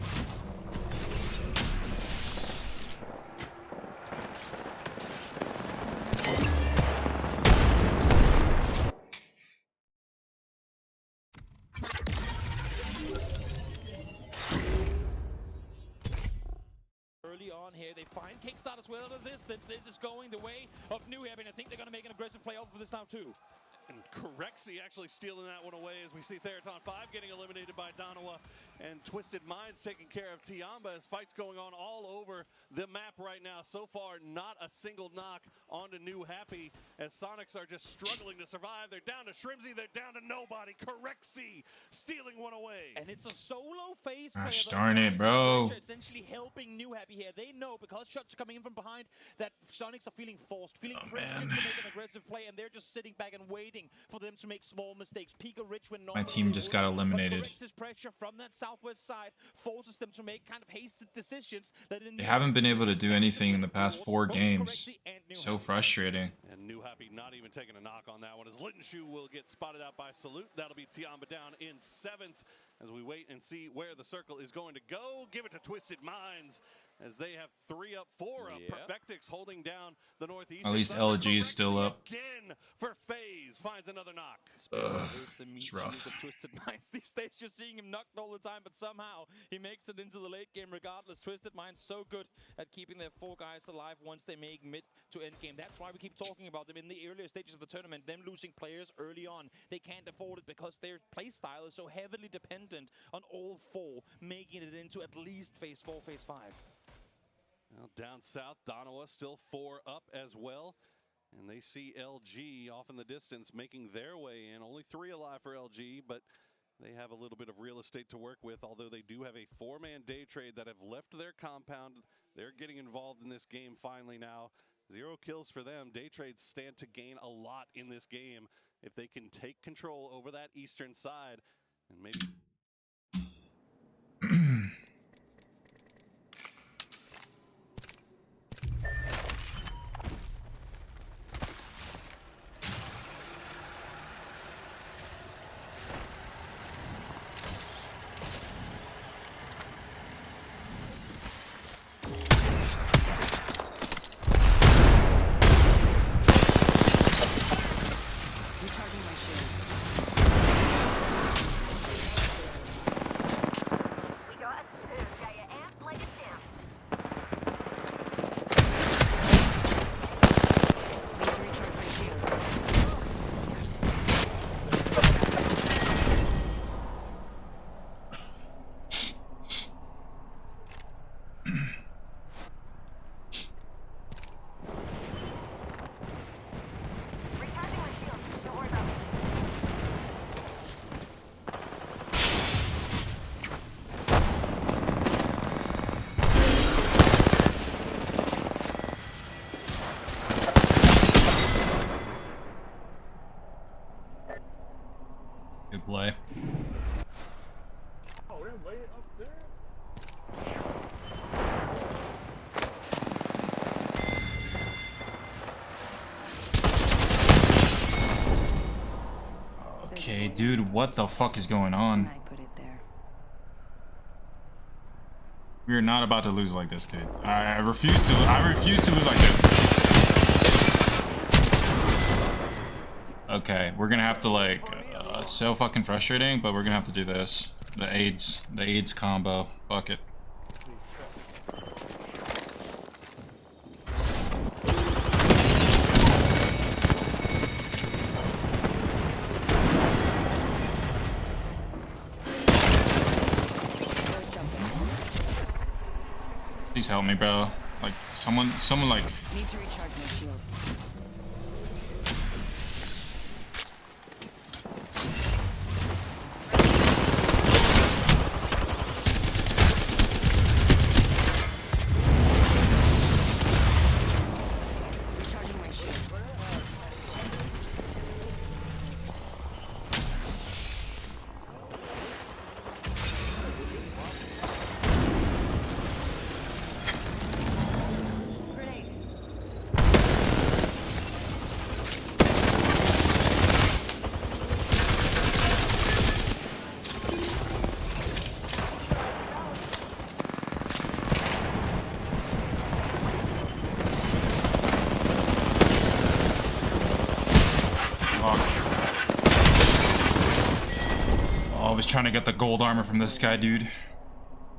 They find Kickstart as well at a distance. This is going the way of New Happy, and I think they're going to make an aggressive play off for this now too. And Corexy actually stealing that one away as we see Theraton 5 getting eliminated by Donawa, and Twisted Minds taking care of Tiamba as fights going on all over the map right now. So far, not a single knock onto New Happy as Sonics are just struggling to survive. They're down to Shrimsy, they're down to nobody. Corexy stealing one away. And it's a solo phase Gosh player, darn it, bro. essentially helping New Happy here. They know because shots are coming in from behind that Sonics are feeling forced, feeling pressured to make an aggressive play, and they're just sitting back and waiting for them to make small mistakes. Pika Rich when My team just got eliminated. Pressure from that southwest side forces them to make kind of hasted decisions that in They haven't been able to do anything in the past 4 games. So frustrating. And New Happy not even taking a knock on that one as Linshu will get spotted out by Salute. That'll be Tiamba down in 7th as we wait and see where the circle is going to go. Give it to Twisted Minds as they have 3 up, 4 up. Perfectix holding down the Northeast. At least LG is still up. Again for FaZe finds another knock. It's rough. Twisted Minds these days, you're seeing him knocked all the time, but somehow he makes it into the late game regardless. Twisted Minds so good at keeping their 4 guys alive once they make mid to end game. That's why we keep talking about them in the earlier stages of the tournament, them losing players early on. They can't afford it because their playstyle is so heavily dependent on all 4 making it into at least phase 4, phase 5. Well, down south, Donawa still 4 up as well. And they see LG off in the distance making their way in. Only 3 alive for LG, but they have a little bit of real estate to work with, although they do have a 4-man day trade that have left their compound. They're getting involved in this game finally now. 0 kills for them. Day trades stand to gain a lot in this game if they can take control over that eastern side and maybe... Good play. Oh, they're way up there. Okay, dude, what the fuck is going on? We are not about to lose like this, dude. I refuse to lose like this. Okay, we're gonna have to like so fucking frustrating, but we're gonna have to do this. The AIDS combo. Fuck it. Please help me, bro. Like someone like. Need to recharge my shields. Recharging my shields. Oh, I was trying to get the gold armor from this guy, dude.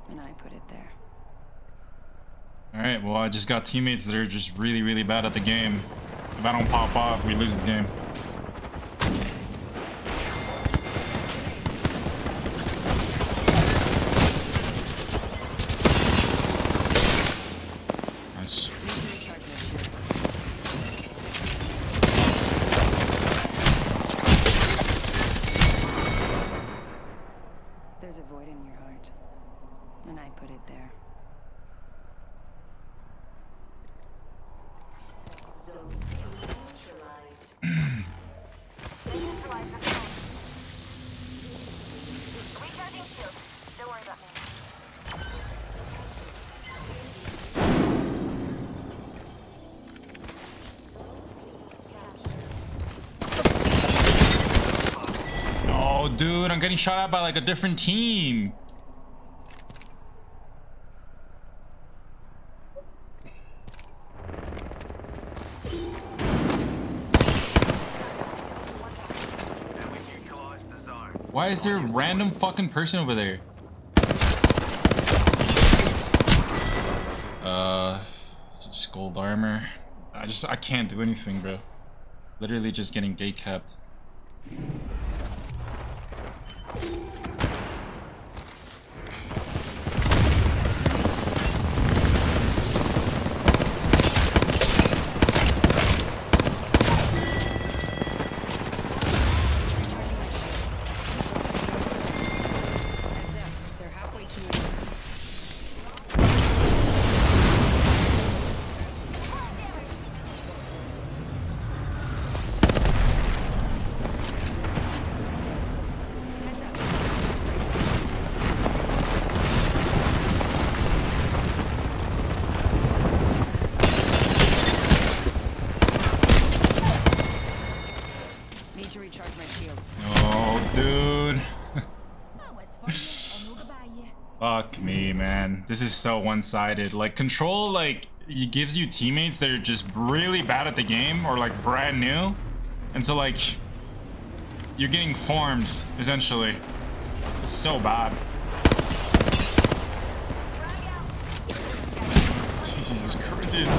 And I put it there. Alright, well, I just got teammates that are just really, really bad at the game. If I don't pop off, we lose the game. Nice. There's a void in your heart, and I put it there. Recharging shields. Don't worry about me. Oh, dude, I'm getting shot at by like a different team. Why is there a random fucking person over there? Just gold armor. I can't do anything, bro. Literally just getting gate capped. They're halfway to need to recharge my shields. Oh, dude. That was fun. I'll know goodbye, you. Fuck me, man. This is so one-sided. Like, Control, like, it gives you teammates that are just really bad at the game or, like, brand new. And so, like, you're getting formed, essentially. It's so bad. Jesus Christ, dude.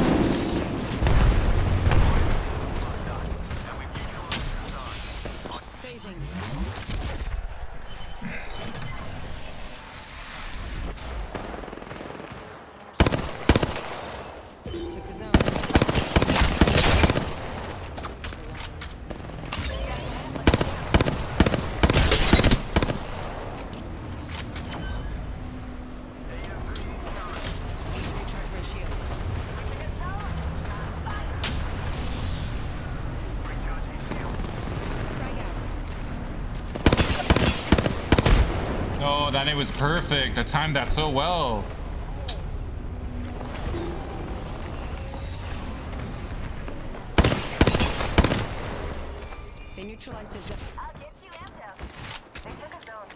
Took a zone. Need to recharge my shields. Oh, that it was perfect. I timed that so well. They neutralized the zone. I'll get you amped up. They took a zone.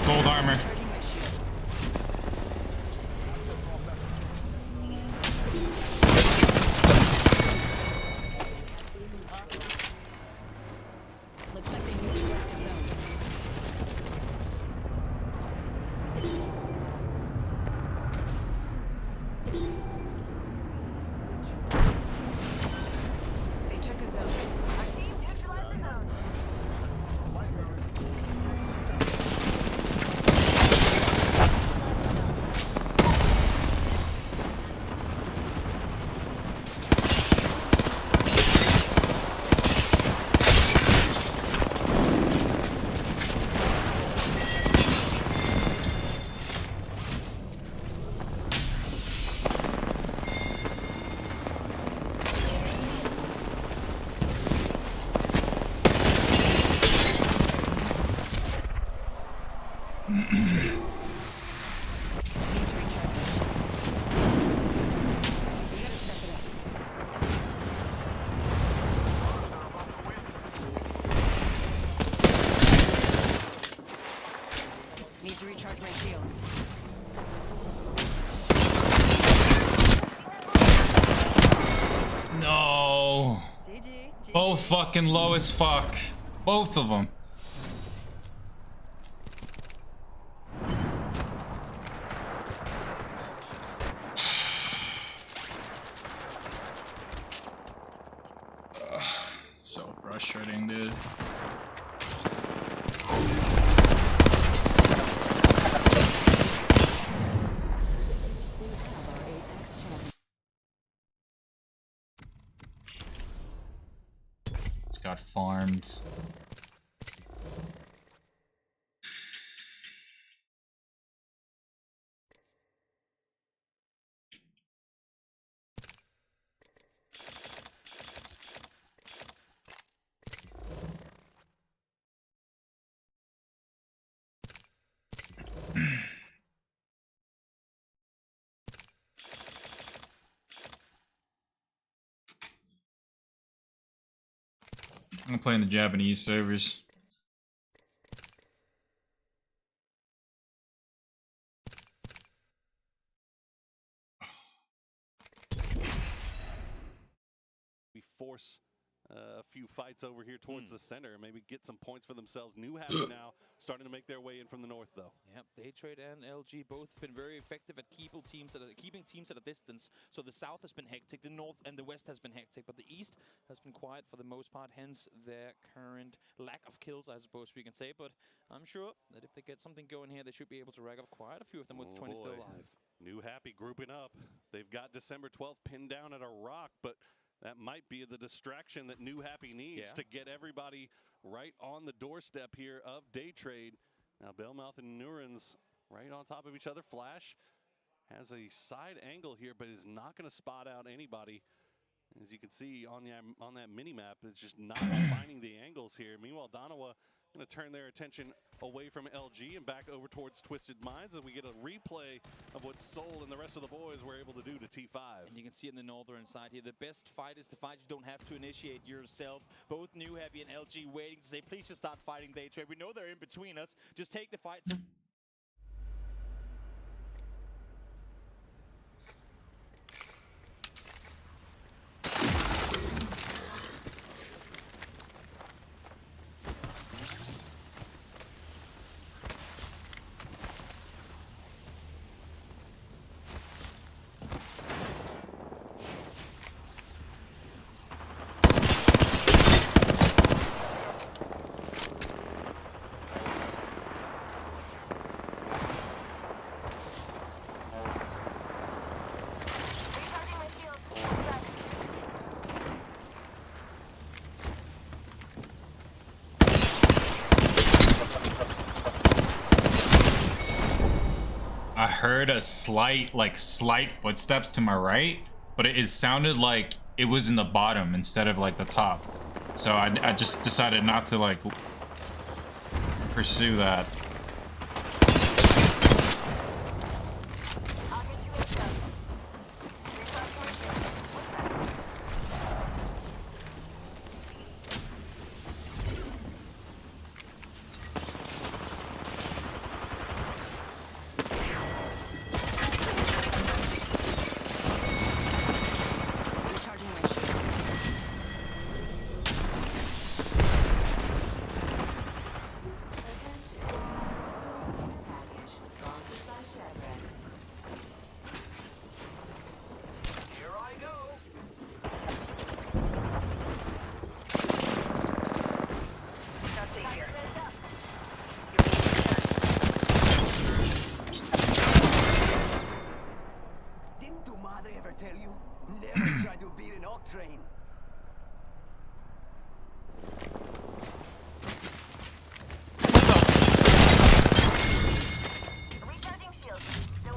Gold armor. Both fucking low as fuck. Both of them. So frustrating, dude. Just got farmed. I'm gonna play in the Japanese servers. We force a few fights over here towards the center and maybe get some points for themselves. New Happy now starting to make their way in from the north, though. Yep, Daytrade and LG both been very effective at keeping teams at a distance. So the south has been hectic, the north and the west has been hectic, but the east has been quiet for the most part, hence their current lack of kills, I suppose we can say. But I'm sure that if they get something going here, they should be able to rack up quite a few of them with 20 still alive. New Happy grouping up. They've got December 12th pinned down at a rock, but that might be the distraction that New Happy needs to get everybody right on the doorstep here of Daytrade. Now Bellmouth and Nurans right on top of each other. Flash has a side angle here, but is not going to spot out anybody. As you can see on that mini map, it's just not finding the angles here. Meanwhile, Donawa going to turn their attention away from LG and back over towards Twisted Minds, and we get a replay of what Soul and the rest of the boys were able to do to T5. And you can see in the northern side here, the best fight is the fight you don't have to initiate yourself. Both New Heavy and LG waiting to say, please just start fighting Daytrade. We know they're in between us. Just take the fight. I heard a slight footsteps to my right, but it sounded like it was in the bottom instead of like the top. So I just decided not to like pursue that.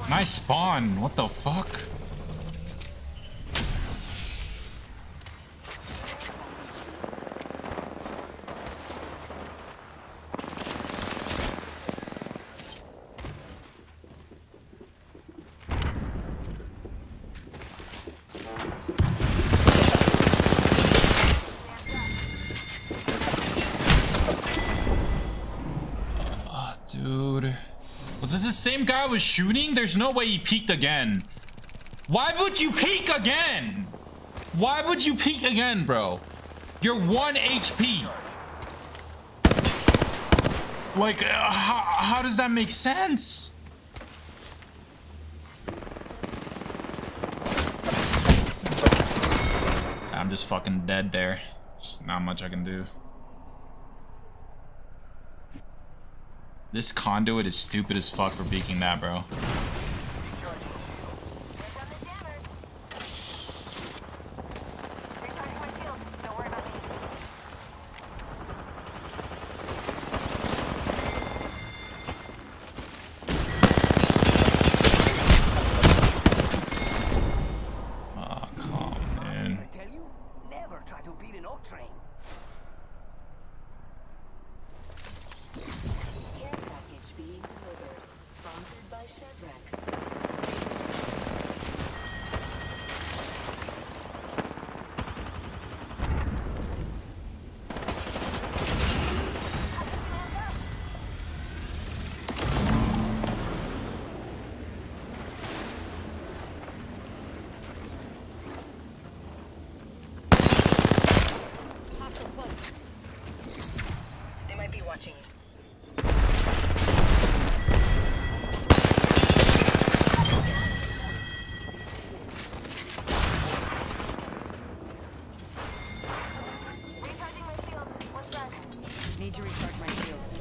Nice spawn. What the fuck? Dude. Was this the same guy I was shooting? There's no way he peeked again. Why would you peek again? Why would you peek again, bro? You're 1 HP. Like, how does that make sense? I'm just fucking dead there. Just not much I can do. This conduit is stupid as fuck for beaking that, bro. Need to recharge my shields.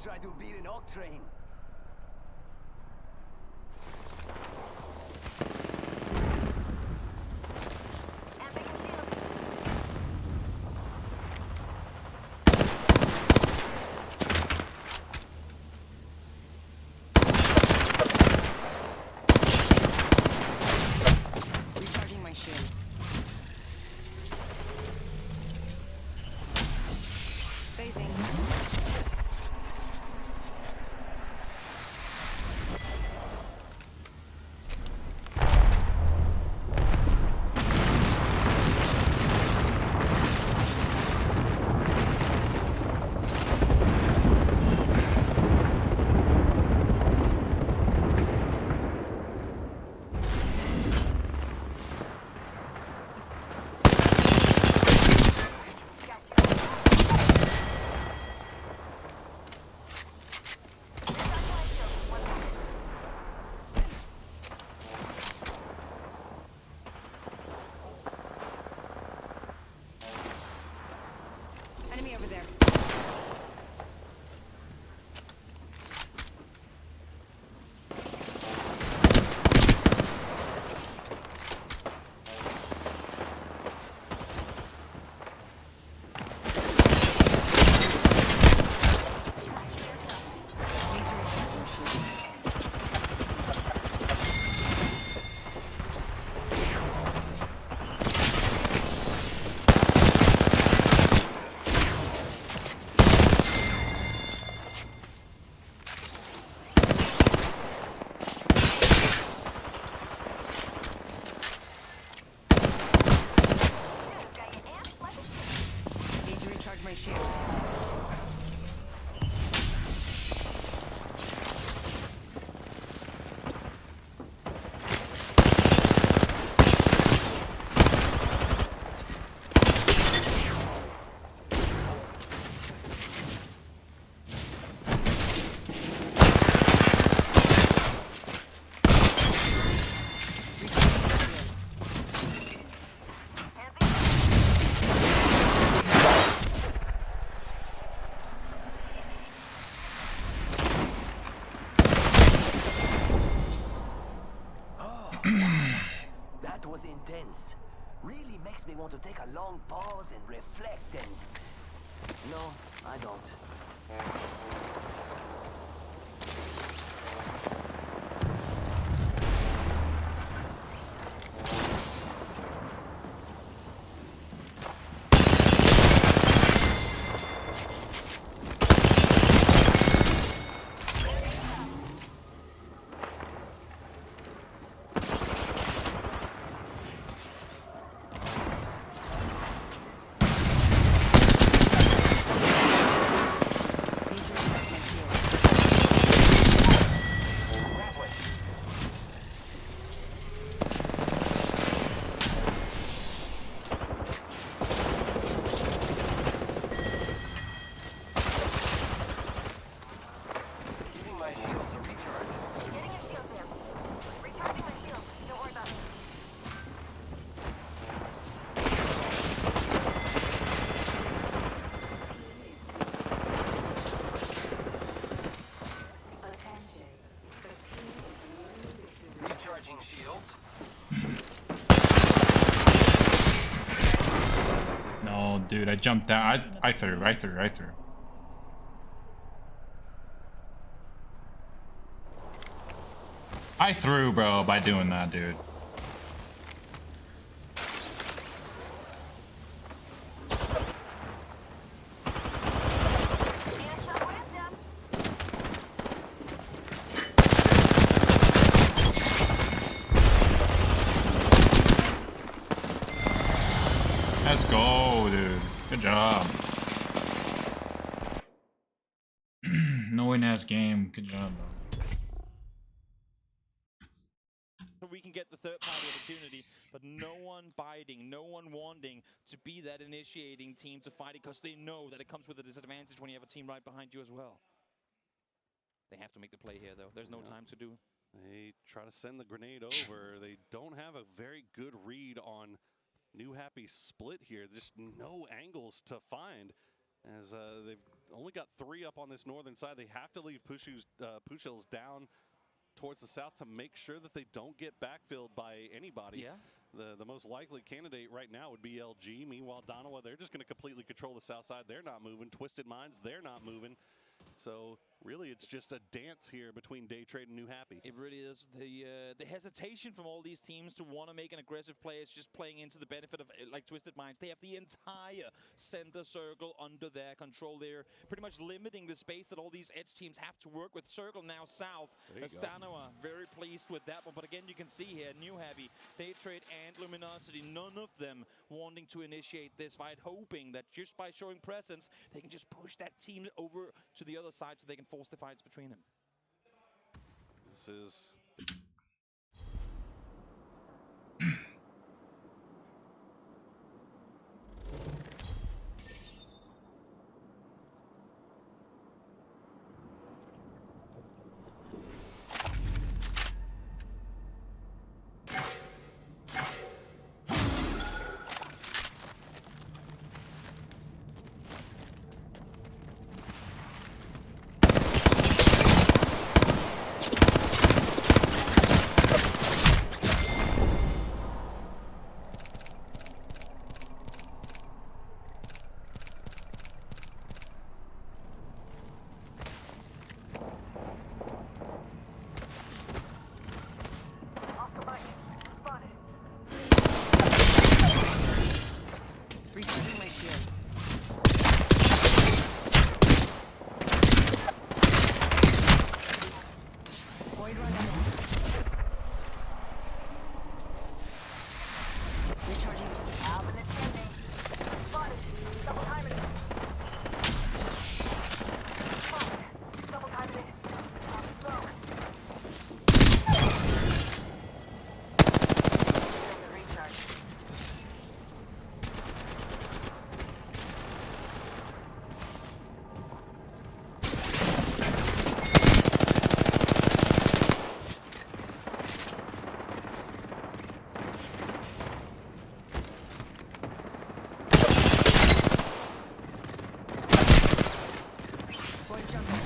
Try to beat an oak train. Recharging my shields. Phasing. Enemy over there. My shields. That was intense. Really makes me want to take a long pause and reflect and... No, I don't. dude, I jumped down. I threw. I threw, bro, by doing that, dude. Let's go, dude. Good job. No win-ass game. Good job, bro. We can get the third-party opportunity, but no one biting, no one wanting to be that initiating team to fight it, because they know that it comes with a disadvantage when you have a team right behind you as well. They have to make the play here, though. There's no time to do. They try to send the grenade over. They don't have a very good read on New Happy's split here. Just no angles to find, as they've only got 3 up on this northern side. They have to leave Pushil's down towards the south to make sure that they don't get backfilled by anybody. Yeah. The most likely candidate right now would be LG. Meanwhile, Donawa, they're just going to completely control the south side. They're not moving. Twisted Minds, they're not moving. So really, it's just a dance here between Day Trade and New Happy. It really is. The hesitation from all these teams to want to make an aggressive play is just playing into the benefit of, like, Twisted Minds. They have the entire center circle under their control. They're pretty much limiting the space that all these edge teams have to work with. Circle now south. Astanoa very pleased with that one. But again, you can see here, New Happy, Day Trade, and Luminosity, none of them wanting to initiate this fight, hoping that just by showing presence, they can just push that team over to the other side so they can force the fights between them. This is Recharging my shields. Void run out. Recharging. Out in the chimney. Spotted. Double timing it. Spotted. Double timing it. Smoke. Shields are recharged. Void jumping.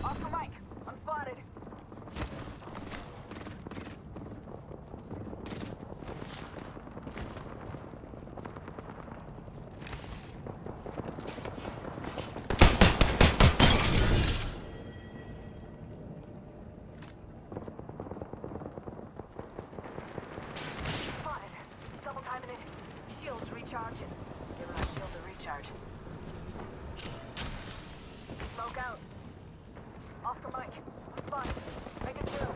Oscar Mike, I'm spotted. Spotted. Double timing it. Shields recharging. Giving my shield a recharge. Smoke out. Oscar Mike, Spotted. Make it through.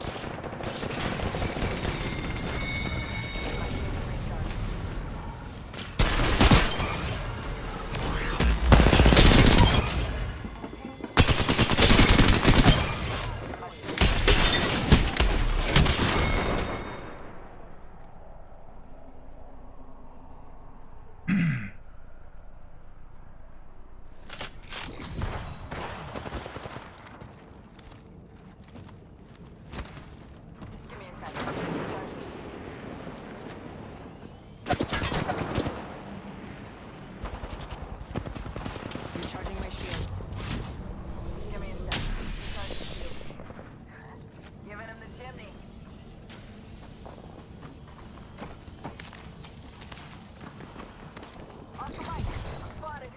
Give me a second. Recharge the shield. Recharging my shields. Give me a sec. Recharge the shield. Giving him the chimney. On the right. Spotted.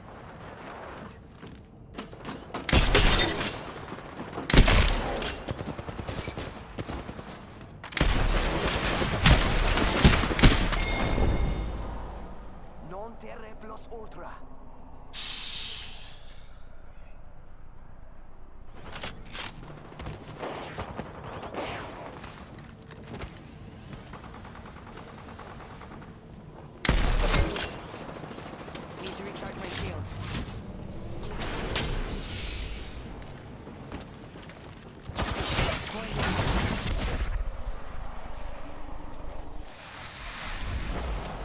Non terre plus ultra. Need to recharge my shields.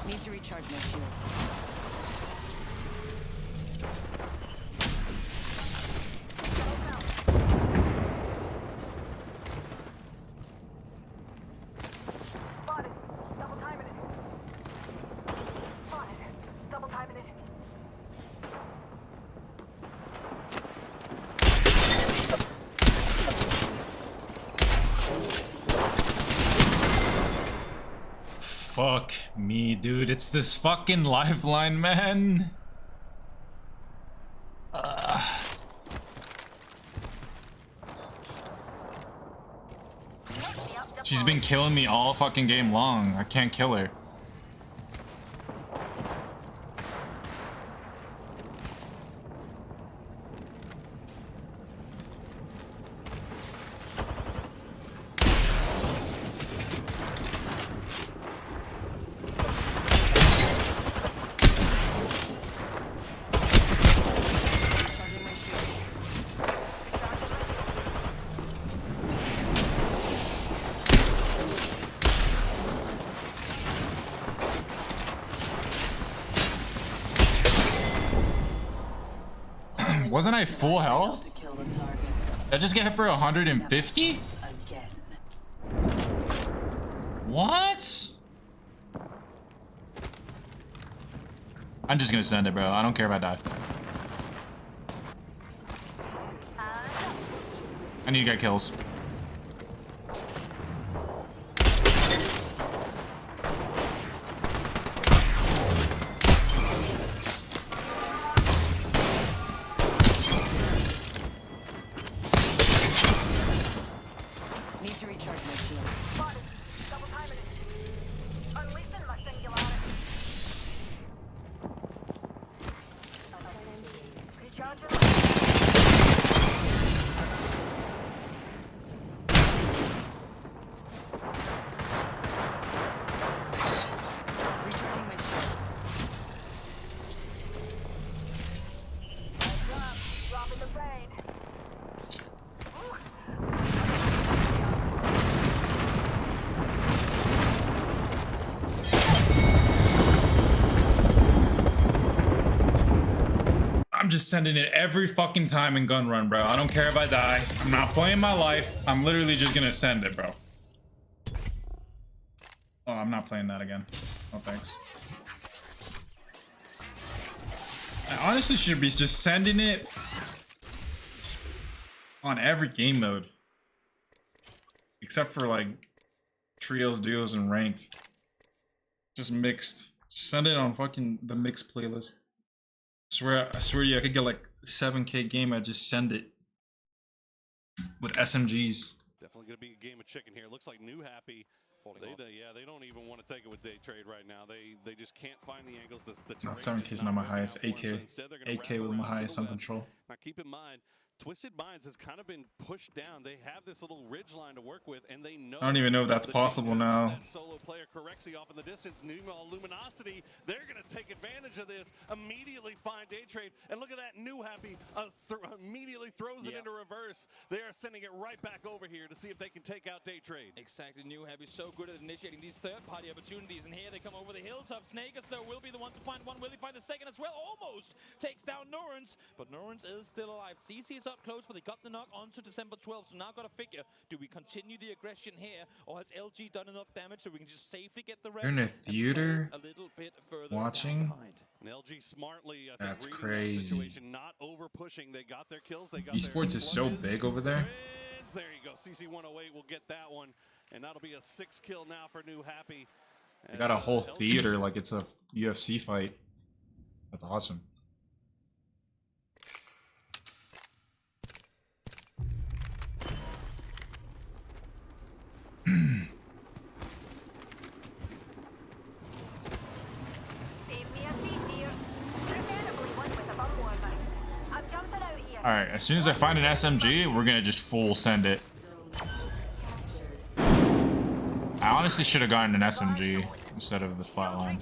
Need to recharge my shields. Spotted. Double timing it. Spotted. Double timing it. Fuck me, dude. It's this fucking lifeline, man. She's been killing me all fucking game long. I can't kill her. Recharging my shields. Wasn't I full health? To kill the target Did I just get hit for 150? again. What? I'm just gonna send it, bro. I don't care if I die. I need to get kills. Need to recharge my shields. Spotted. Double timing it. Unleashing my singularity. Recharging. Recharging my shields. Dropping the rain. I'm just sending it every fucking time in gun run, bro. I don't care if I die. I'm not playing my life. I'm literally just gonna send it, bro. Oh, I'm not playing that again. Oh, thanks. I honestly should be just sending it on every game mode. Except for like trios, duos, and ranked. Just mixed. Just send it on fucking the mixed playlist. I swear to you, I could get like 7K game. I just send it with SMGs. Definitely going to be a game of chicken here. Looks like New Happy. They don't even want to take it with day trade right now. They just can't find the angles. The No, 7K is not my highest. 8K. 8K was my highest on control. Now keep in mind, Twisted Minds has kind of been pushed down. They have this little ridge line to work with, and they know. I don't even know if that's possible now. That solo player Correxy off in the distance. Meanwhile, Luminosity, they're going to take advantage of this. Immediately find Day Trade, and look at that. New Happy immediately throws it into reverse. They are sending it right back over here to see if they can take out Day Trade. Exactly. New Happy so good at initiating these third-party opportunities, and here they come over the hilltop. Snakers, though, will be the one to find one. Will he find the second as well? Almost takes down Norrens, but Norrens is still alive. CC is up close, but they got the knock onto December 12th, so now got to figure, do we continue the aggression here, or has LG done enough damage so we can just safely get the rest? They're in a theater a little bit further watching. And LG smartly, I think, That's reading crazy. that situation, not over pushing. They got their kills. They got Esports is so big over there. There you go. CC108 will get that one, and that'll be a 6 kill now for New Happy. They got a whole theater like it's a UFC fight. That's awesome. Alright, as soon as I find an SMG, we're gonna just full send it. I honestly should have gotten an SMG instead of the flatline.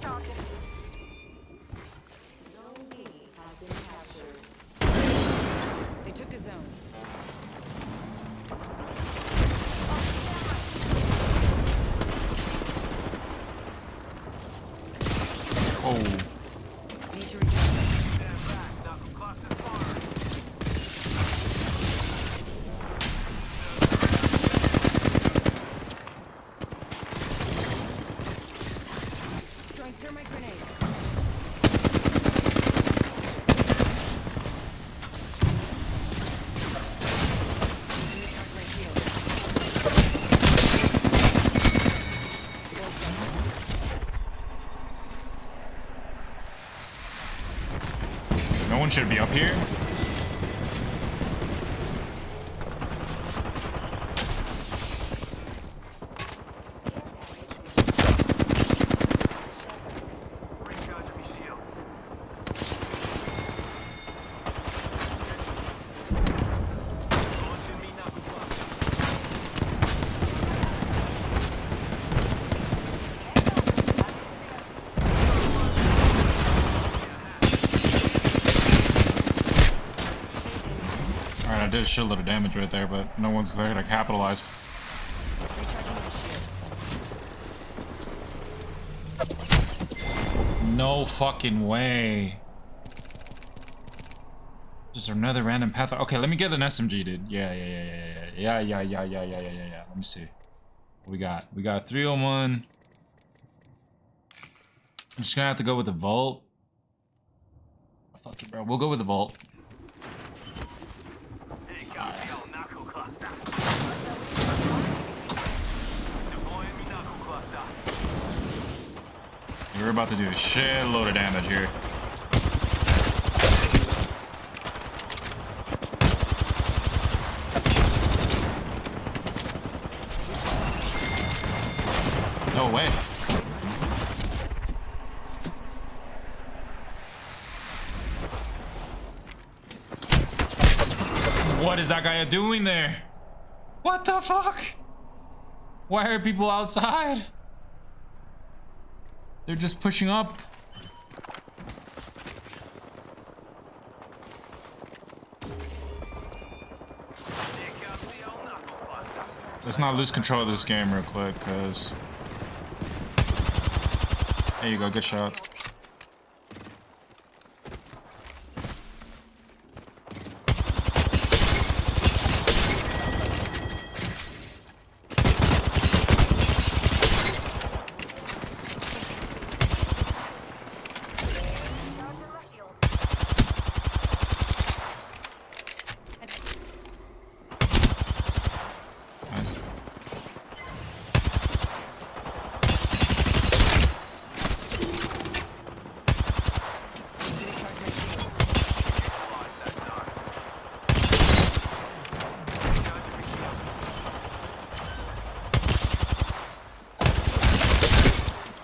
They took a zone. Oh. No one should be up here. I did a shitload of damage right there, but no one's there to capitalize. No fucking way. Just another random path. Okay, let me get an SMG, dude. Yeah. Let me see. What we got? We got 301. I'm just gonna have to go with the Vault. Fuck it, bro. We'll go with the Vault. We're about to do a shitload of damage here. No way. What is that guy doing there? What the fuck? Why are people outside? They're just pushing up. Let's not lose control of this game real quick, cause there you go, good shot.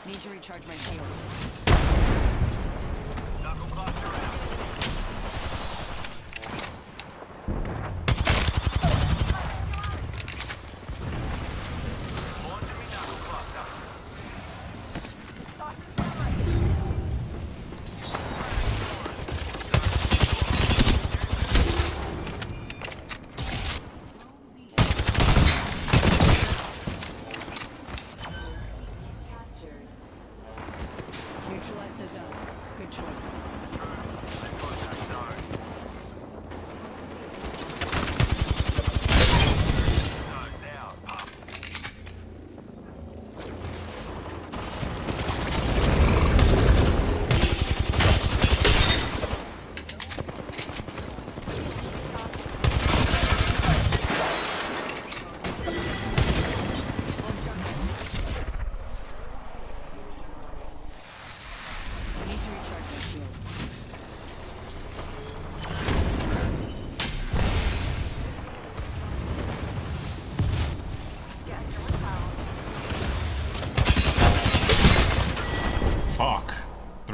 Need to recharge my shields. Knuckle cluster out.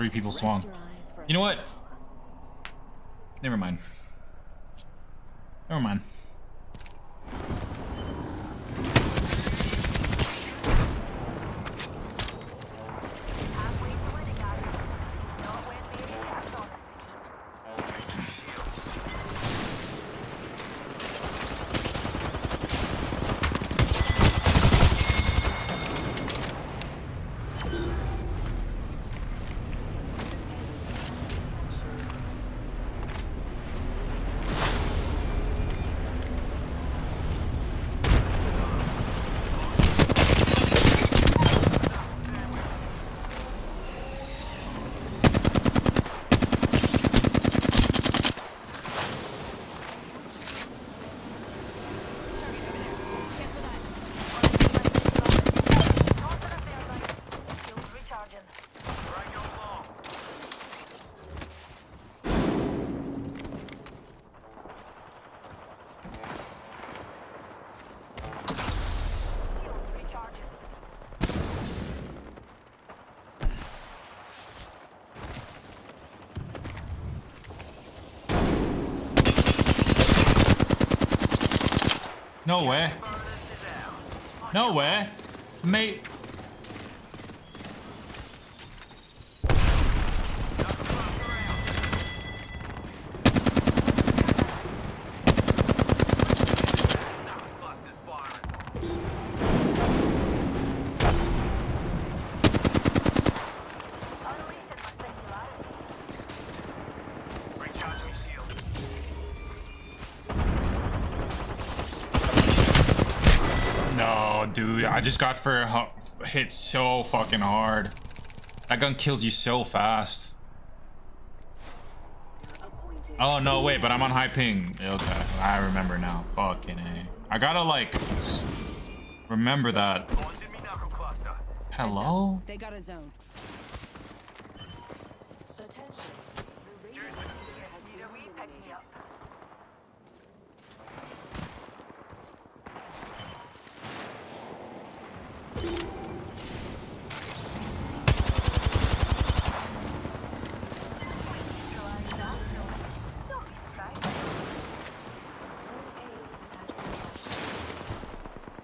3 people swung. You know what? Never mind. Never mind. No way. No way. Mate. No, dude, I just got hit so fucking hard. That gun kills you so fast. Oh, no, wait, but I'm on high ping. Okay, I remember now. Fucking A. I gotta, like, remember that. Hello? They got a zone.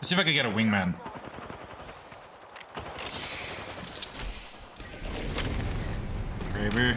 Let's see if I can get a wingman. Graber.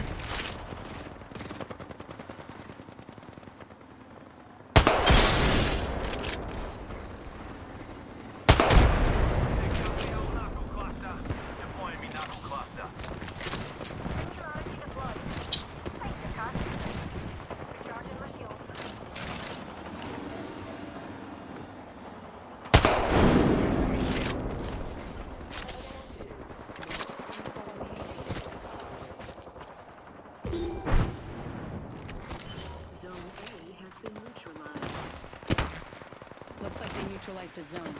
Looks like they neutralized a zone.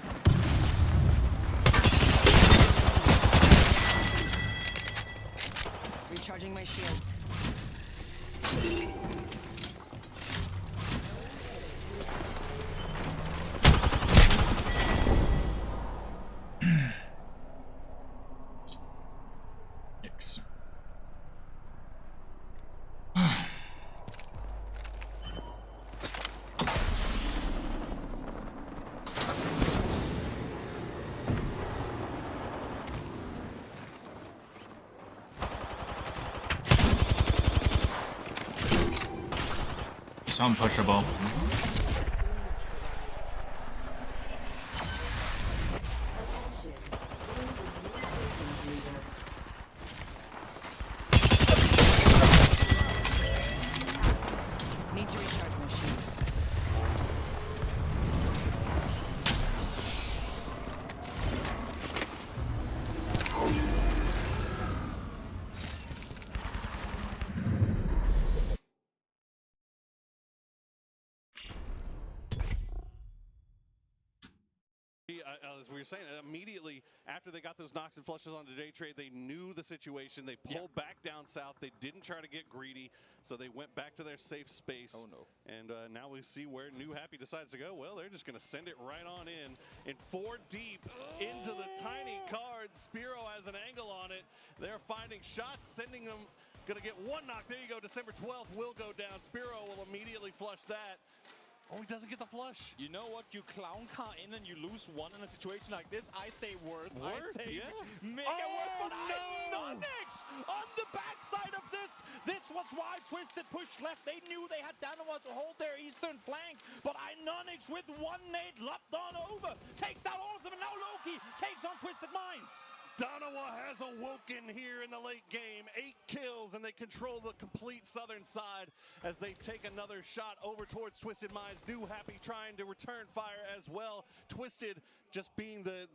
Recharging my shields. Yikes. It's unpushable. Need to recharge my shields. as we were saying, immediately after they got those knocks and flushes on the day trade, they knew the situation. They pulled back down south. They didn't try to get greedy, so they went back to their safe space. Oh no! And now we see where New Happy decides to go. Well, they're just going to send it right on in 4 deep into the tiny card. Spiro has an angle on it. They're finding shots, sending them. Going to get 1 knock. There you go. December 12th will go down. Spiro will immediately flush that. Oh, he doesn't get the flush. You know what? You clown car in and you lose 1 in a situation like this. I say worth. I say yeah. mega worth. But Nonix on the backside of this. This was why Twisted pushed left. They knew they had Danawa to hold their eastern flank. But Nonix with 1 nade lopped on over. Takes down all of them. And now Loki takes on Twisted Minds. Danawa has awoken here in the late game. 8 kills, and they control the complete southern side as they take another shot over towards Twisted Minds. New Happy trying to return fire as well. Twisted just being the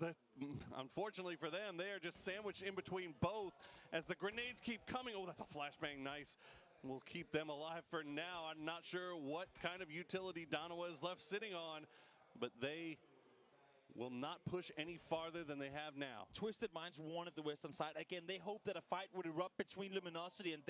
unfortunately for them, they are just sandwiched in between both as the grenades keep coming. Oh, that's a flashbang, nice. We'll keep them alive for now. I'm not sure what kind of utility Danawa is left sitting on, but they will not push any farther than they have now. Twisted Minds wanted the western side. Again, they hoped that a fight would erupt between Luminosity and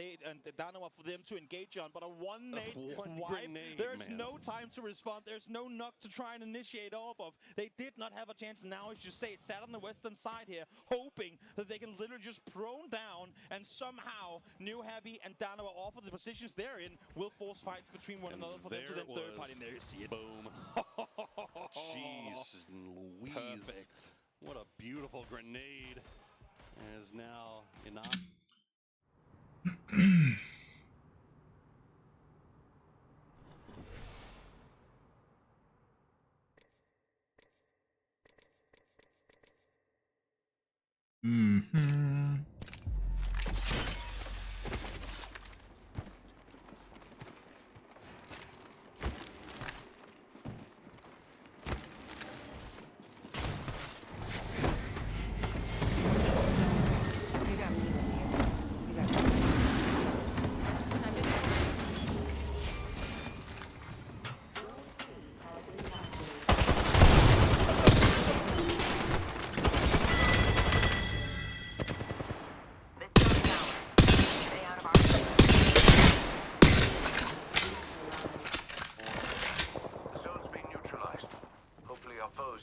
Danawa for them to engage on, but a 1 nade wipe, there's no time to respond. There's no knock to try and initiate off of. They did not have a chance. Now, as you say, sat on the western side here, hoping that they can literally just prone down and somehow New Happy and Danawa off of the positions they're in will force fights between one another for them to then third party. And there you see it. Boom. Jeez Louise. Perfect. What a beautiful grenade. As now enough.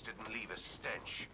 Didn't leave a stench.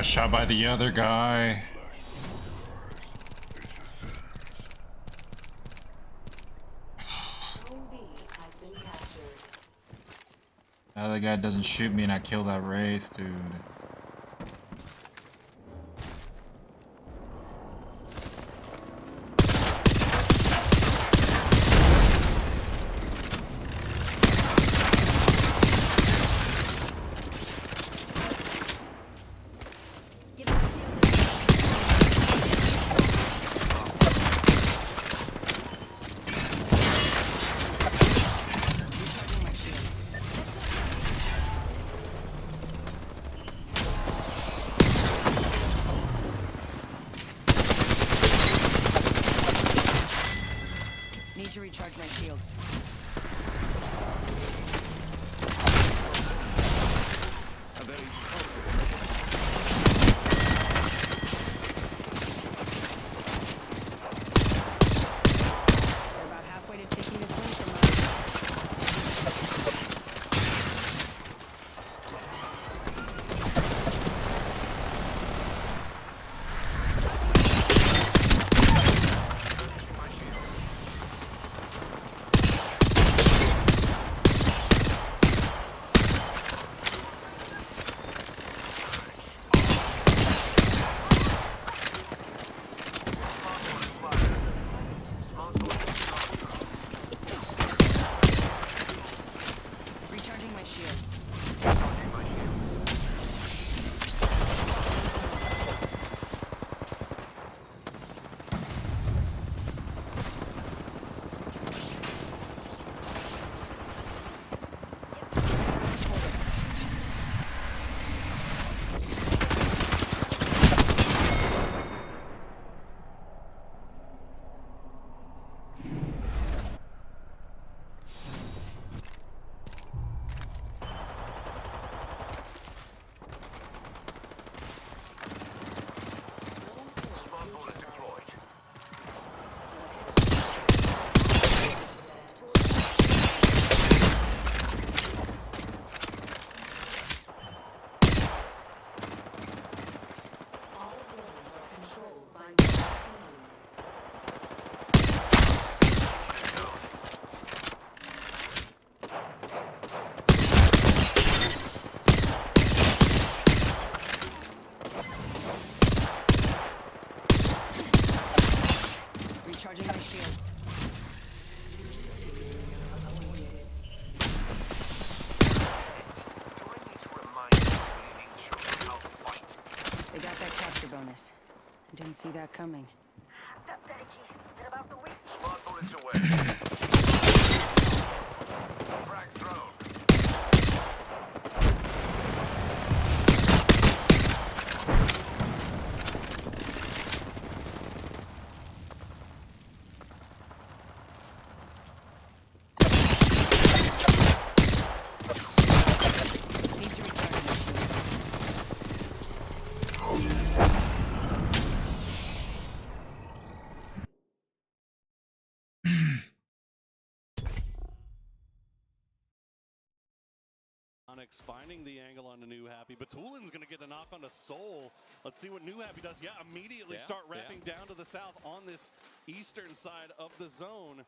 got shot by the other guy. The other guy doesn't shoot me and I kill that wraith, dude. Need to recharge my shields. We're about halfway to taking this win from us. Recharging my shields. Recharging my shields. They got that capture bonus. I didn't see that coming. Smart bullets away. Frag thrown. Need to recharge my shields. Onyx finding the angle on the New Happy. Batulin's going to get a knock on the Soul. Let's see what New Happy does. Yeah, immediately start wrapping down to the south on this eastern side of the zone.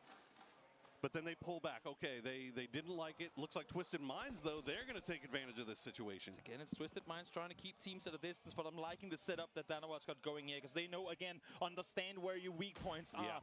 But then they pull back. Okay, they didn't like it. Looks like Twisted Minds, though, they're going to take advantage of this situation. Again, it's Twisted Minds trying to keep teams at a distance, but I'm liking the setup that Danawa's got going here, because they know, again, understand where your weak points are. Yeah.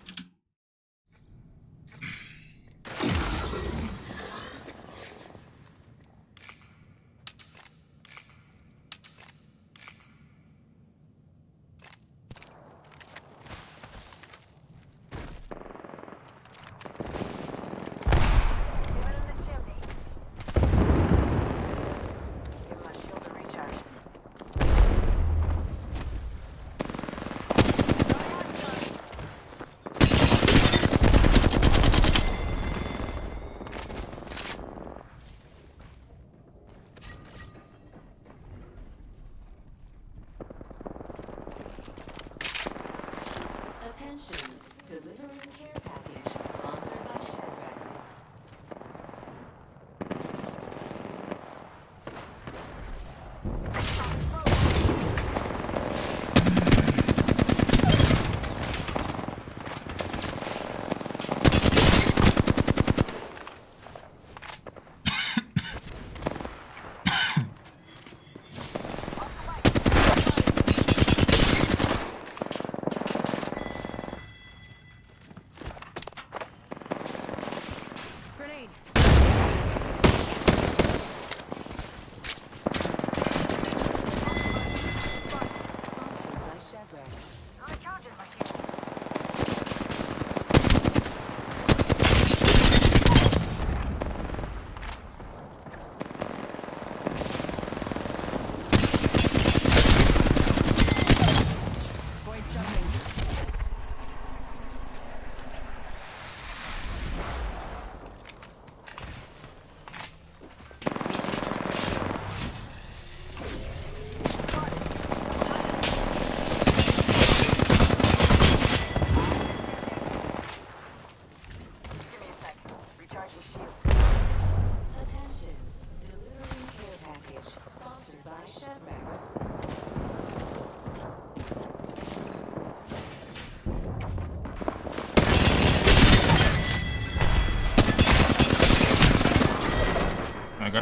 Attention, delivering care package sponsored by Chevrex.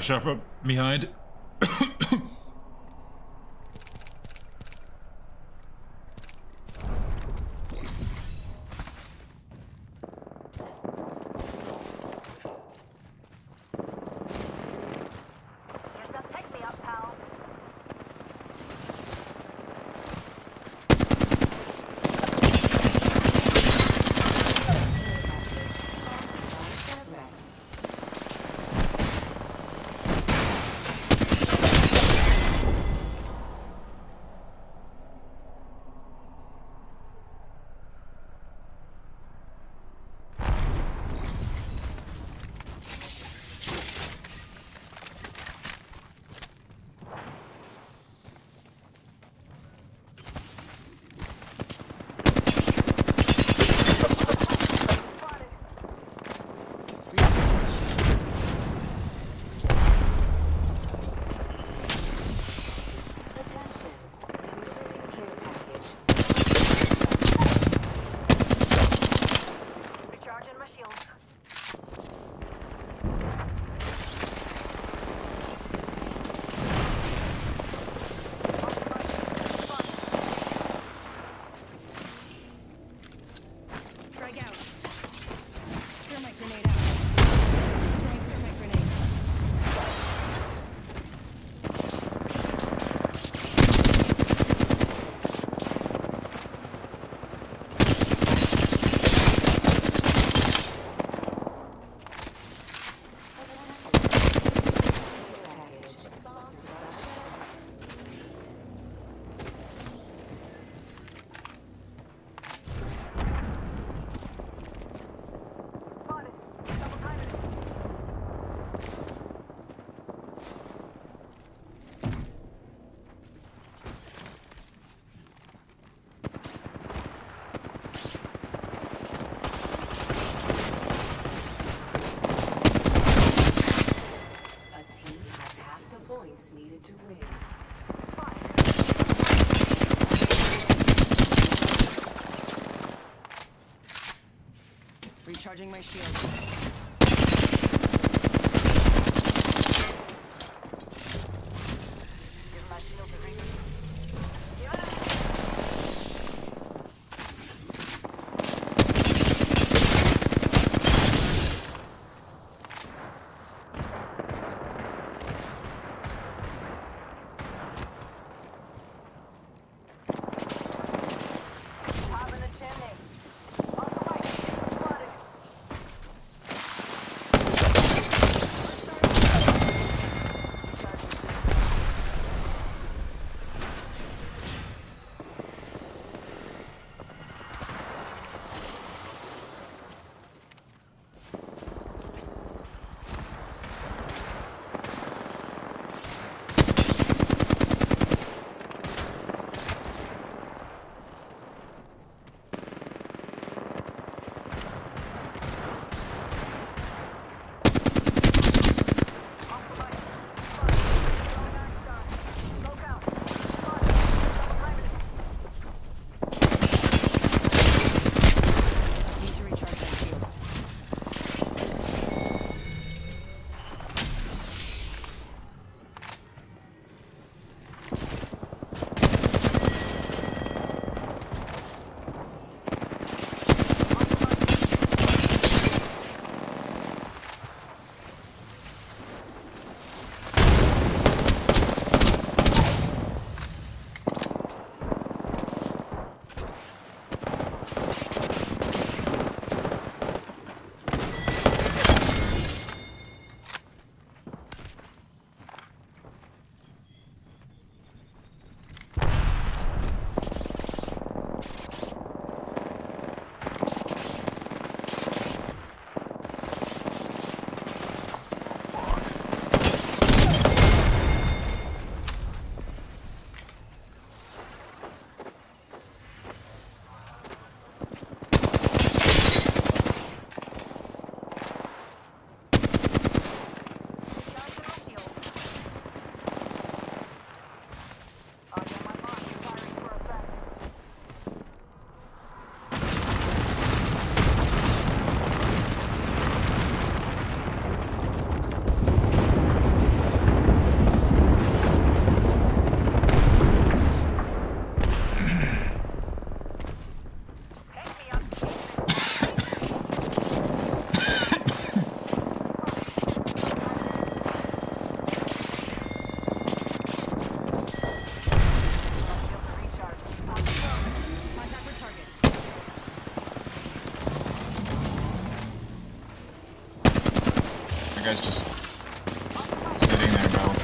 got shot from behind. Here's a pick-me-up, pals. Recharging my shields. Frag out. Thermite grenade out. Throwing thermite grenade. Spotted. Double timing it. A team has half the points needed to win. Recharging my shield. Give my shield a ring. Top in the chimney. On the right. Spotted. That guy's just sitting there, bro.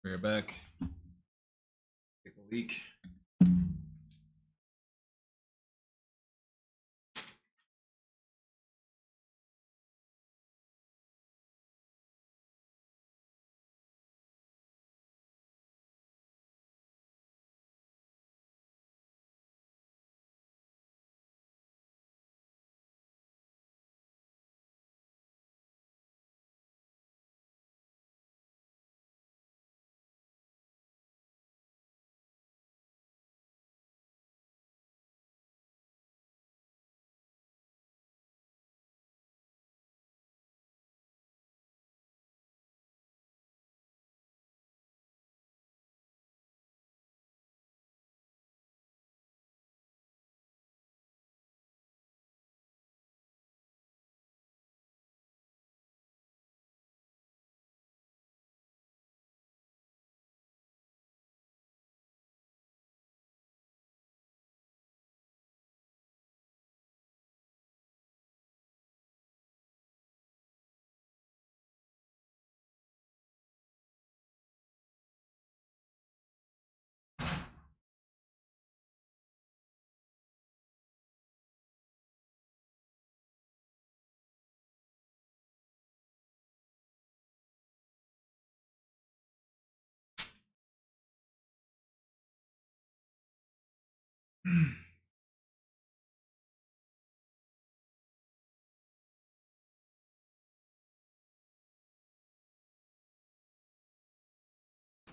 We're back. Take a leak.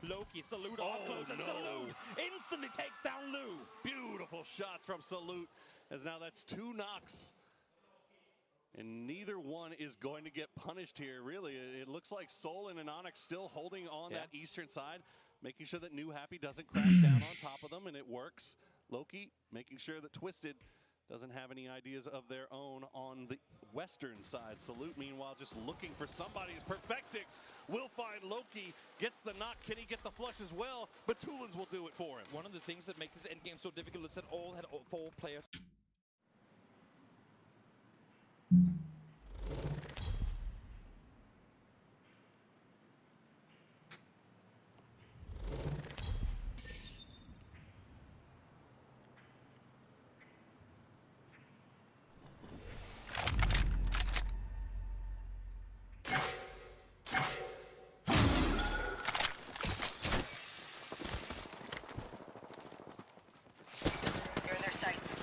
Loki, Salute up close, and Salute instantly takes down Lou. Beautiful shots from Salute, as now that's 2 knocks. And neither one is going to get punished here, really. It looks like Soul and Anonyx still holding on that eastern side, making sure that New Happy doesn't crash down on top of them, and it works. Loki making sure that Twisted doesn't have any ideas of their own on the western side. Salute, meanwhile, just looking for somebody's Perfectix. Will find Loki, gets the knock. Can he get the flush as well? But Tulins will do it for him. One of the things that makes this endgame so difficult is that all had 4 players. You're in their sights.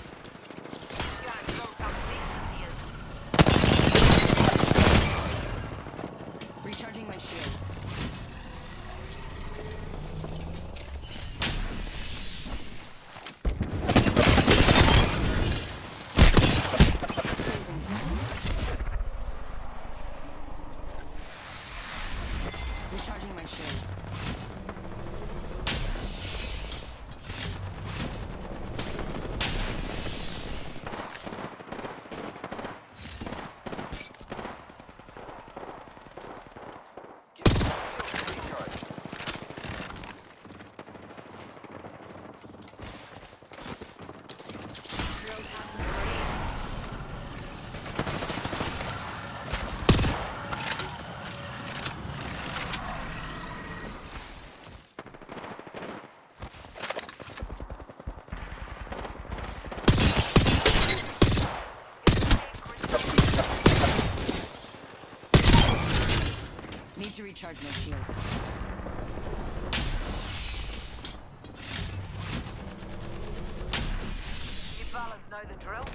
recharge my shields. You fellas know the drill?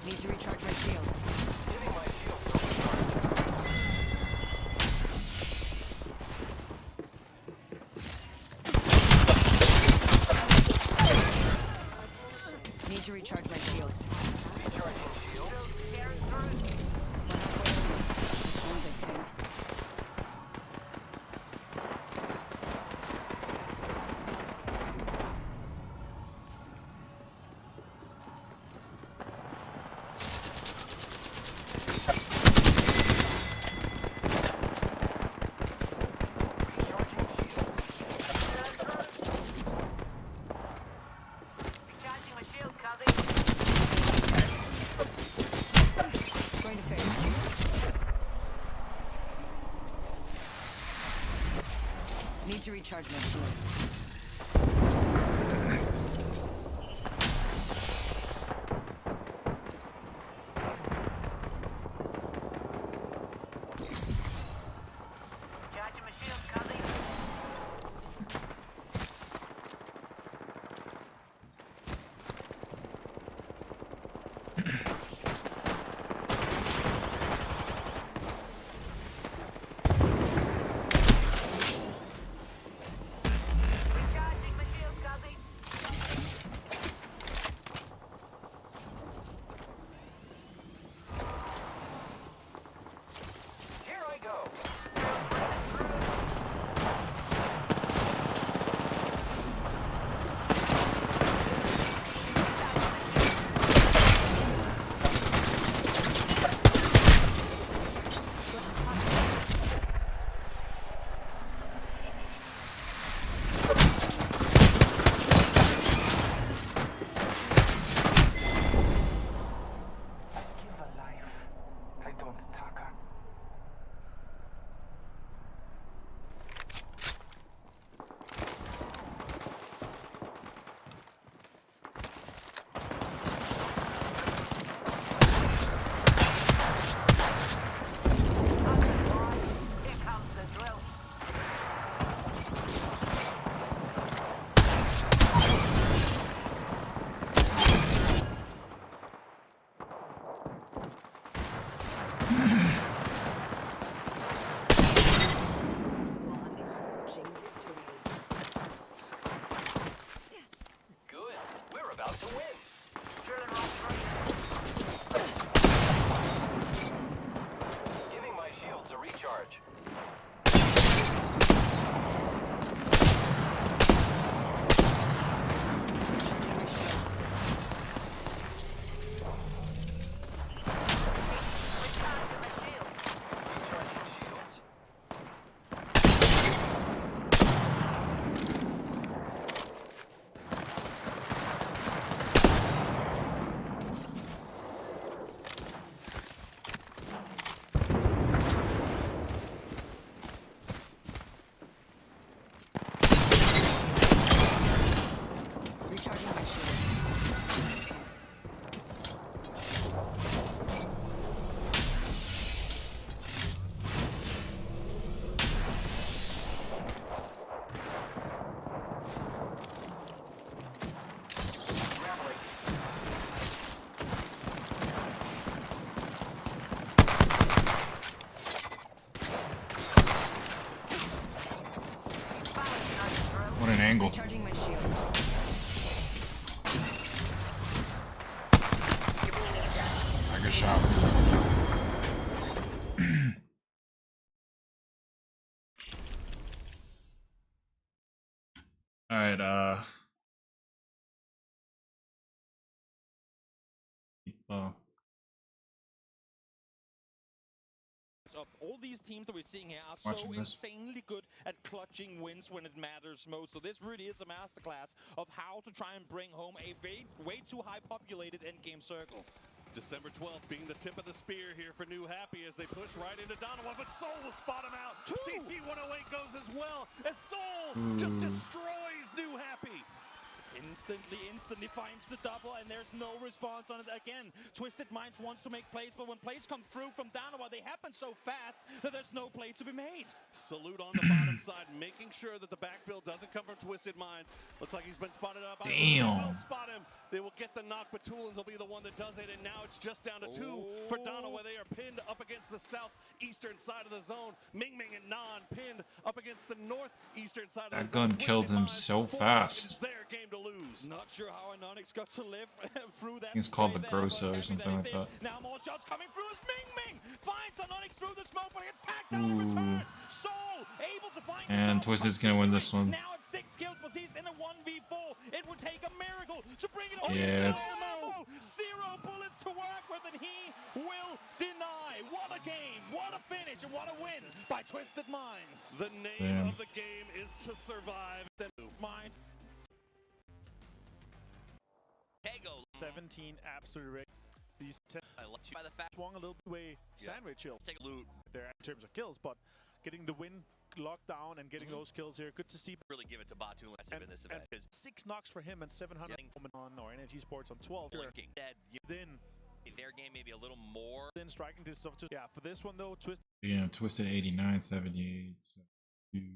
Need to recharge my shields. Giving my shields a recharge. Need to recharge my shields. Recharging shield. Tearing through. Wounds, I think. Recharging shields. Recharging my shield, Cuzzy. Going to fix. Need to recharge my shields. Recharging my shield, Cuzzy. Recharging my shield, Cuzzy. Here I go. I give a life. I don't taka. Here comes the drill. Good. We're about to win. Drilling roll through. Giving my shields a recharge. Recharging my shields. Recharging my shield. Recharging shields. Recharging my shields. Grappling. What an angle. Recharging my shields. I got shot. Alright, well, of all these teams that we're seeing here are Watching so this. insanely good at clutching wins when it matters most. So this really is a masterclass of how to try and bring home a way too high populated endgame circle. December 12th being the tip of the spear here for New Happy as they push right into Donovan, but Soul will spot him out. CC108 goes as well as Soul just destroys New Happy. Instantly finds the double, and there's no response on it again. Twisted Minds wants to make plays, but when plays come through from Danawa, they happen so fast that there's no play to be made. Salute on the bottom side, making sure that the backfill doesn't come from Twisted Minds. Looks like he's been spotted up. Damn. They will spot him. They will get the knock, but Tulins will be the one that does it, and now it's just down to 2 for Danawa. They are pinned up against the southeastern side of the zone. Ming Ming and Nan pinned up against the northeastern side of the zone. That gun killed him so fast. It's their game to lose. Not sure how Anonix got to live through that. It's called the Grosso or something like that. Now more shots coming through as Ming Ming finds Anonix through the smoke, but it's tagged down in return. Soul able to find. And Twisted's gonna win this one. Now it's 6 kills, but he's in a 1v4. It would take a miracle to bring it over. Yeah, it's... 0 bullets to work with, and he will deny. What a game, what a finish, and what a win by Twisted Minds. The name of the game is to survive. Minds. 17 absolutely ready. These 10 by the fact swung a little bit away. Sandwich Hill. Take a loot There in terms of kills, but getting the win locked down and getting those kills here. Good to see. really give it to Batu in this event. And 6 knocks for him and 700 on or NHG Sports on 12. Blinking dead. Then Their game maybe a little more. then striking this stuff too. Yeah, for this one though, Twist. Yeah, Twisted 89, 78, 72.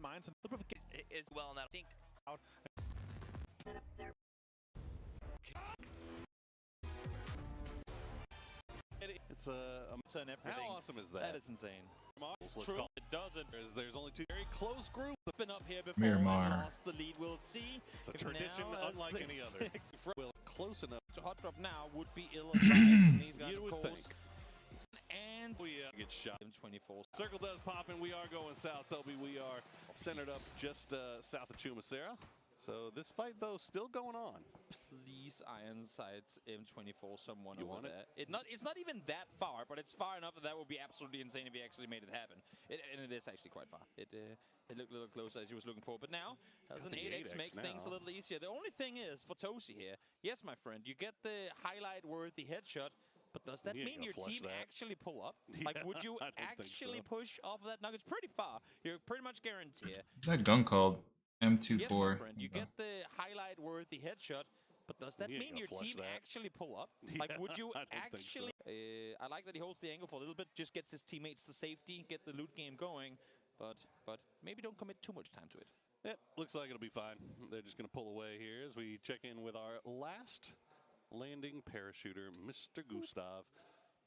Minds and a little bit of Is well, and I think out. It's and everything. how awesome is that? That is insane. Let's True. call It doesn't. There's only 2 very close groups. Been up here before. Miramar. And lost the lead. We'll see. It's a if tradition now, unlike as any they other. say- Well, close enough. So hot drop now would be ill-advised. These guys, You of would course. think. And We get shot. M24. Circle does pop in. We are going south, Toby. We are centered up just south of Chumacera. So this fight, though, still going on. Please, Iron Sights M24, someone You over want it? there. It's not even that far, but it's far enough that that would be absolutely insane if he actually made it happen. And it is actually quite far. It looked a little closer as he was looking for, but now as an the 8x makes things a little easier. The only thing is for Tosi here. Yes, my friend, you get the highlight-worthy headshot. But does that He ain't mean gonna your flush team that. actually pull up? Yeah, Like, would you I don't think actually so. push off of that? No, it's pretty far. You're pretty much guaranteed. What's that gun called? M24. Yes, my friend, you get the highlight-worthy headshot, but does that He ain't mean your gonna flush team that. actually pull up? Yeah, Like, would you I don't think so. actually... I like that he holds the angle for a little bit, just gets his teammates to safety, get the loot game going, but maybe don't commit too much time to it. Yep, looks like it'll be fine. They're just going to pull away here as we check in with our last landing parachuter, Mr. Gustav.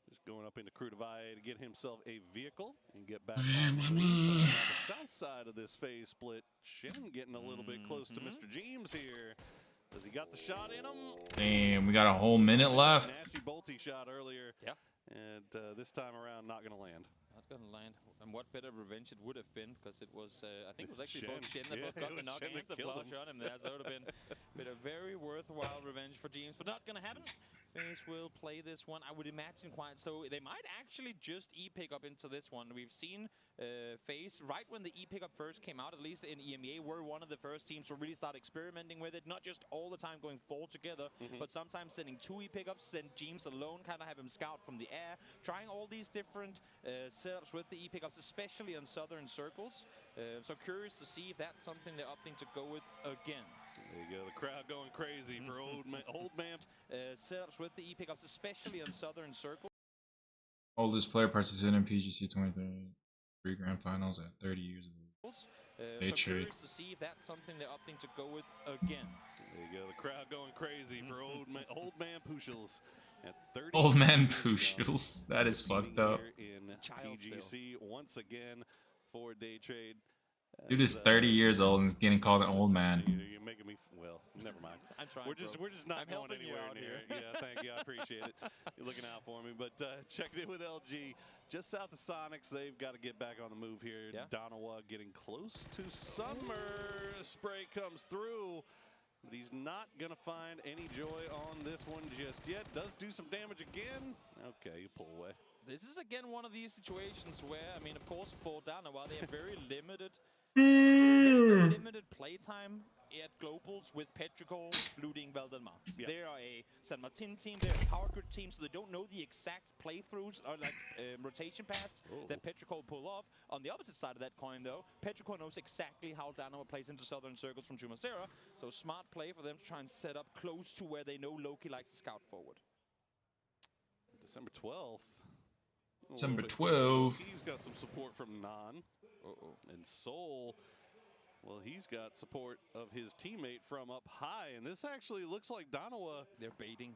Just going up into Crew Divide to get himself a vehicle and get back on the move. On the south side of this phase split, Shen getting a little bit close to Mr. James here. Has he got the shot in him? Damn, we got a whole minute left. Nasty bolty shot earlier. Yeah. And this time around, not going to land. Not gonna land. And what better revenge it would have been, because it was, I think it was actually Shen. both Shen that Yeah, both got it the was knock Shen and that the killed flush him. on him there. So that would have been a very worthwhile revenge for James, but not gonna happen. FaZe will play this one, I would imagine, quite so. They might actually just E-pick up into this one. We've seen FaZe, right when the E-pickup first came out, at least in EMEA, were one of the first teams to really start experimenting with it. Not just all the time going 4 together, but sometimes sending 2 E-pickups, send James alone, kind of have him scout from the air, trying all these different setups with the E-pickups, especially on southern circles. So curious to see if that's something they're opting to go with again. There you go, the crowd going crazy for old man. Setups with the E-pickups, especially on southern circles. Oldest player participated in PGC 23 Grand Finals at 30 years of age. They So trade. curious to see if that's something they're opting to go with again. There you go, the crowd going crazy for old man Pushels at 30. Old man Pushels. That is fucked up. Here in PGC once again for day trade. Dude is 30 years old and is getting called an old man. You're making me well. Never mind. I'm trying. We're just not going helping you anywhere out near. Yeah, thank you. I appreciate it. You're looking out for me. But checking in with LG, just south of Sonics. They've got to get back on the move here. Yeah. Donawa getting close to summer. Spray comes through. But he's not going to find any joy on this one just yet. Does do some damage again. Okay, you pull away. This is again one of these situations where, I mean, of course, for Danawa, they have very limited playtime at globals with Petrichor looting Valdemar. Yep. They are a San Martin team, they're a power grid team, so they don't know the exact playthroughs or like rotation paths that Petrichor pull off. On the opposite side of that coin, though, Petrichor knows exactly how Danawa plays into southern circles from Jumancera, so smart play for them to try and set up close to where they know Loki likes to scout forward. December 12th. December 12th. He's got some support from Nan. And Soul, well, he's got support of his teammate from up high. And this actually looks like Danawa. They're baiting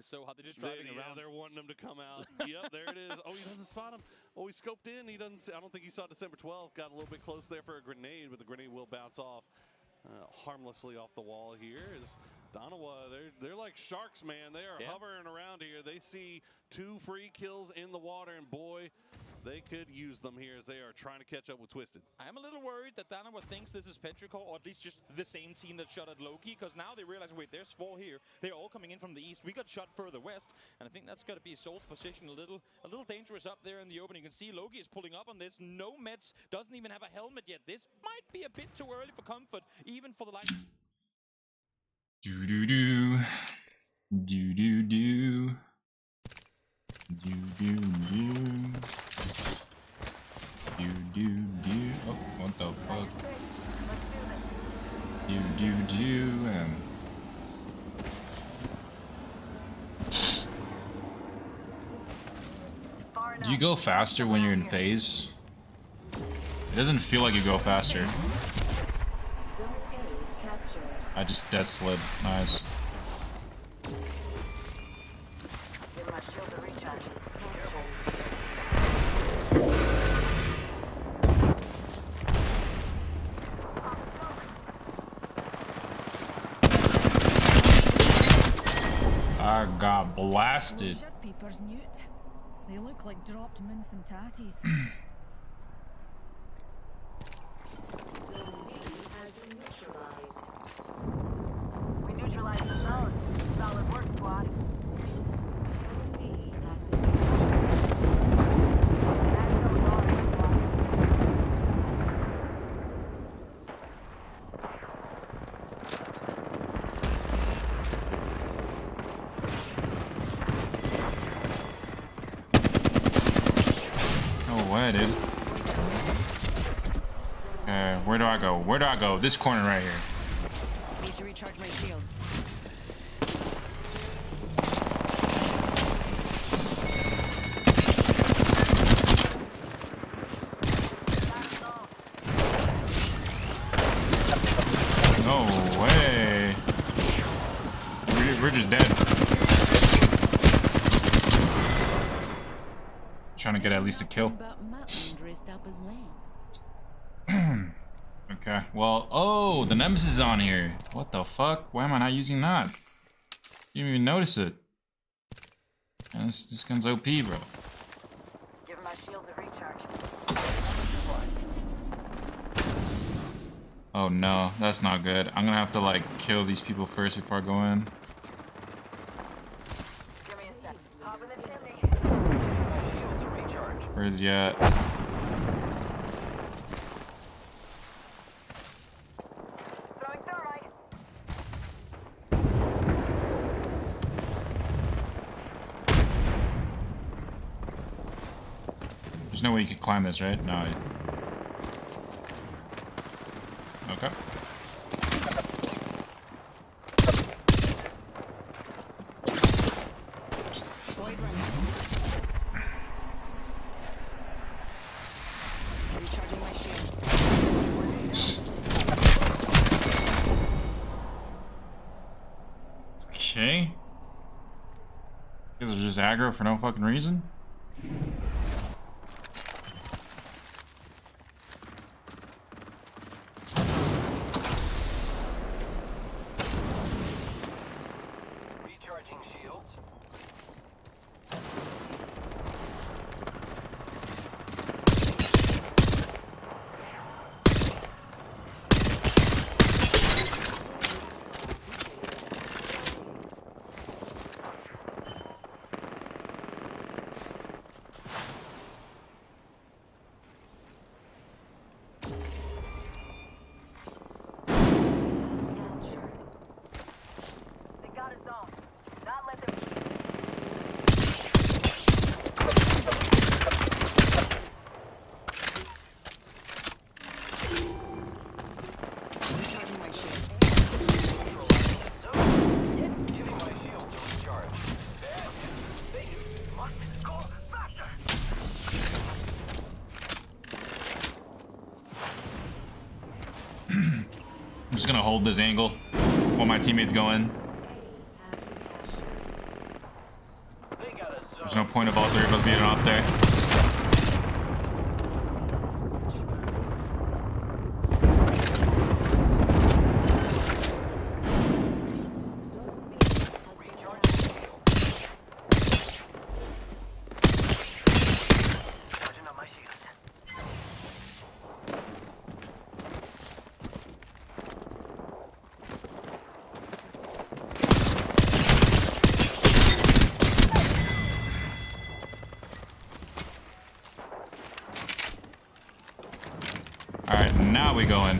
so hard. They're just driving around. They're wanting him to come out. Yep, there it is. Oh, he doesn't spot him. Oh, he scoped in. He doesn't see. I don't think he saw December 12th. Got a little bit close there for a grenade, but the grenade will bounce off harmlessly off the wall here. Is Danawa, they're like sharks, man. They are hovering around here. They see 2 free kills in the water, and boy, they could use them here as they are trying to catch up with Twisted. I am a little worried that Danawa thinks this is Petrichor, or at least just the same team that shot at Loki, because now they realize, wait, there's 4 here. They're all coming in from the east. We got shot further west, and I think that's got to be Soul's position a little dangerous up there in the open. You can see Loki is pulling up on this. No meds, doesn't even have a helmet yet. This might be a bit too early for comfort, even for the light. Do do do. Do do do. Do do do. Do do do. Oh, what the fuck? Do do do and. Do you go faster when you're in phase? It doesn't feel like you go faster. I just dead slid. Nice. I got blasted. Papers, Newt. They look like dropped mince and tatties. We neutralized the zone. Solid work, squad. No way, dude. Where do I go? Where do I go? This corner right here. Need to recharge my shields. No way. We're just dead. Trying to get at least a kill. Okay, well, oh, the Nemesis is on here. What the fuck? Why am I not using that? Didn't even notice it. Man, this gun's OP, bro. Give my shields a recharge. Oh no, that's not good. I'm gonna have to like kill these people first before I go in. Give me a sec. Hop in the chimney. My shields are recharged. Where's he at? Throwing thermite. There's no way you can climb this, right? No. Okay. Recharging my shields. Okay. Guys are just aggro for no fucking reason. Recharging shields. I'm just gonna hold this angle while my teammates go in. There's no point of all three of us being up there. Alright, now we go in.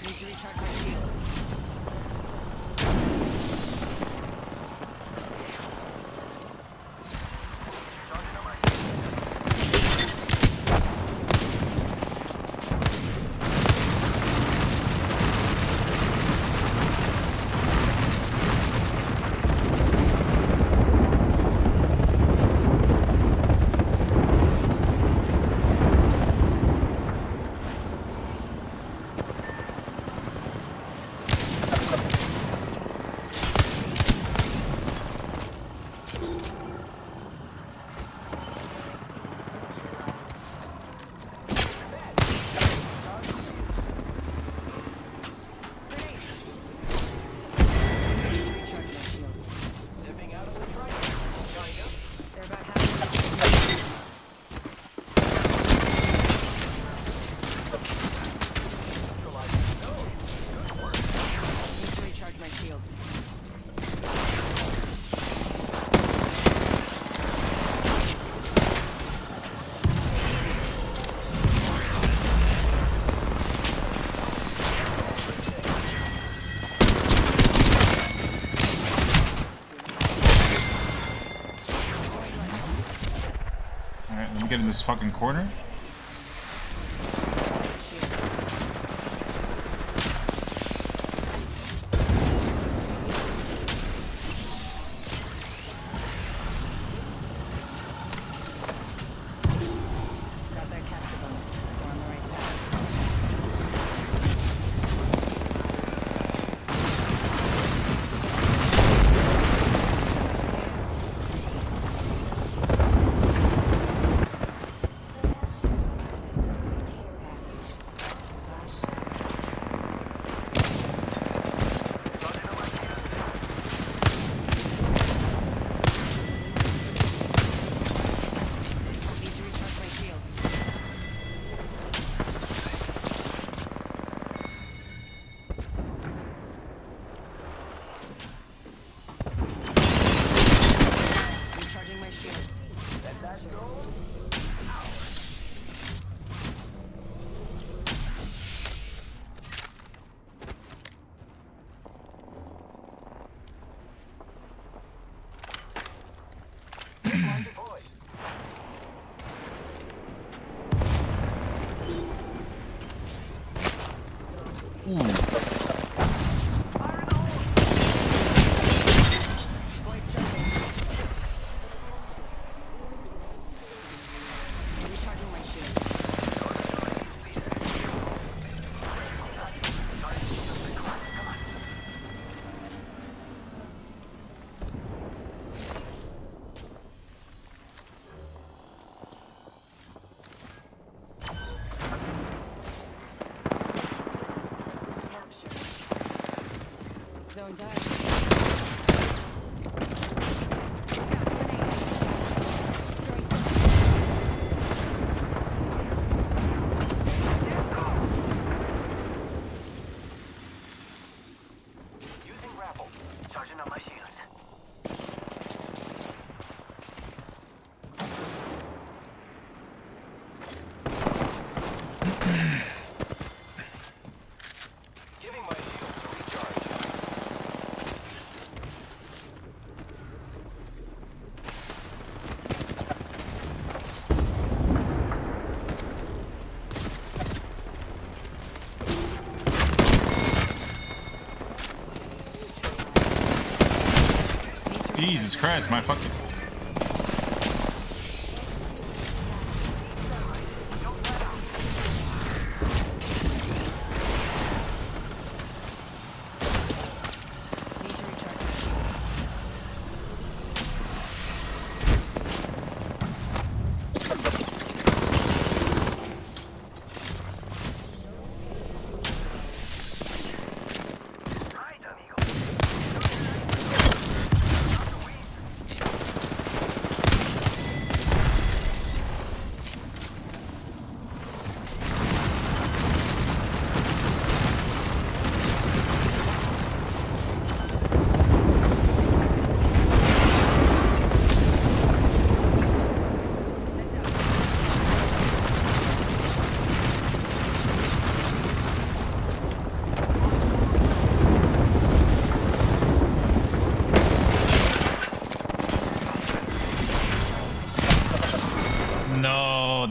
Need to recharge my shields. Alright, let me get in this fucking corner. Got that capture bonus. We're on the right path. Need to recharge my shields. Recharging my shields. Recharging my shields. Zone's out. Using grapple. Charging on my shields. Giving my shields a recharge. Jesus Christ, my fucking...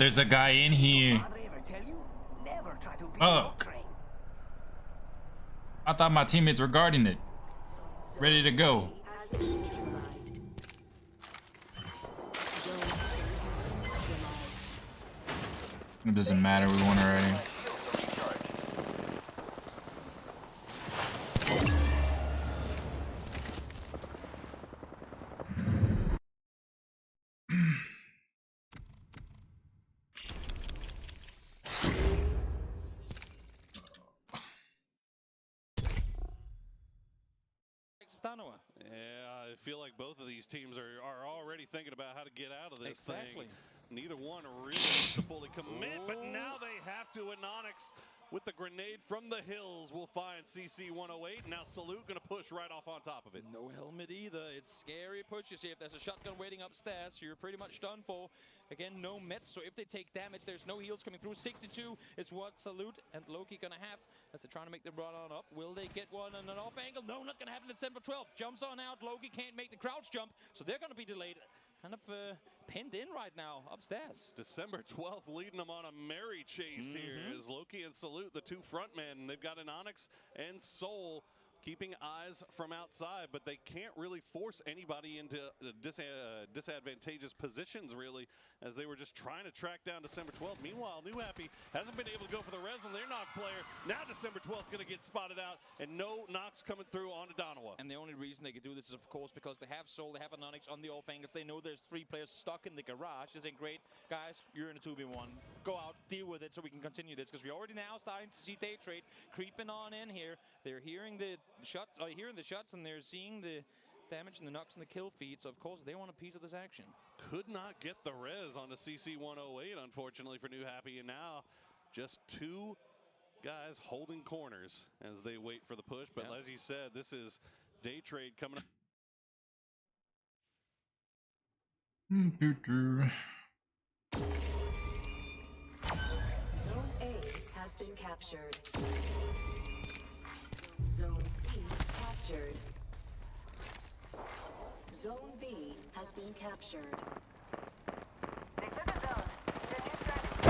there's a guy in here. Oh. I thought my teammates were guarding it. Ready to go. It doesn't matter, we won already. Yeah, I feel like both of these teams are already thinking about how to get out of this thing. Neither one really wants to fully commit, but now they have to. And Onyx, with the grenade from the hills, will find CC-108. Now Salute gonna push right off on top of it. No helmet either. It's scary pushes here. If there's a shotgun waiting upstairs, you're pretty much done for. Again, no meds, so if they take damage, there's no heals coming through. 62 is what Salute and Loki gonna have as they're trying to make the run on up. Will they get one on an off angle? No, not gonna happen. December 12th jumps on out. Loki can't make the crouch jump, so they're gonna be delayed. Kind of pinned in right now upstairs. December 12th leading them on a merry chase here as Loki and Salute, the two frontmen. They've got an Onyx and Soul keeping eyes from outside, but they can't really force anybody into disadvantageous positions, really, as they were just trying to track down December 12th. Meanwhile, New Happy hasn't been able to go for the res on their knock player. Now December 12th going to get spotted out, and no knocks coming through onto Donawa. And the only reason they can do this is, of course, because they have Soul, they have an Onyx on the off angles. They know there's 3 players stuck in the garage. They're saying, great, guys, you're in a 2v1. Go out, deal with it so we can continue this, because we're already now starting to see Day Trade creeping on in here. They're hearing the shots, and they're seeing the damage and the knocks and the kill feed, so of course they want a piece of this action. Could not get the res on the CC-108, unfortunately, for New Happy, and now just 2 guys holding corners as they wait for the push. But as you said, this is Day Trade coming up. Zone A has been captured. Zone C captured. Zone B has been captured. They took a zone. Their new strategy is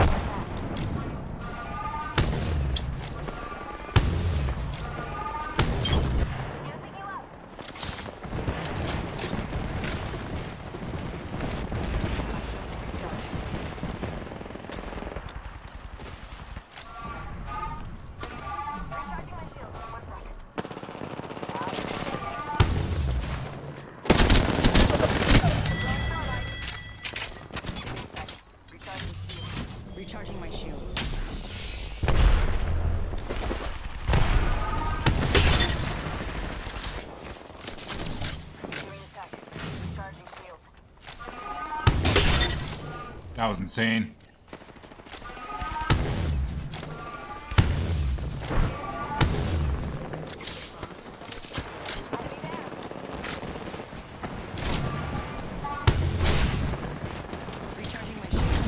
amping you up. Recharging my shield. 1 second. Recharging my shields. Recharging shield. That was insane. Recharging my shields.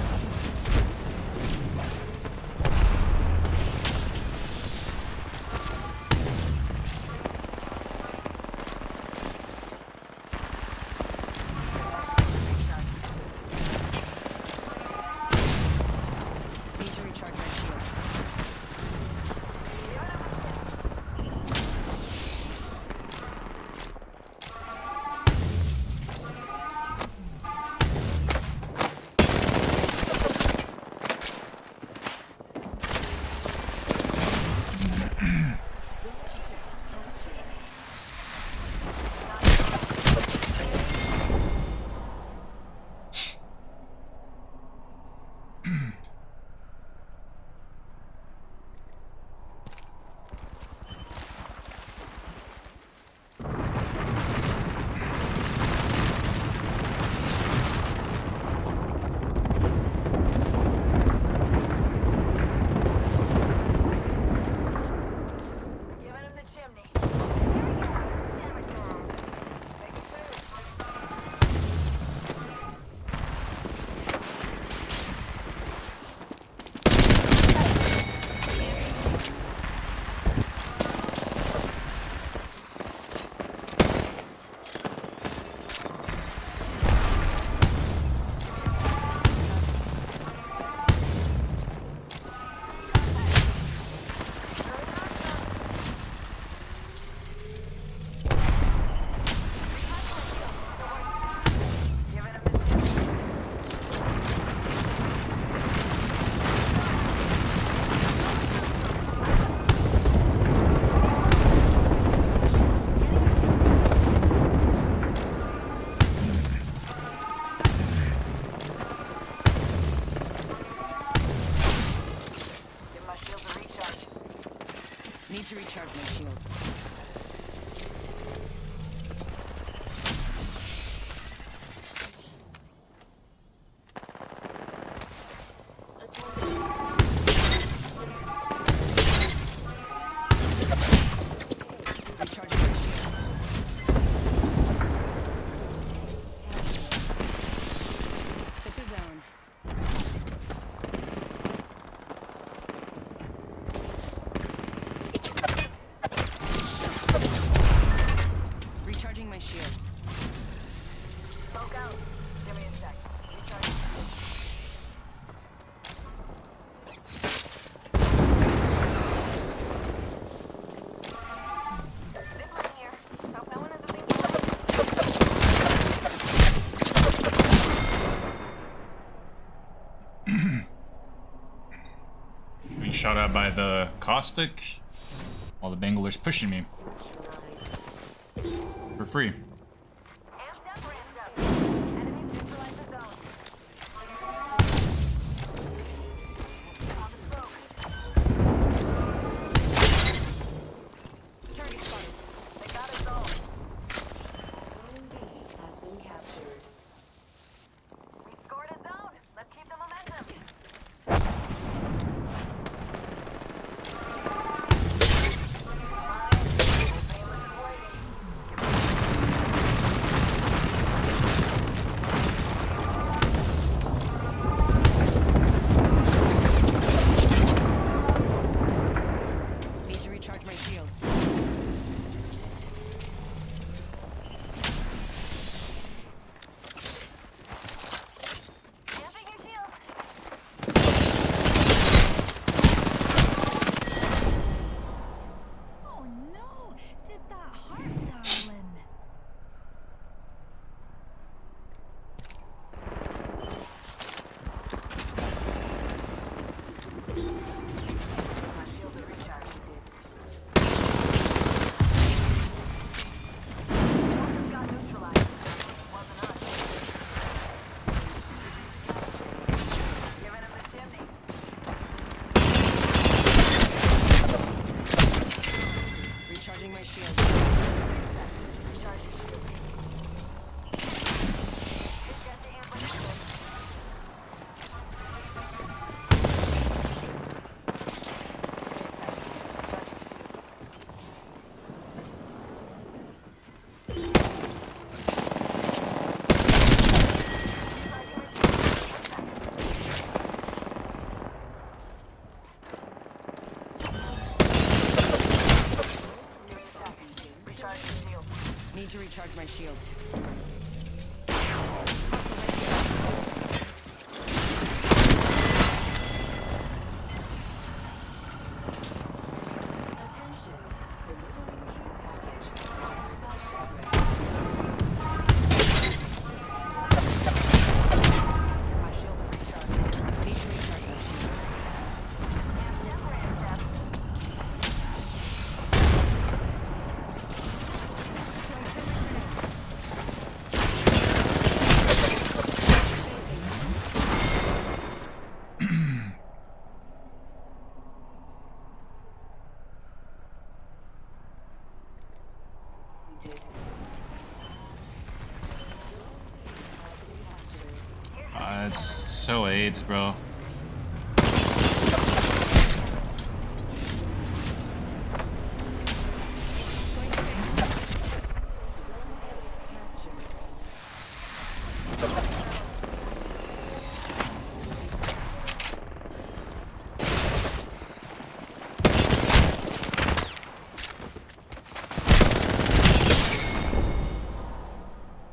shields. Smoke out. Give me a sec. Recharge. Zipline here. Hope no one has a thing Being shot at by the caustic while the Bangalor's pushing me for free. Amped up, ramped up. Enemies neutralize the zone. Pop and smoke. Target spotted. They got us all. Zone B has been captured. We scored a zone. Let's keep the momentum. Need to recharge my shields. Damping your shield. Oh no! Did that hurt, darling? My shields are recharged. Just got neutralized. Wasn't us. Giving him the chimney. Recharging my shields. Recharging shield. Just got the amp with the shield. Recharging shield. Need to recharge my shields. Attention. Delivering care package. My shield is recharged. Need to recharge my shields. Amped up, ramped up. It's so AIDS, bro.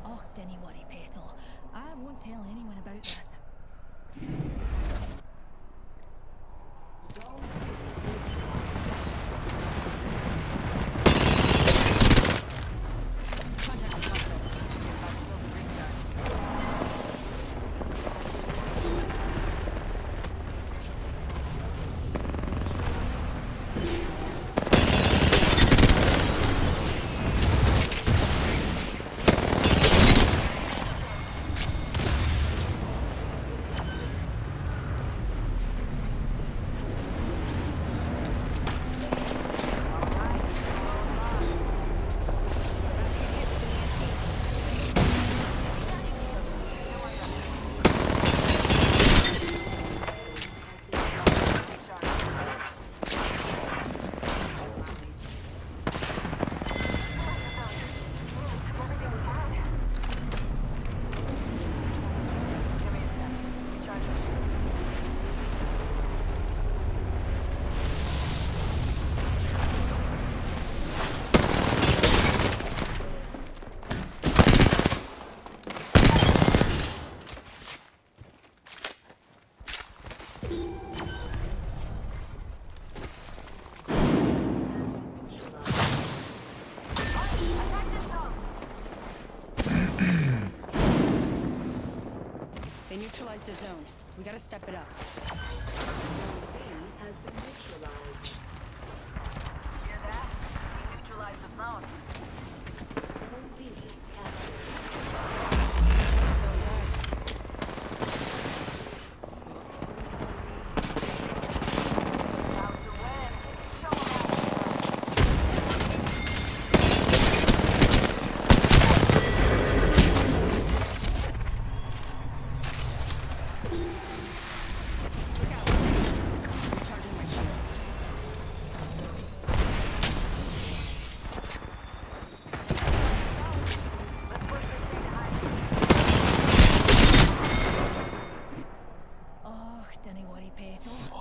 Oh, dinny worry, Petal. I won't tell anyone about this. Contact with hospital. They neutralized the zone. We gotta step it up. Zone B has been neutralized. Hear that? We neutralized the zone. Zone B captured. Zone's ours. About to win. Show 'em how. Look out. Recharging my shields. Let's push this thing to high. Oh, dinna worry, Petal. I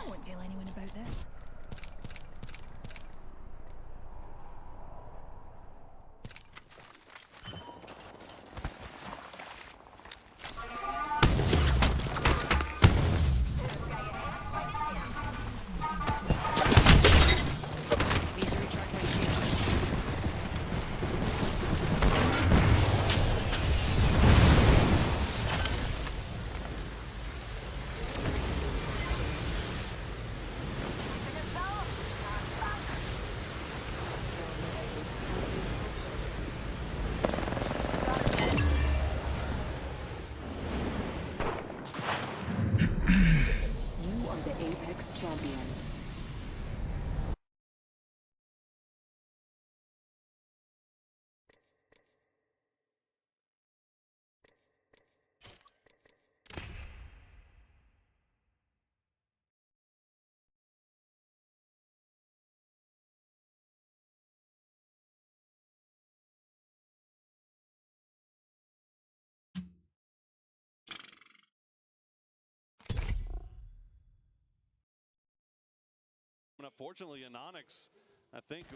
won't tell anyone about this. Need to recharge my shields. You are the Apex champions. And unfortunately, Anonix, I think,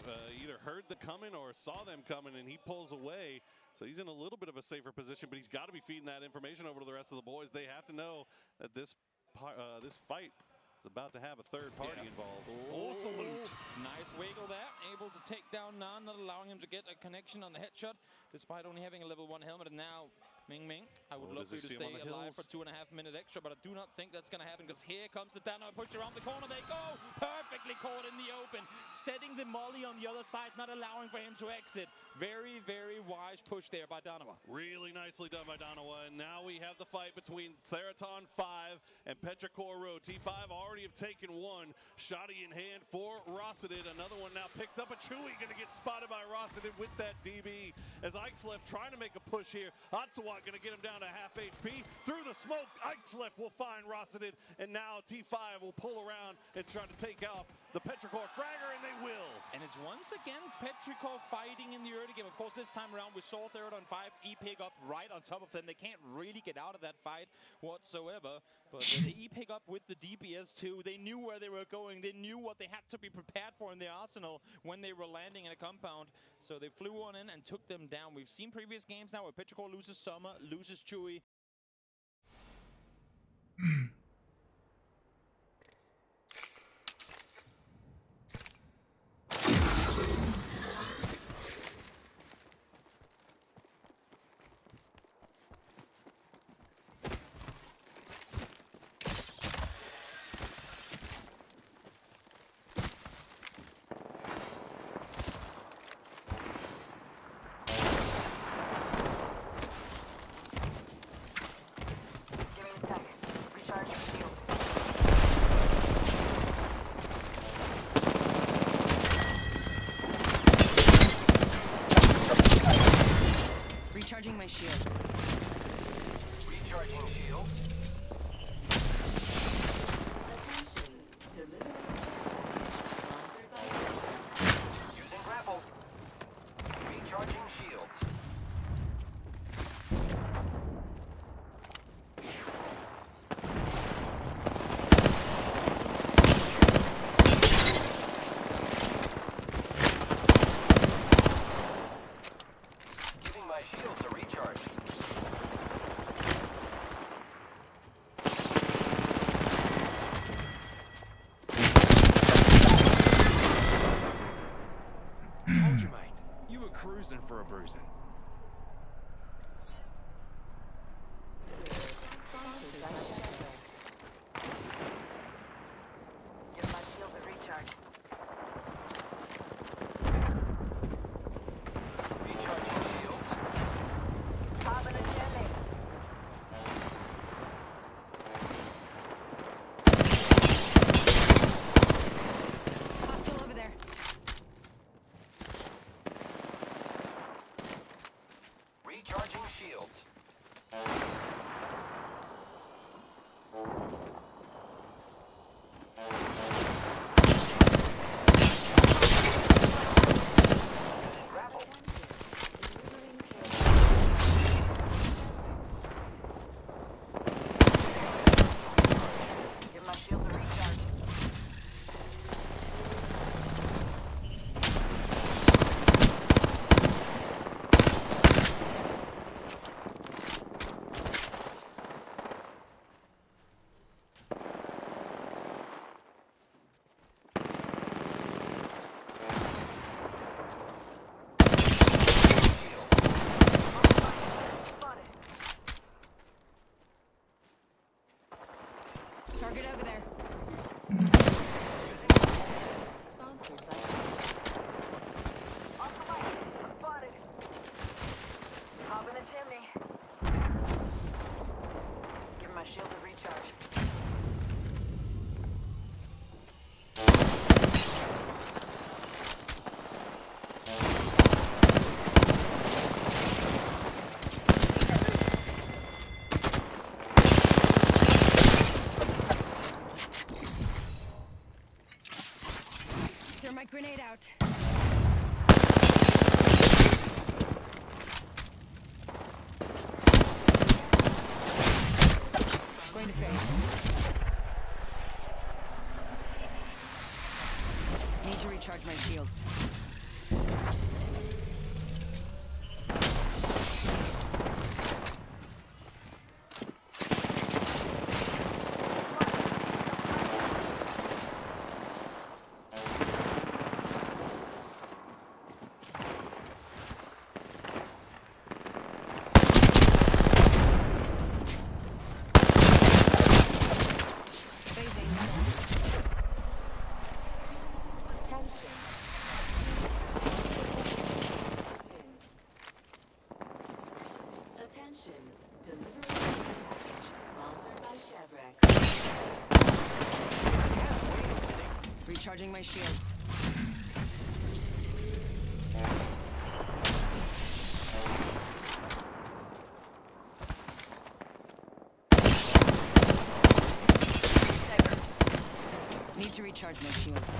either heard the coming or saw them coming, and he pulls away. So he's in a little bit of a safer position, but he's got to be feeding that information over to the rest of the boys. They have to know that this fight is about to have a third party involved. Oh, salute. Nice wiggle there. Able to take down Nan, not allowing him to get a connection on the headshot, despite only having a level 1 helmet. And now, Ming Ming, I would love for you to stay alive for 2.5 minutes extra, but I do not think that's going to happen, because here comes the down. Push around the corner. They go. Perfectly caught in the open. Setting the molly on the other side, not allowing for him to exit. Very, very wise push there by Donovan. Really nicely done by Donovan. And now we have the fight between Theraton 5 and Petrichor Road. T5 already have taken one. Shotty in hand for Rossiter. Another one now picked up. A Chewy going to get spotted by Rossiter with that DB. As Ixlef trying to make a push here. Otsawat going to get him down to half HP. Through the smoke, Ixlef will find Rossiter. And now T5 will pull around and try to take out the Petrichor fragger, and they will. And it's once again Petrichor fighting in the early game. Of course, this time around we saw Theraton 5 E-pick up right on top of them. They can't really get out of that fight whatsoever. But the E-pick up with the DPS too. They knew where they were going. They knew what they had to be prepared for in their arsenal when they were landing in a compound. So they flew on in and took them down. We've seen previous games now where Petrichor loses Summer, loses Chewy. Recharging my shields. Recharging shields. Attention. Delivery. Sponsored by Using grapple. Recharging shields. Giving my shields a recharge. shields. Give my shield a recharge. Target over there. Sponsored by off the way. I'm spotted. Hop in the chimney. Give my shield a recharge. Throw my grenade out. Going to face. Need to recharge my shields. Attention. Delivery package sponsored by Chevrex. Recharging my shields. Need to recharge my shields.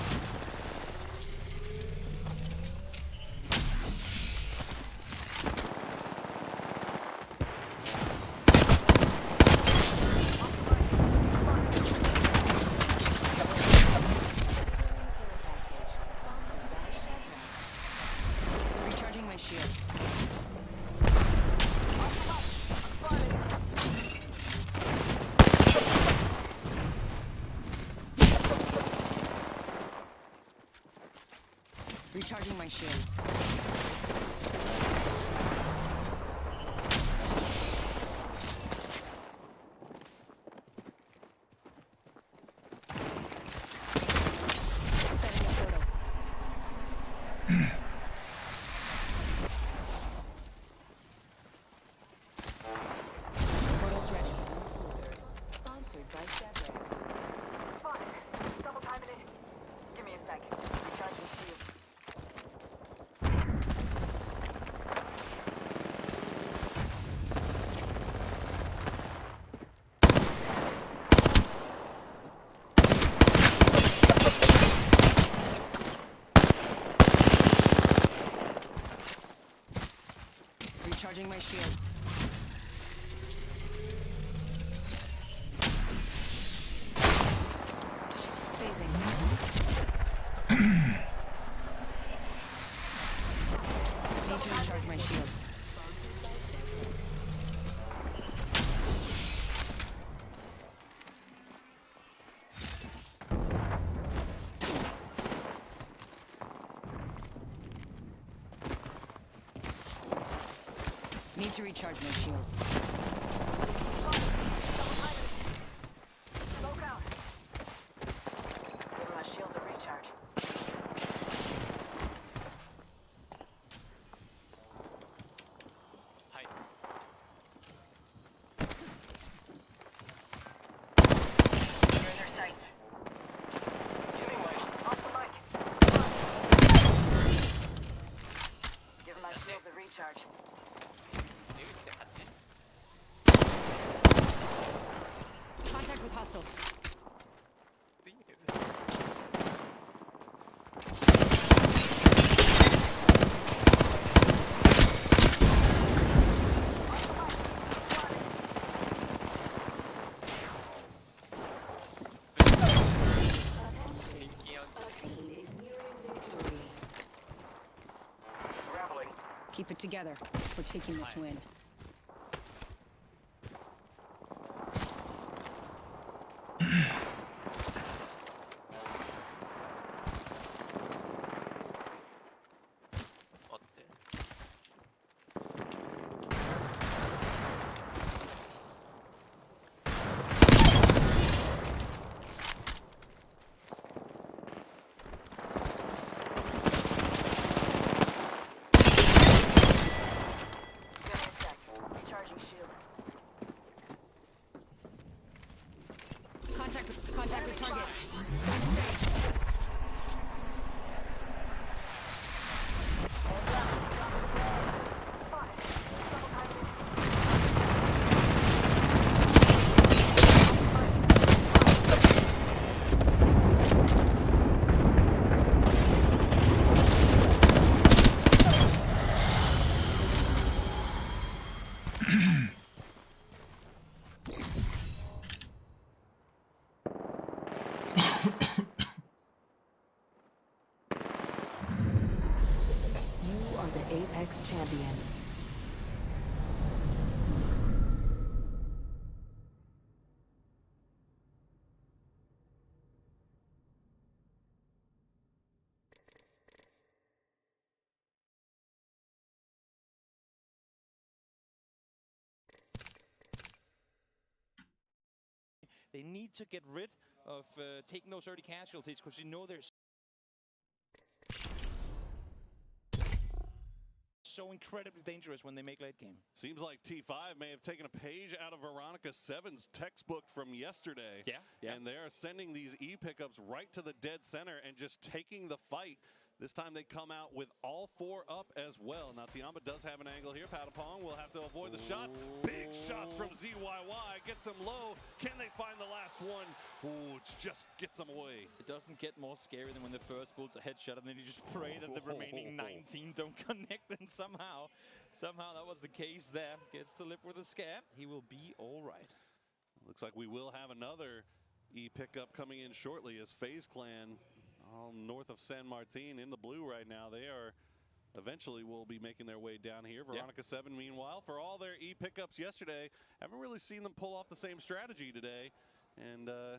Recharging my shields. Recharging my shields. Setting a photo. Portal's ready. Sponsored by Chevrex. Spotted. Double timing it. Give me a sec. Recharging shield. Recharging my shields. Phasing. Need to recharge my shields. Need to recharge my shields. Smoke out. Give my shields a recharge. You're in their sights. Giving way. Off the mic. Give my shields a recharge. Dude, Keep it together. We're taking this win. Contact with target. You are the Apex champions. They need to get rid of taking those early casualties because you know there's so incredibly dangerous when they make late game. Seems like T5 may have taken a page out of Veronica 7's textbook from yesterday. Yeah. And they're sending these E-pickups right to the dead center and just taking the fight. This time they come out with all 4 up as well. Now Tiamba does have an angle here. Patapong will have to avoid the shots. Big shots from ZYY. Gets him low. Can they find the last one? Ooh, just gets him away. It doesn't get more scary than when the first bull's a headshot and then you just pray that the remaining 19 don't connect, and somehow that was the case there. Gets to live with a scare. He will be all right. Looks like we will have another E-pickup coming in shortly as FaZe Clan all north of San Martin in the blue right now. They are eventually will be making their way down here. Veronica 7, meanwhile, for all their E-pickups yesterday, haven't really seen them pull off the same strategy today. And I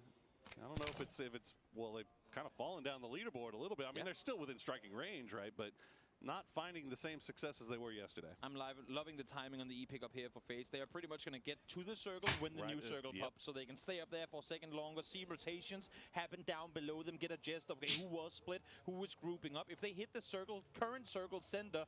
don't know if it's well, they've kind of fallen down the leaderboard a little bit. I mean, they're still within striking range, right? But not finding the same success as they were yesterday. I'm loving the timing on the E-pickup here for FaZe. They are pretty much going to get to the circle when the new circle pops, so they can stay up there for a second longer, see rotations happen down below them, get a gist of who was split, who was grouping up. If they hit the circle, current circle center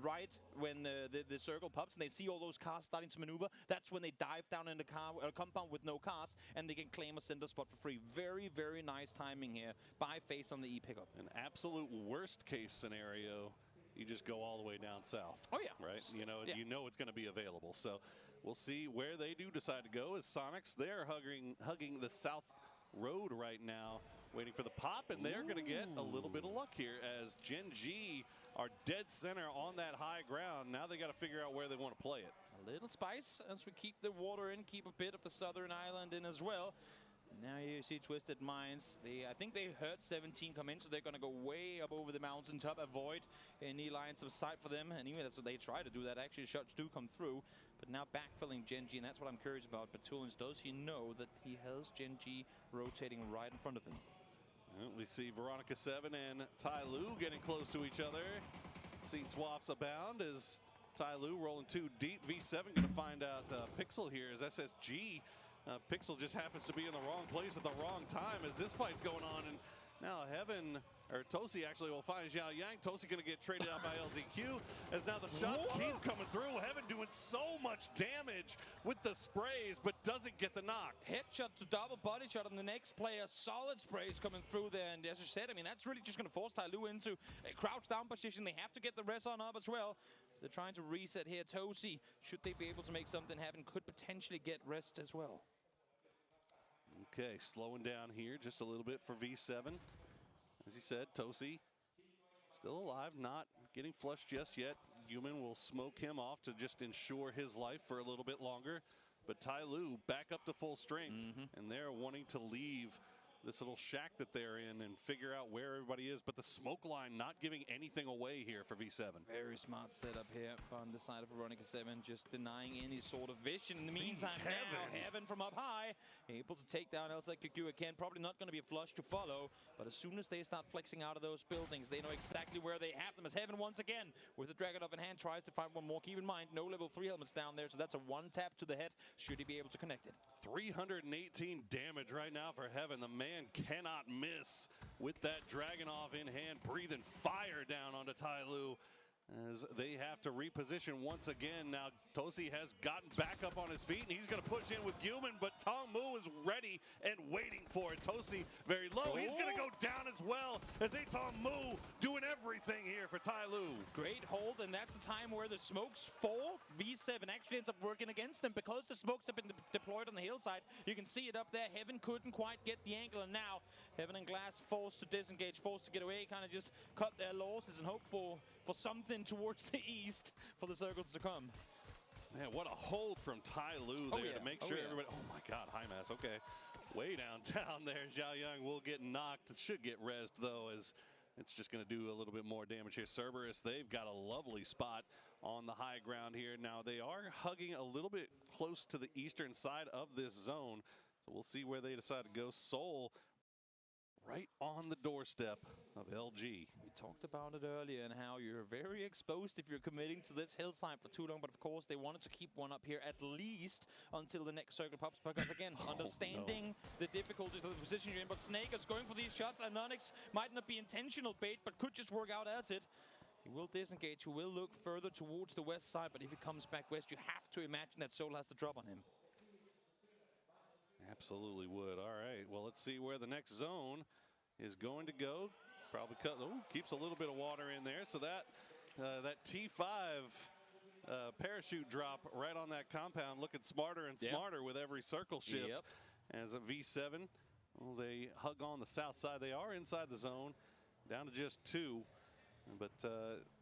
right when the circle pops and they see all those cars starting to maneuver, that's when they dive down in the compound with no cars and they can claim a center spot for free. Very, very nice timing here by FaZe on the E-pickup. An absolute worst case scenario. You just go all the way down south. Oh yeah, right. You know it's going to be available. So we'll see where they do decide to go. As Sonics, they're hugging the south road right now, waiting for the pop, and they're going to get a little bit of luck here as Gen G are dead center on that high ground. Now they got to figure out where they want to play it. A little spice as we keep the water in, keep a bit of the southern island in as well. Now you see Twisted Minds. I think they heard 17 come in, so they're going to go way up over the mountaintop, avoid any lines of sight for them. And even that's what they try to do that. Actually, shots do come through. But now backfilling Gen G, and that's what I'm curious about. Batulins, does he know that he has Gen G rotating right in front of him? Well, we see Veronica 7 and Tai Lu getting close to each other. Seat swaps abound as Tai Lu rolling 2 deep. V7 going to find out Pixel here as SSG. Pixel just happens to be in the wrong place at the wrong time as this fight's going on. And now Tosi actually will find Zhao Yang. Tosi going to get traded out by LZQ as now the shots keep coming through. Heaven doing so much damage with the sprays, but doesn't get the knock. Headshot to double body shot on the next player. Solid sprays coming through there. And as you said, I mean, that's really just going to force Tai Lu into a crouch down position. They have to get the res on up as well. So they're trying to reset here. Tosi, should they be able to make something happen, could potentially get rest as well. Okay, slowing down here just a little bit for V7. As he said, Tosi still alive, not getting flushed just yet. Human will smoke him off to just ensure his life for a little bit longer. But Tai Lu back up to full strength, and they're wanting to leave this little shack that they're in and figure out where everybody is. But the smoke line not giving anything away here for V7. Very smart setup here on the side of Veronica 7, just denying any sort of vision. In the meantime, now Heaven from up high, able to take down x38 again. Probably not going to be a flush to follow, but as soon as they start flexing out of those buildings, they know exactly where they have them. As Heaven once again, with the Dragonov in hand, tries to find one more. Keep in mind, no level 3 helmets down there, so that's a one tap to the head, should he be able to connect it. 318 damage right now for Heaven. The man cannot miss with that Dragonov in hand, breathing fire down onto Tai Lu as they have to reposition once again. Now Tosi has gotten back up on his feet and he's going to push in with Gilman, but Tong Mu is ready and waiting for it. Tosi very low. He's going to go down as well as Tong Mu doing everything here for Tai Lu. Great hold, and that's the time where the smokes fall. V7 actually ends up working against them because the smokes have been deployed on the hillside. You can see it up there. Heaven couldn't quite get the angle, and now Heaven and Glass forced to disengage, forced to get away, kind of just cut their losses and hope for something towards the east for the circles to come. Man, what a hold from Tai Lu there to make sure everybody... Oh my God, high mass, okay. Way downtown there, Zhao Yang will get knocked. It should get rezzed though, as it's just going to do a little bit more damage here. Cerberus, they've got a lovely spot on the high ground here. Now they are hugging a little bit close to the eastern side of this zone, so we'll see where they decide to go. Soul right on the doorstep of LG. We talked about it earlier and how you're very exposed if you're committing to this hillside for too long, but of course they wanted to keep one up here at least until the next circle pops, because again, understanding the difficulties of the position you're in, but Snake is going for these shots. Anonix might not be intentional bait, but could just work out as it. He will disengage, he will look further towards the west side, but if he comes back west, you have to imagine that Soul has to drop on him. Absolutely would. All right, well, let's see where the next zone is going to go. Probably keeps a little bit of water in there, so that T5 parachute drop right on that compound, looking smarter and smarter with every circle shift. As a V7, well, they hug on the south side. They are inside the zone, down to just 2. But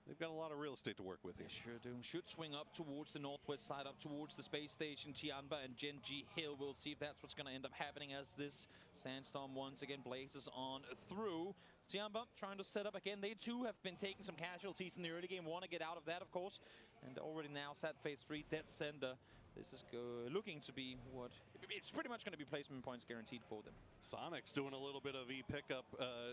they've got a lot of real estate to work with here. They sure do. Should swing up towards the northwest side, up towards the space station. Tianba and Genji Hill. We'll see if that's what's going to end up happening as this sandstorm once again blazes on through. Tianba trying to set up again. They too have been taking some casualties in the early game. Want to get out of that, of course. And already now sat phase 3 dead center. This is looking to be what... It's pretty much going to be placement points guaranteed for them. Sonic's doing a little bit of E-pickup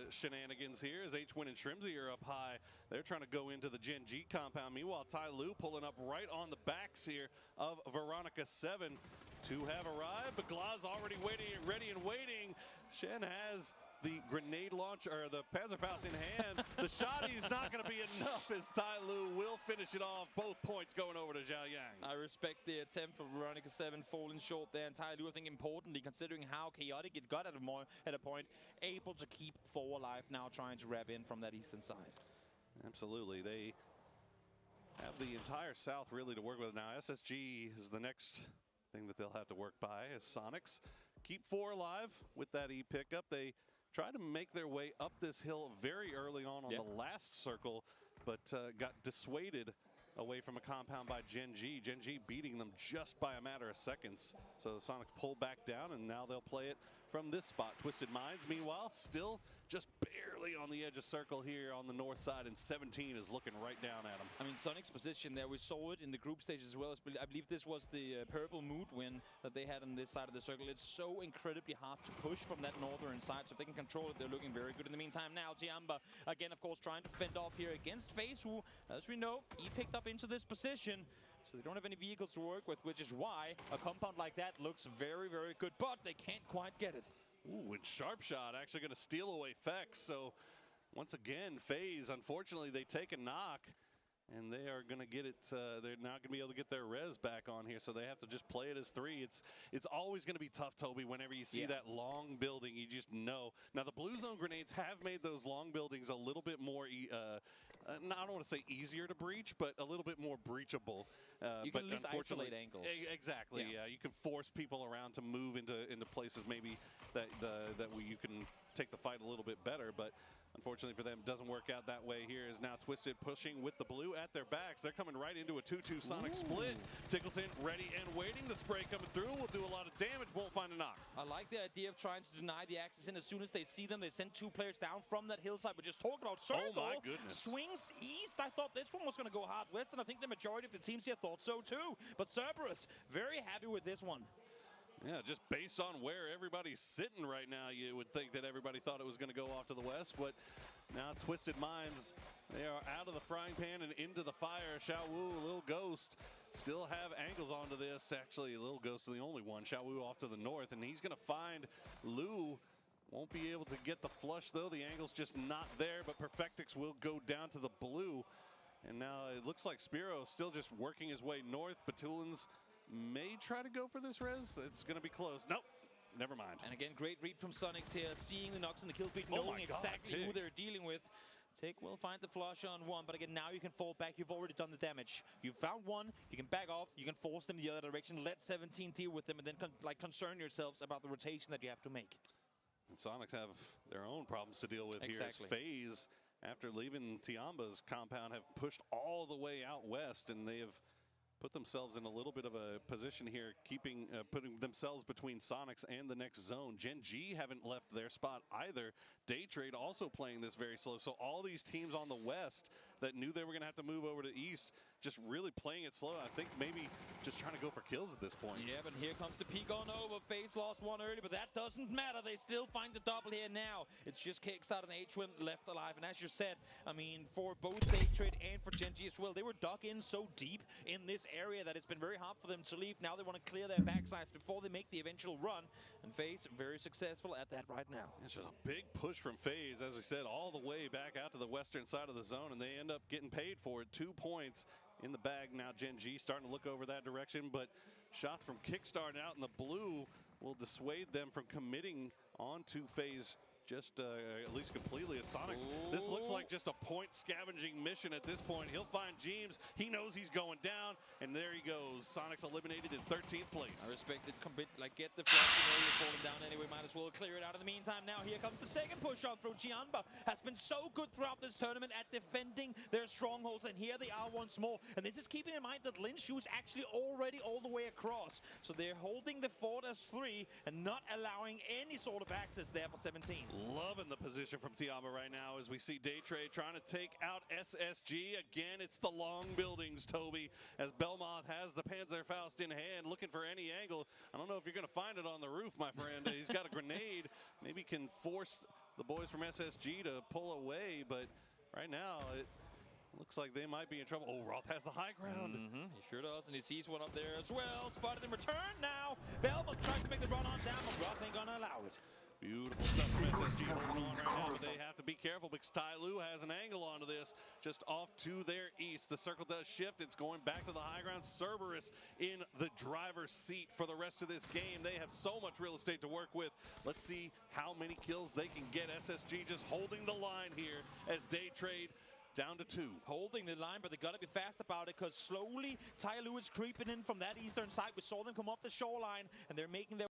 shenanigans here as H-Win and Shrimsy are up high. They're trying to go into the Gen G compound. Meanwhile, Tai Lu pulling up right on the backs here of Veronica 7. 2 have arrived, but Glaz already waiting and ready and waiting. Shen has the grenade launcher, or the Panzerfaust in hand. The shotty's not going to be enough as Tai Lu will finish it off. Both points going over to Zhao Yang. I respect the attempt for Veronica 7 falling short there. And Tai Lu, I think importantly, considering how chaotic it got at a point, able to keep 4 alive now, trying to wrap in from that eastern side. Absolutely. They have the entire south really to work with now. SSG is the next thing that they'll have to work by as Sonics keep 4 alive with that E-pickup. They try to make their way up this hill very early on the last circle, but got dissuaded away from a compound by Gen G. Gen G beating them just by a matter of seconds. So the Sonics pull back down, and now they'll play it from this spot. Twisted Minds, meanwhile, still just barely on the edge of circle here on the north side, and 17 is looking right down at him. I mean, Sonic's position there, we saw it in the group stage as well. I believe this was the purple mood win that they had on this side of the circle. It's so incredibly hard to push from that northern side, so if they can control it, they're looking very good. In the meantime, now Tiamba, again, of course, trying to fend off here against FaZe, who, as we know, he picked up into this position. So they don't have any vehicles to work with, which is why a compound like that looks very, very good, but they can't quite get it. Ooh, and Sharp Shot actually going to steal away Fex. So once again, FaZe, unfortunately, they take a knock, and they are going to get it. They're not going to be able to get their res back on here, so they have to just play it as 3. It's always going to be tough, Toby, whenever you see that long building. You just know. Now, the Blue Zone grenades have made those long buildings a little bit more, I don't want to say easier to breach, but a little bit more breachable. You can at least isolate angles. Exactly, yeah. You can force people around to move into places maybe that you can take the fight a little bit better, but unfortunately for them, doesn't work out that way here. Is now Twisted pushing with the blue at their backs. They're coming right into a 2-2 Sonic split. Tickleton ready and waiting. The spray coming through will do a lot of damage, won't find a knock. I like the idea of trying to deny the access in. As soon as they see them, they send 2 players down from that hillside. We just talked about Circle. Oh my goodness. Swings east. I thought this one was going to go hard west, and I think the majority of the teams here thought so too. But Cerberus, very happy with this one. Yeah, just based on where everybody's sitting right now, you would think that everybody thought it was going to go off to the west, but now Twisted Minds, they are out of the frying pan and into the fire. Xiaowu, Lil Ghost, still have angles onto this. Actually, Lil Ghost is the only one. Xiaowu off to the north, and he's going to find Lou. Won't be able to get the flush, though. The angle's just not there, but Perfectix will go down to the blue. And now it looks like Spiro still just working his way north. Batulins may try to go for this res. It's going to be close. Nope. Never mind. And again, great read from Sonics here, seeing the knocks and the kill feed, knowing exactly who they're dealing with. Tick will find the flush on one, but again, now you can fall back. You've already done the damage. You've found one. You can back off. You can force them the other direction. Let 17 deal with them, and then concern yourselves about the rotation that you have to make. And Sonics have their own problems to deal with here. As FaZe, after leaving Tiamba's compound, have pushed all the way out west, and they have put themselves in a little bit of a position here, putting themselves between Sonics and the next zone. Gen G haven't left their spot either. Daytrade also playing this very slow. So all these teams on the west that knew they were going to have to move over to east, just really playing it slow. I think maybe just trying to go for kills at this point. Yeah, but here comes the peek on over. FaZe lost one early, but that doesn't matter. They still find the double here now. It's just Kickstart and H1 left alive. And as you said, I mean, for both Daytrade and for Gen G as well, they were dug in so deep in this area that it's been very hard for them to leave. Now they want to clear their backsides before they make the eventual run. And FaZe very successful at that right now. It's just a big push from FaZe, as we said, all the way back out to the western side of the zone, and they end up getting paid for it. 2 points in the bag. Now Gen G starting to look over that direction, but shots from Kickstart out in the blue will dissuade them from committing onto FaZe just at least completely. As Sonics, this looks like just a point scavenging mission at this point. He'll find Jeems. He knows he's going down, and there he goes. Sonics eliminated in 13th place. I respect it. Like, get the flash. You know you're falling down anyway. Might as well clear it out. In the meantime, now here comes the second push on through. Tiamba has been so good throughout this tournament at defending their strongholds, and here they are once more. And this is keeping in mind that Linshu is actually already all the way across. So they're holding the fort as 3 and not allowing any sort of access there for 17. Loving the position from Tiamba right now as we see Daytrade trying to take out SSG. Again, it's the long buildings, Toby, as Belmont has the Panzerfaust in hand, looking for any angle. I don't know if you're going to find it on the roof, my friend. He's got a grenade. Maybe can force the boys from SSG to pull away, but right now it looks like they might be in trouble. Oh, Roth has the high ground. He sure does, and he sees one up there as well. Spotted in return now. Belmont tries to make the run on down, but Roth ain't going to allow it. Beautiful stuff from SSG holding on right now, but they have to be careful because Ty Lu has an angle onto this just off to their east. The circle does shift. It's going back to the high ground. Cerberus in the driver's seat for the rest of this game. They have so much real estate to work with. Let's see how many kills they can get. SSG just holding the line here as Daytrade down to 2. Holding the line, but they got to be fast about it because slowly Ty Lu is creeping in from that eastern side. We saw them come off the shoreline, and they're making their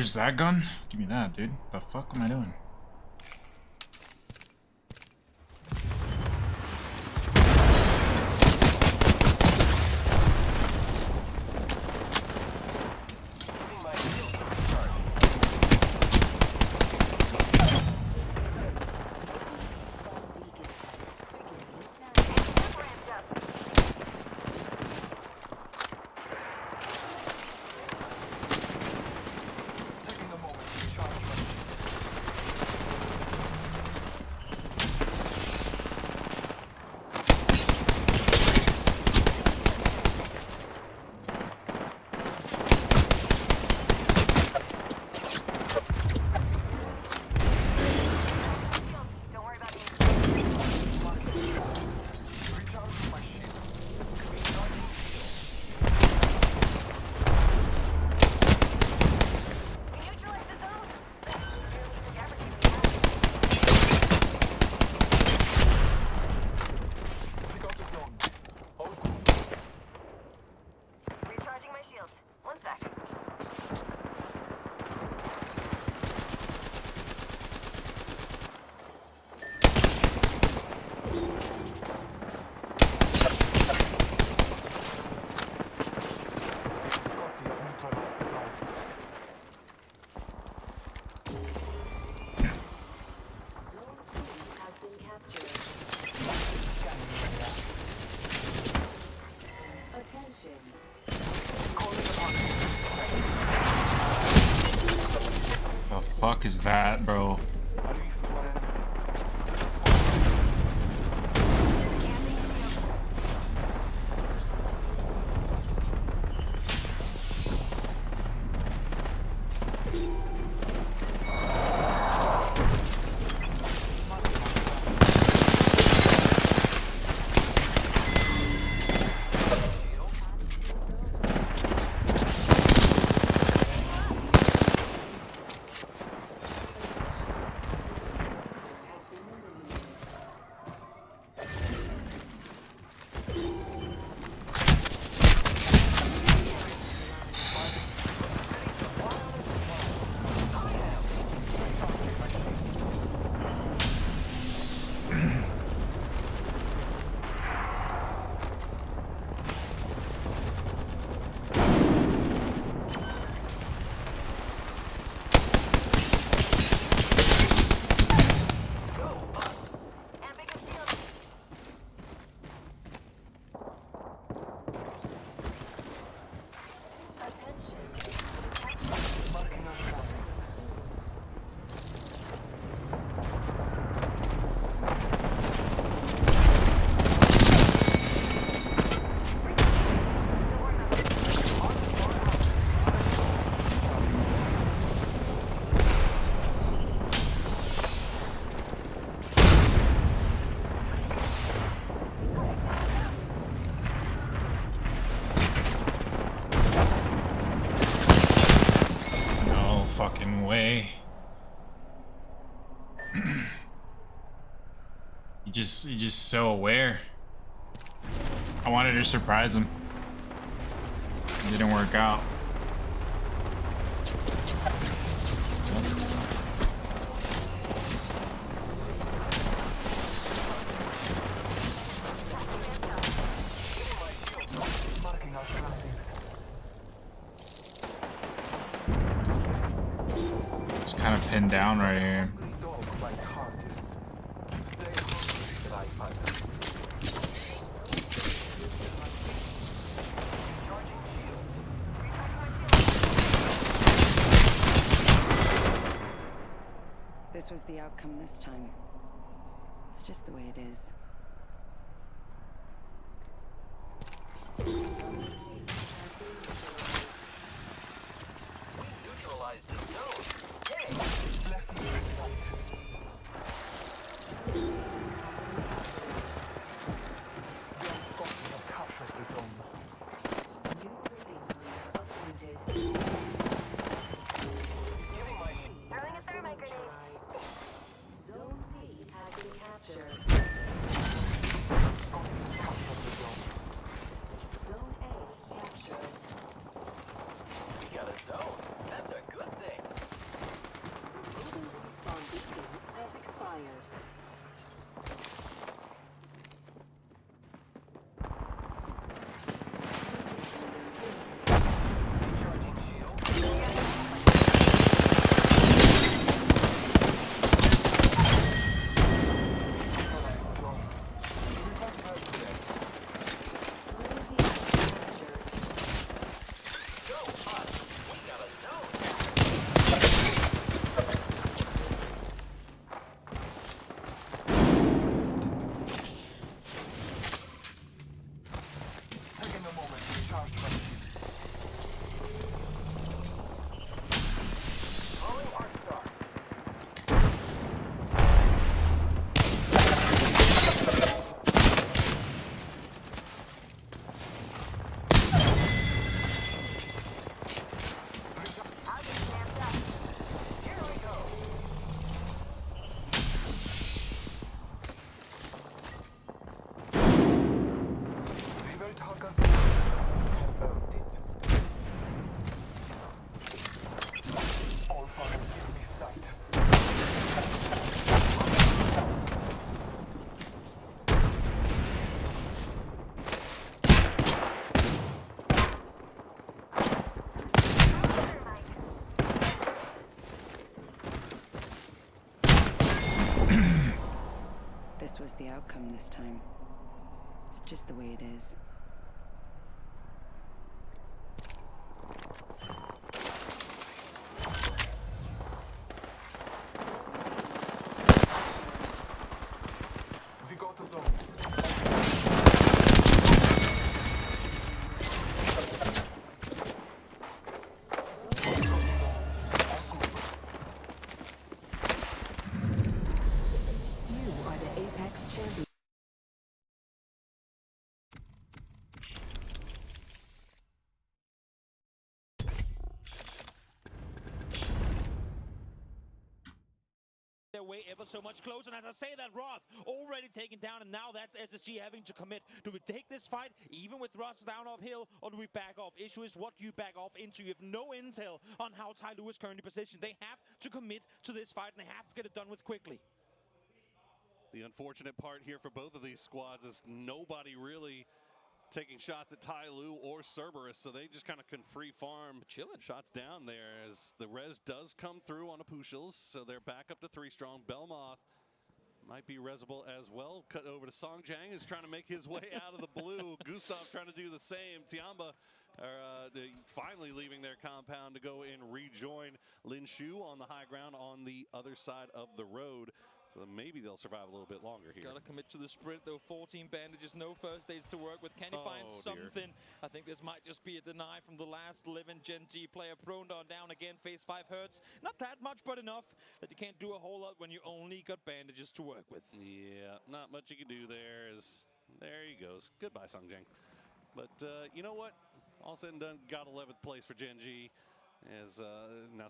there's that gun? Give me that, dude. The fuck am I doing? Fuck is that, bro? Way. He's just so aware. I wanted to surprise him. It didn't work out. Kind of pinned down right here. This was the outcome this time. It's just the way it is. Neutralized the zone. Throwing a thermite grenade. Zone C has been captured. Zone A this was the outcome this time. It's just the way it is. We got the zone. You are the Apex champion. Their way ever so much closer, and as I say that, Roth already taken down, and now that's SSG having to commit. Do we take this fight even with Roth down uphill, or do we back off? Issue is, what do you back off into? You have no intel on how Ty Lue is currently positioned. They have to commit to this fight, and they have to get it done with quickly. The unfortunate part here for both of these squads is nobody really taking shots at Ty Lue or Cerberus, so they just kind of can free farm chilling shots down there as the res does come through on the Pushils, so they're back up to 3 strong. Belmoth might be resable as well. Cut over to Songjang, is trying to make his way out of the blue. Gustav trying to do the same. Tiamba are finally leaving their compound to go and rejoin Lin Shu on the high ground on the other side of the road. So maybe they'll survive a little bit longer here. Gotta commit to the sprint though. 14 bandages, no first aids to work with. Can he find something? I think this might just be a deny from the last living Gen G player. Prone down again. Phase 5 hurts. Not that much, but enough that you can't do a whole lot when you only got bandages to work with. Yeah, not much you can do there. There he goes. Goodbye, Songjang. But you know what? All said and done, got 11th place for Gen G. As now.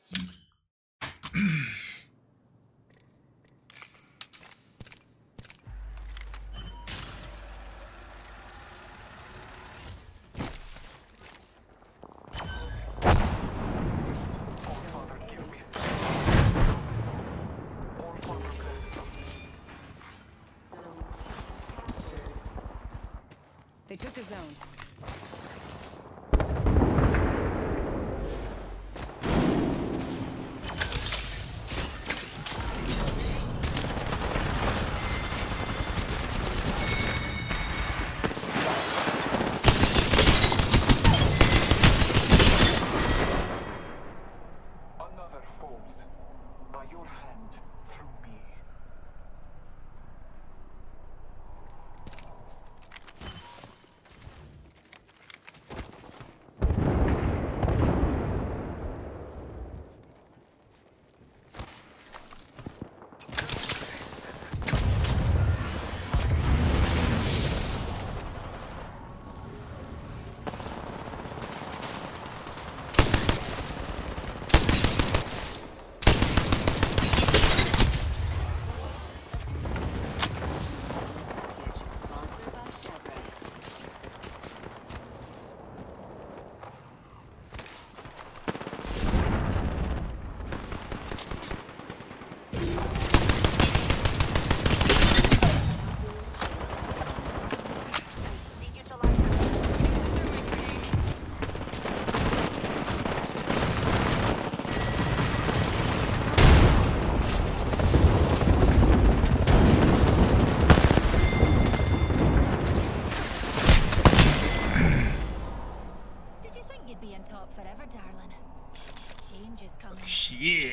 They took the zone. Another falls by your hand through me. Yeah.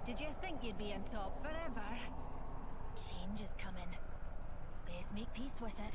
Did you think you'd be on top forever? Change is coming. Best make peace with it.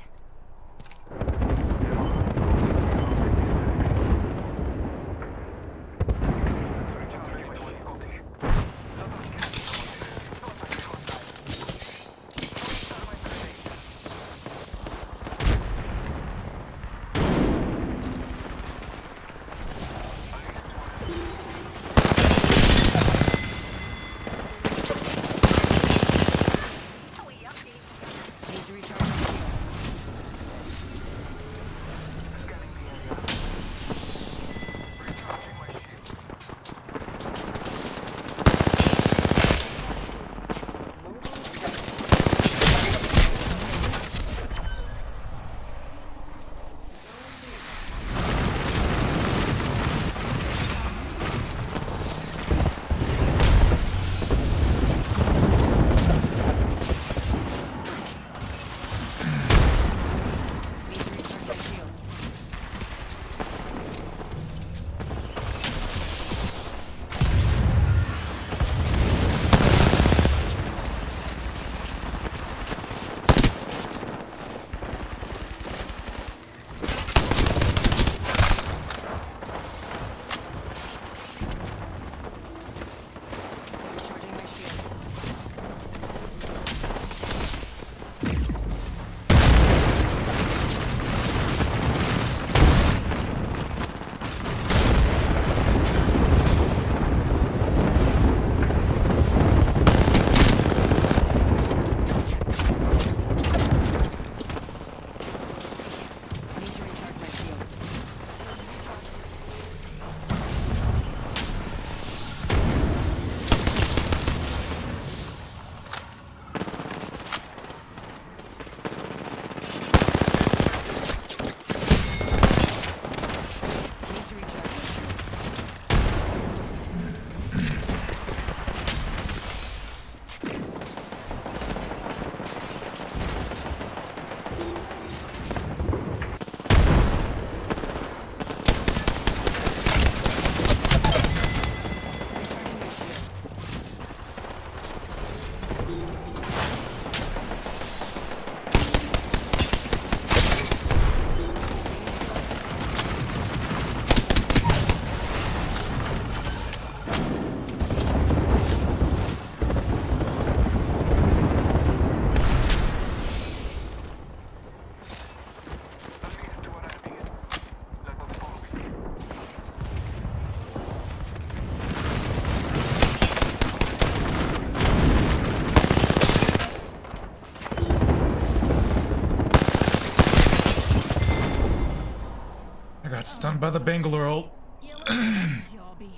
By the Bangalore ult. You look jobby.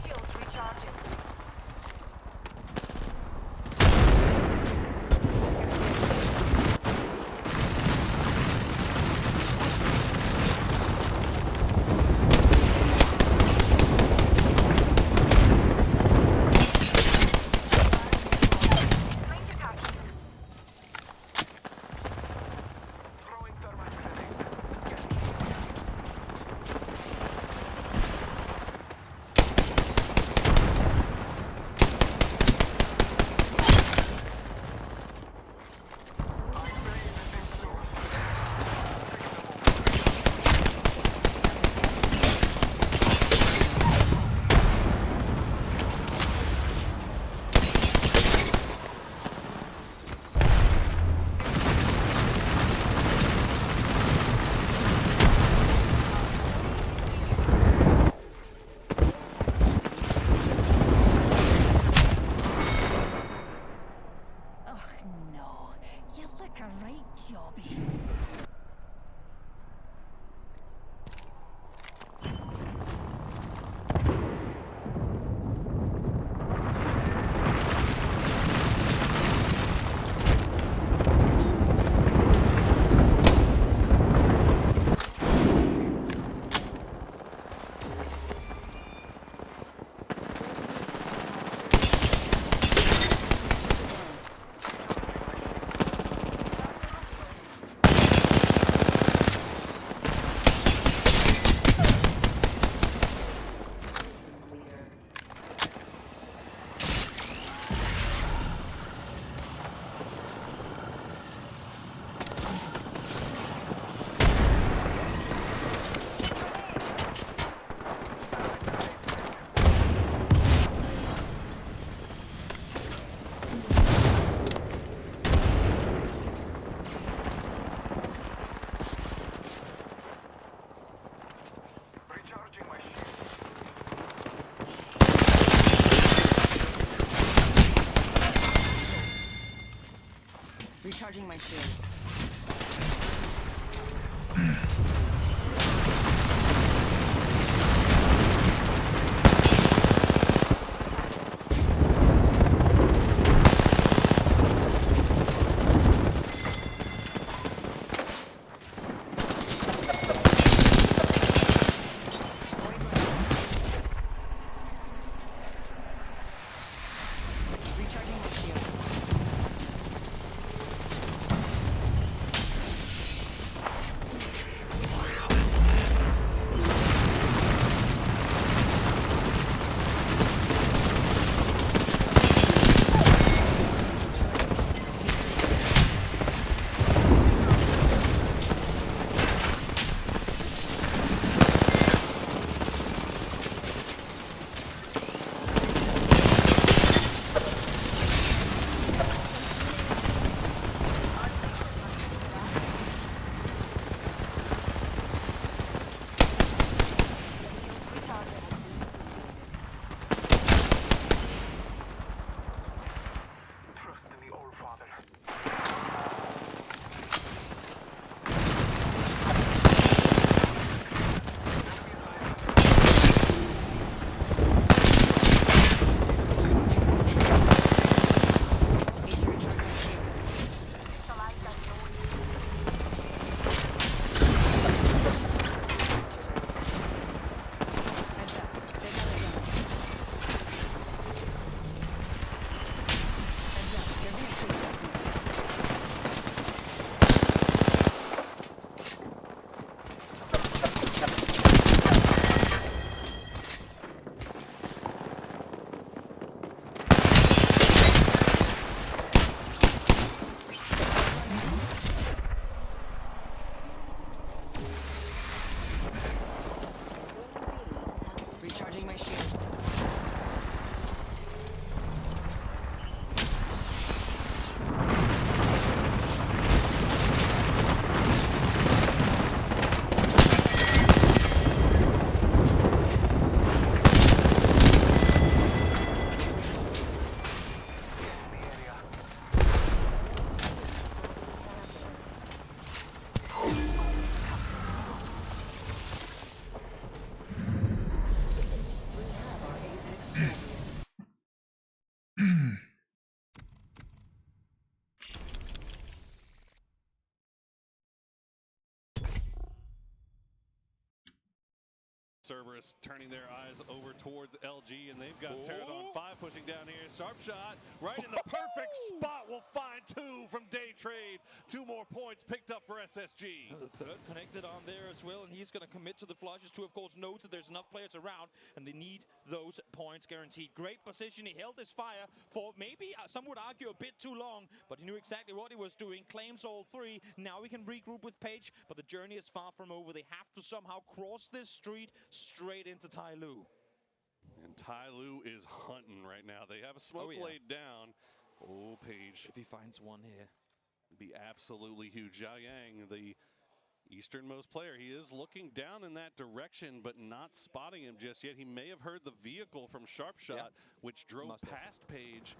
Shields recharging. Recharging my shields. Recharging my shields. Cerberus turning their eyes over towards LG, and they've got Pterodon 5 pushing down here. Sharp shot right in the perfect spot. We'll find 2 from Day Trade. 2 more points picked up for SSG. The third connected on there as well, and he's going to commit to the flushes. 2, of course, knows that there's enough players around, and they need those points guaranteed. Great position. He held his fire for maybe, some would argue, a bit too long, but he knew exactly what he was doing. Claims all 3. Now we can regroup with Page, but the journey is far from over. They have to somehow cross this street straight into Tai Lu. And Tai Lu is hunting right now. They have a smoke laid down. Oh, Page. If he finds one here. Be absolutely huge. Zhao Yang, the easternmost player, he is looking down in that direction, but not spotting him just yet. He may have heard the vehicle from Sharp Shot, which drove past Page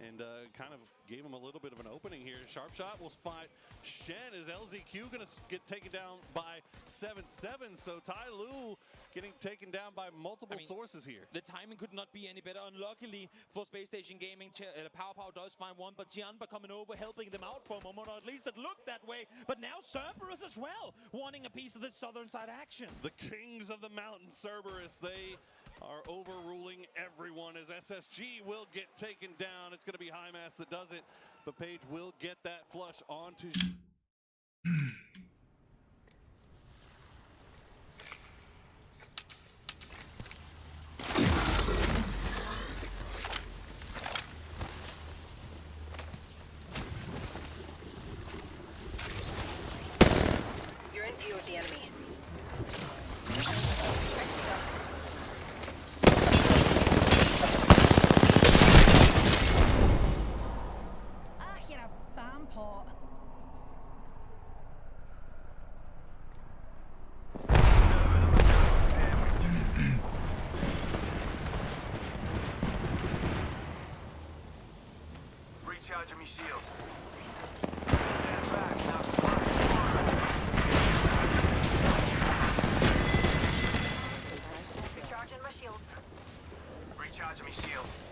and kind of gave him a little bit of an opening here. Sharp Shot will find Shen. Is LZQ going to get taken down by 7-7? So Tai Lu getting taken down by multiple sources here. The timing could not be any better. Unluckily for Space Station Gaming, Pow does find one, but Tianba coming over, helping them out for a moment, or at least it looked that way. But now Cerberus as well, wanting a piece of this southern side action. The kings of the mountain, Cerberus, they are overruling everyone as SSG will get taken down. It's going to be High Mass that does it, but Page will get that flush onto... You're in view of the enemy. Ah, you're a bam pot. Recharging me shields. Stand back, now Recharging my shields. recharging me shields.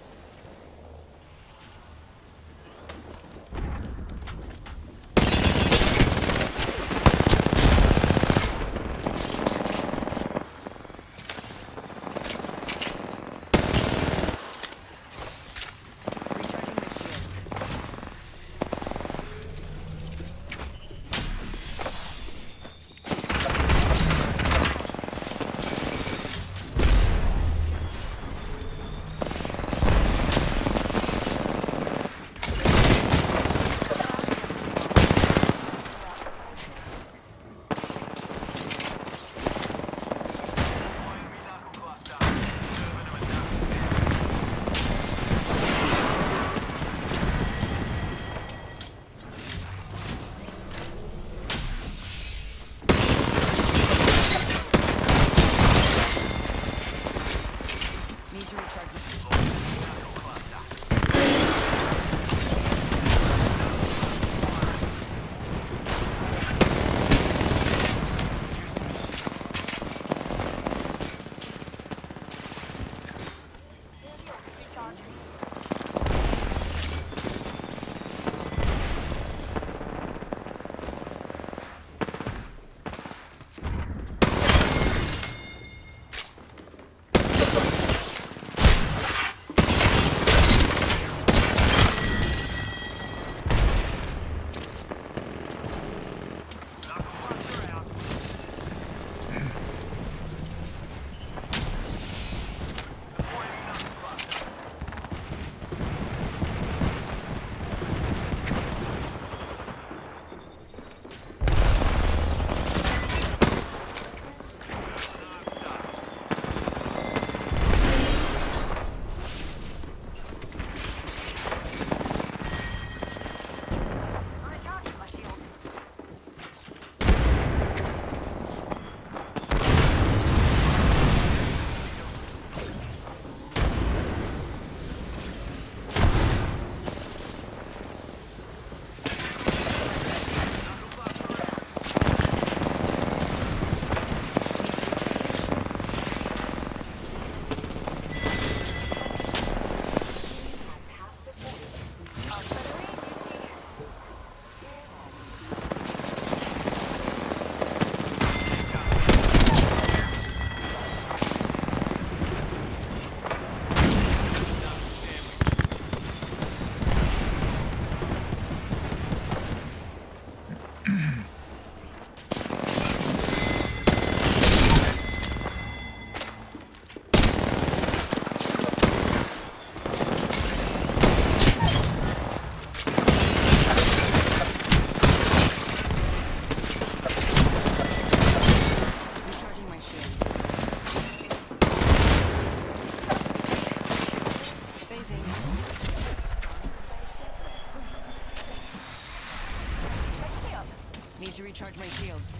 recharge my shields.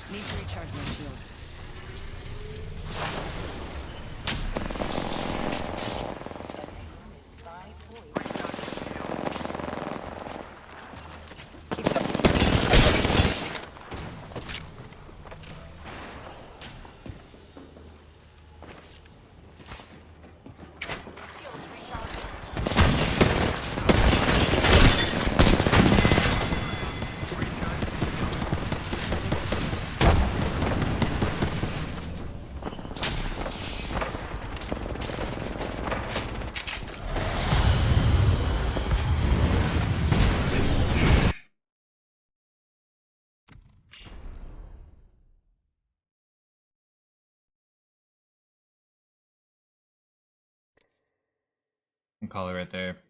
Need to recharge my shields. Call it right there.